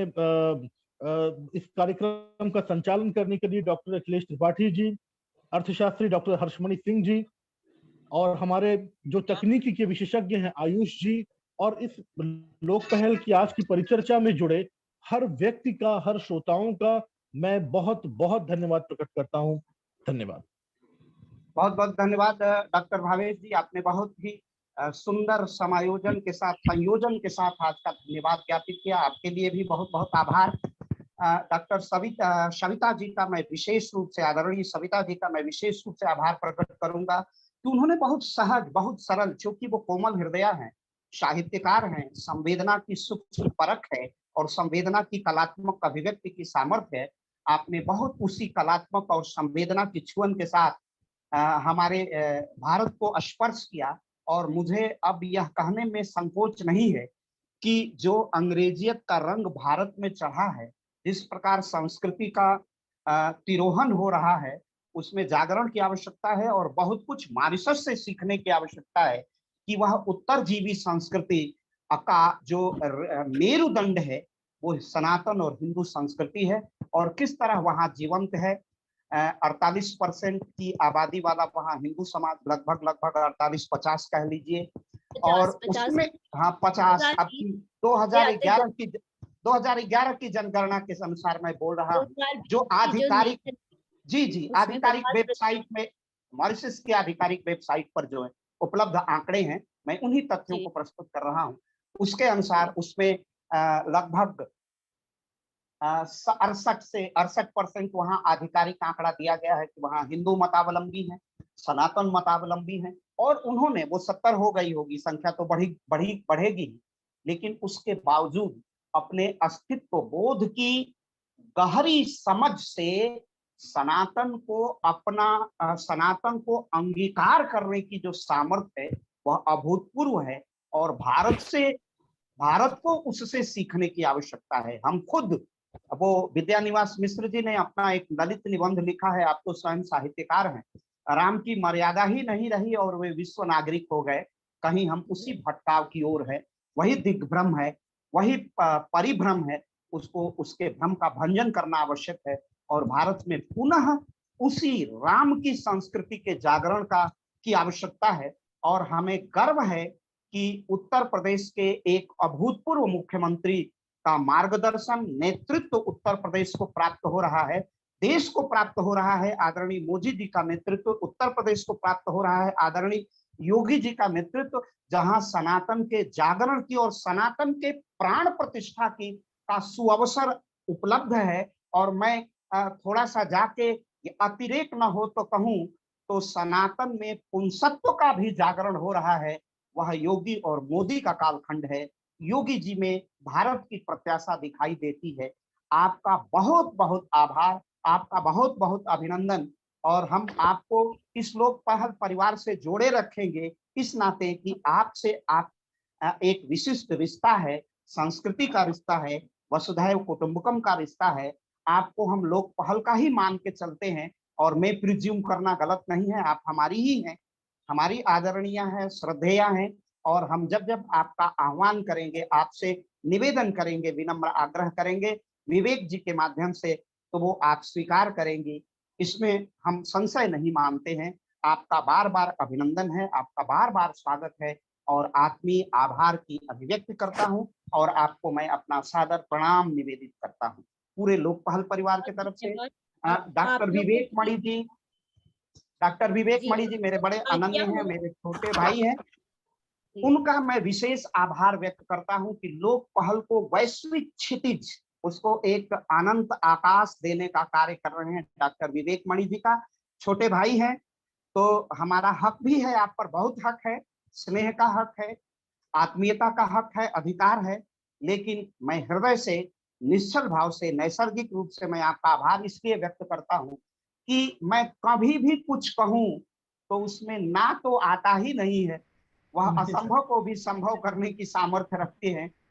इस कार्यक्रम का संचालन करने के लिए डॉक्टर अखिलेश त्रिपाठी जी, अर्थशास्त्री डॉक्टर हर्षमणि सिंह जी, और हमारे जो तकनीकी के विशेषज्ञ हैं आयुष जी, और इस लोक पहल की आज की परिचर्चा में जुड़े हर व्यक्ति का, हर श्रोताओं का मैं बहुत बहुत धन्यवाद प्रकट करता हूं। धन्यवाद। बहुत बहुत धन्यवाद डॉक्टर भावेश जी, आपने बहुत ही सुंदर समायोजन के साथ, संयोजन के साथ आज का धन्यवाद ज्ञापित किया। आपके लिए भी बहुत बहुत आभार। डॉक्टर सविता जी का मैं विशेष रूप से, आदरणीय सविता जी का मैं विशेष रूप से आभार प्रकट करूंगा कि उन्होंने बहुत सहज, बहुत सरल, क्योंकि वो कोमल हृदय हैं, साहित्यकार हैं, संवेदना की सूक्ष्म परख है और संवेदना की कलात्मक अभिव्यक्ति की सामर्थ्य है। आपने बहुत उसी कलात्मक और संवेदना की छुअन के साथ हमारे भारत को स्पर्श किया, और मुझे अब यह कहने में संकोच नहीं है कि जो अंग्रेजियत का रंग भारत में चढ़ा है, जिस प्रकार संस्कृति का तिरोहन हो रहा है, उसमें जागरण की आवश्यकता है और बहुत कुछ मॉरिशस से सीखने की आवश्यकता है कि वह उत्तरजीवी संस्कृति का जो मेरुदंड है वो सनातन और हिंदू संस्कृति है, और किस तरह वहाँ जीवंत है। 48% की आबादी वाला वहाँ हिंदू समाज, लगभग 48-50 कह लीजिए, और उसमें हाँ 50, अब 2011 की जनगणना के अनुसार मैं बोल रहा हूँ, जो आधिकारिक जी आधिकारिक वेबसाइट में, मॉरिशस की आधिकारिक वेबसाइट पर जो है उपलब्ध आंकड़े हैं, मैं उन्हीं तथ्यों को प्रस्तुत कर रहा हूँ। उसके अनुसार उसमें लगभग 68 से 68% वहाँ आधिकारिक आंकड़ा दिया गया है कि वहाँ हिंदू मतावलंबी हैं, सनातन मतावलंबी हैं, और उन्होंने, वो 70 हो गई होगी संख्या तो बढ़ेगी, लेकिन उसके बावजूद अपने अस्तित्व बोध की गहरी समझ से सनातन को अंगीकार करने की जो सामर्थ्य है वह अभूतपूर्व है, और भारत को उससे सीखने की आवश्यकता है। हम खुद, वो विद्यानिवास मिश्र जी ने अपना एक ललित निबंध लिखा है, आप तो स्वयं साहित्यकार हैं, राम की मर्यादा ही नहीं रही और वे विश्व नागरिक हो गए, कहीं हम उसी भटकाव की ओर है। वही दिग्भ्रम है, वही परिभ्रम है, उसको, उसके भ्रम का भंजन करना आवश्यक है, और भारत में पुनः उसी राम की संस्कृति के जागरण की आवश्यकता है। और हमें गर्व है कि उत्तर प्रदेश के एक अभूतपूर्व मुख्यमंत्री का मार्गदर्शन, नेतृत्व उत्तर प्रदेश को प्राप्त हो रहा है, देश को प्राप्त हो रहा है। आदरणीय मोदी जी का नेतृत्व उत्तर प्रदेश को प्राप्त हो रहा है, आदरणीय योगी जी का नेतृत्व, जहां सनातन के जागरण की और सनातन के प्राण प्रतिष्ठा की का सुअवसर उपलब्ध है। और मैं थोड़ा सा जाके अतिरेक न हो तो कहूं तो सनातन में पुंसत्व का भी जागरण हो रहा है, वह योगी और मोदी का कालखंड है। योगी जी में भारत की प्रत्याशा दिखाई देती है। आपका बहुत बहुत आभार, आपका बहुत बहुत अभिनंदन, और हम आपको इस लोक पहल परिवार से जोड़े रखेंगे इस नाते कि आपसे आप एक विशिष्ट रिश्ता है, संस्कृति का रिश्ता है, वसुधैव कुटुंबकम का रिश्ता है। आपको हम लोक पहल का ही मान के चलते हैं, और मैं प्रिज्यूम करना गलत नहीं है, आप हमारी ही हैं, हमारी आदरणीय है, श्रद्धेय हैं, और हम जब जब आपका आह्वान करेंगे, आपसे निवेदन करेंगे, विनम्र आग्रह करेंगे विवेक जी के माध्यम से, तो वो आप स्वीकार करेंगी, इसमें हम संशय नहीं मानते हैं। आपका बार बार अभिनंदन है, आपका बार बार स्वागत है, और आत्मीय आभार की अभिव्यक्ति करता हूं। और आपको मैं अपना सादर प्रणाम निवेदित करता हूँ पूरे लोक पहल परिवार के तरफ से। डॉक्टर विवेक मणि जी, डॉक्टर विवेक मणि जी मेरे बड़े अनन्य हैं, मेरे छोटे भाई हैं, उनका मैं विशेष आभार व्यक्त करता हूं कि लोक पहल को वैश्विक क्षितिज, उसको एक अनंत आकाश देने का कार्य कर रहे हैं डॉक्टर विवेक मणि जी का। छोटे भाई हैं तो हमारा हक भी है, आप पर बहुत हक है, स्नेह का हक है, आत्मीयता का हक है, अधिकार है, लेकिन मैं हृदय से निश्चल भाव से नैसर्गिक रूप से मैं आपका आभार इसलिए व्यक्त करता हूं कि मैं कभी भी कुछ कहूं तो उसमें ना तो आता ही नहीं है, वह असंभव को भी संभव करने की सामर्थ्य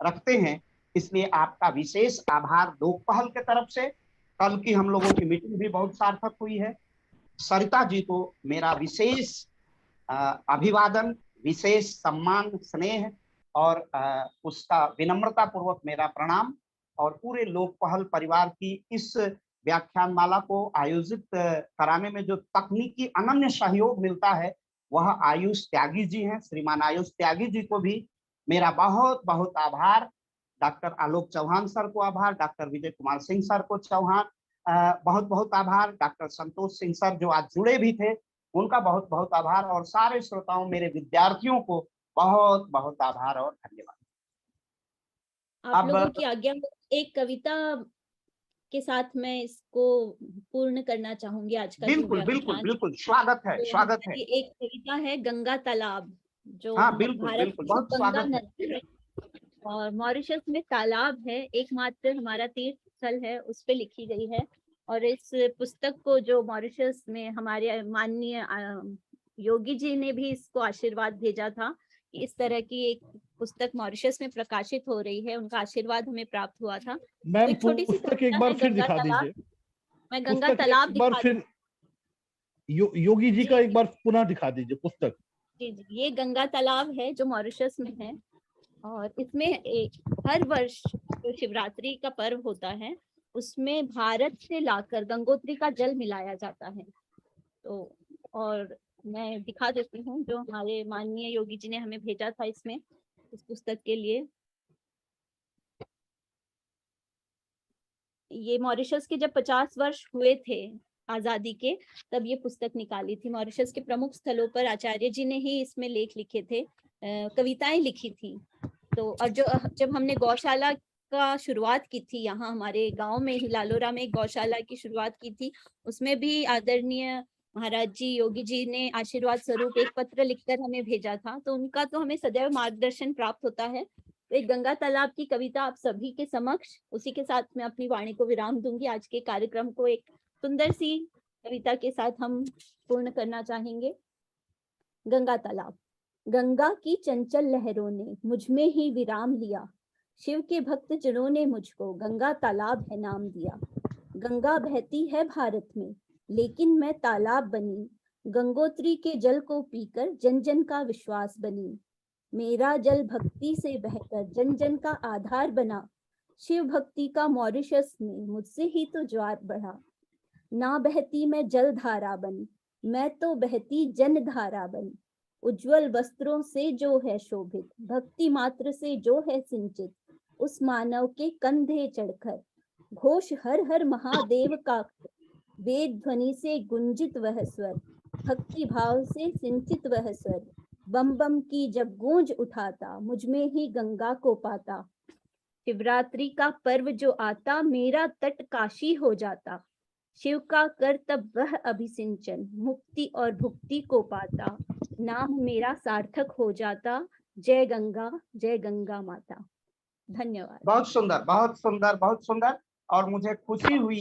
रखते हैं। इसलिए आपका विशेष आभार लोक पहल के तरफ से। कल की हम लोगों की मीटिंग भी बहुत सार्थक हुई है। सरिता जी को मेरा विशेष अभिवादन, विशेष सम्मान, स्नेह और उसका विनम्रता पूर्वक मेरा प्रणाम। और पूरे लोक पहल परिवार की इस व्याख्यान माला को आयोजित कराने में जो तकनीकी अनन्य सहयोग मिलता है वह आयुष त्यागी जी हैं। श्रीमान आयुष त्यागी जी को भी मेरा बहुत बहुत आभार। डॉक्टर आलोक चौहान सर को आभार, डॉक्टर विजय कुमार सिंह सर को बहुत बहुत आभार, डॉक्टर संतोष सिंह सर जो आज जुड़े भी थे उनका बहुत बहुत आभार, और सारे श्रोताओं मेरे विद्यार्थियों को बहुत बहुत आभार और धन्यवाद। आप लोगों की आज्ञा में एक कविता के साथ मैं इसको पूर्ण करना चाहूंगी आज का। बिल्कुल बिल्कुल बिल्कुल, स्वागत है, स्वागत है। एक कविता है गंगा तालाब, जो बिल्कुल बिल्कुल, बहुत स्वागत है। और मॉरिशस में तालाब है, एकमात्र हमारा तीर्थ स्थल है, उस पे लिखी गई है। और इस पुस्तक को जो मॉरिशस में हमारे माननीय योगी जी ने भी इसको आशीर्वाद भेजा था कि इस तरह की एक पुस्तक मॉरिशस में प्रकाशित हो रही है, उनका आशीर्वाद हमें प्राप्त हुआ था। मैम छोटी सी पुस्तक एक बार फिर दिखा दीजिए। मैं गंगा तालाब एक बार फिर योगी जी का एक बार पुनः दिखा दीजिए पुस्तक। जी जी, ये गंगा तालाब है जो मॉरिशस में है, और इसमें हर वर्ष जो शिवरात्रि का पर्व होता है उसमें भारत से लाकर गंगोत्री का जल मिलाया जाता है। तो और मैं दिखा देती हूँ जो हमारे माननीय योगी जी ने हमें भेजा था इसमें, इस पुस्तक के लिए। ये मॉरिशस के जब 50 वर्ष हुए थे आजादी के, तब ये पुस्तक निकाली थी। मॉरिशस के प्रमुख स्थलों पर आचार्य जी ने ही इसमें लेख लिखे थे, कविताएं लिखी थी। तो और जब हमने गौशाला का शुरुआत की थी यहाँ हमारे गांव में ही, लालोरा में एक गौशाला की शुरुआत की थी, उसमें भी आदरणीय महाराज जी योगी जी ने आशीर्वाद स्वरूप एक पत्र लिखकर हमें भेजा था। तो उनका तो हमें सदैव मार्गदर्शन प्राप्त होता है। तो एक गंगा तालाब की कविता आप सभी के समक्ष, उसी के साथ मैं अपनी वाणी को विराम दूंगी। आज के कार्यक्रम को एक सुंदर सी कविता के साथ हम पूर्ण करना चाहेंगे। गंगा तालाब। गंगा की चंचल लहरों ने मुझ में ही विराम लिया, शिव के भक्त जनों ने मुझको गंगा तालाब है नाम दिया। गंगा बहती है भारत में लेकिन मैं तालाब बनी, गंगोत्री के जल को पीकर जन जन का विश्वास बनी। मेरा जल भक्ति से बहकर जन जन का आधार बना, शिव भक्ति का मॉरिशस में मुझसे ही तो ज्वार बढ़ा। ना बहती मैं जल धारा बनी, मैं तो बहती जन धारा बनी। उज्जवल वस्त्रों से जो है शोभित, भक्ति मात्र से जो है सिंचित, उस मानव के कंधे चढ़कर घोष हर हर महादेव का, वेद ध्वनि से गुंजित वह स्वर, भक्ति भाव से सिंचित वह स्वर। बम बम की जब गूंज उठाता, मुझ में ही गंगा को पाता। शिवरात्रि का पर्व जो आता, मेरा तट काशी हो जाता। शिव का कर तब वह अभिसिंचन, मुक्ति और भुक्ति को पाता। नाम मेरा सार्थक हो जाता, जय गंगा माता। धन्यवाद। बहुत सुंदर, बहुत सुंदर, बहुत सुंदर। और मुझे खुशी हुई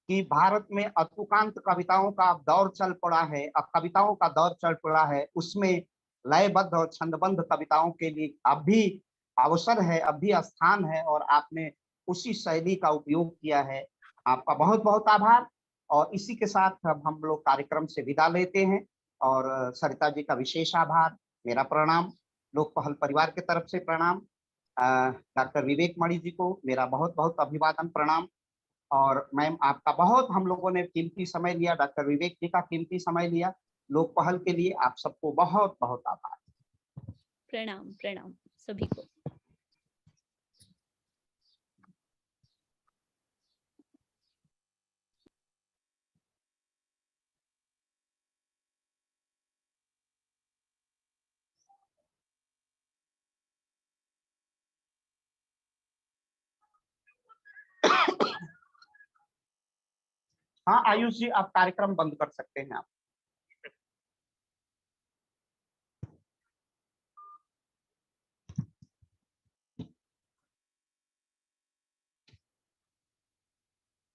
कि भारत में अतुकांत कविताओं का दौर चल पड़ा है, अब कविताओं का दौर चल पड़ा है, उसमें लयबद्ध और छंदबद्ध कविताओं के लिए अब भी अवसर है, अब भी स्थान है, और आपने उसी शैली का उपयोग किया है। आपका बहुत बहुत आभार। और इसी के साथ अब हम लोग कार्यक्रम से विदा लेते हैं। और सरिता जी का विशेष आभार, मेरा प्रणाम, लोक पहल परिवार के तरफ से प्रणाम। डॉक्टर विवेक मणि जी को मेरा बहुत बहुत अभिवादन, प्रणाम। और मैम आपका बहुत, हम लोगों ने कीमती समय लिया, डॉक्टर विवेक जी का कीमती समय लिया लोक पहल के लिए, आप सबको बहुत बहुत आभार। प्रणाम प्रणाम सभी को। हाँ आयुष जी, आप कार्यक्रम बंद कर सकते हैं आप।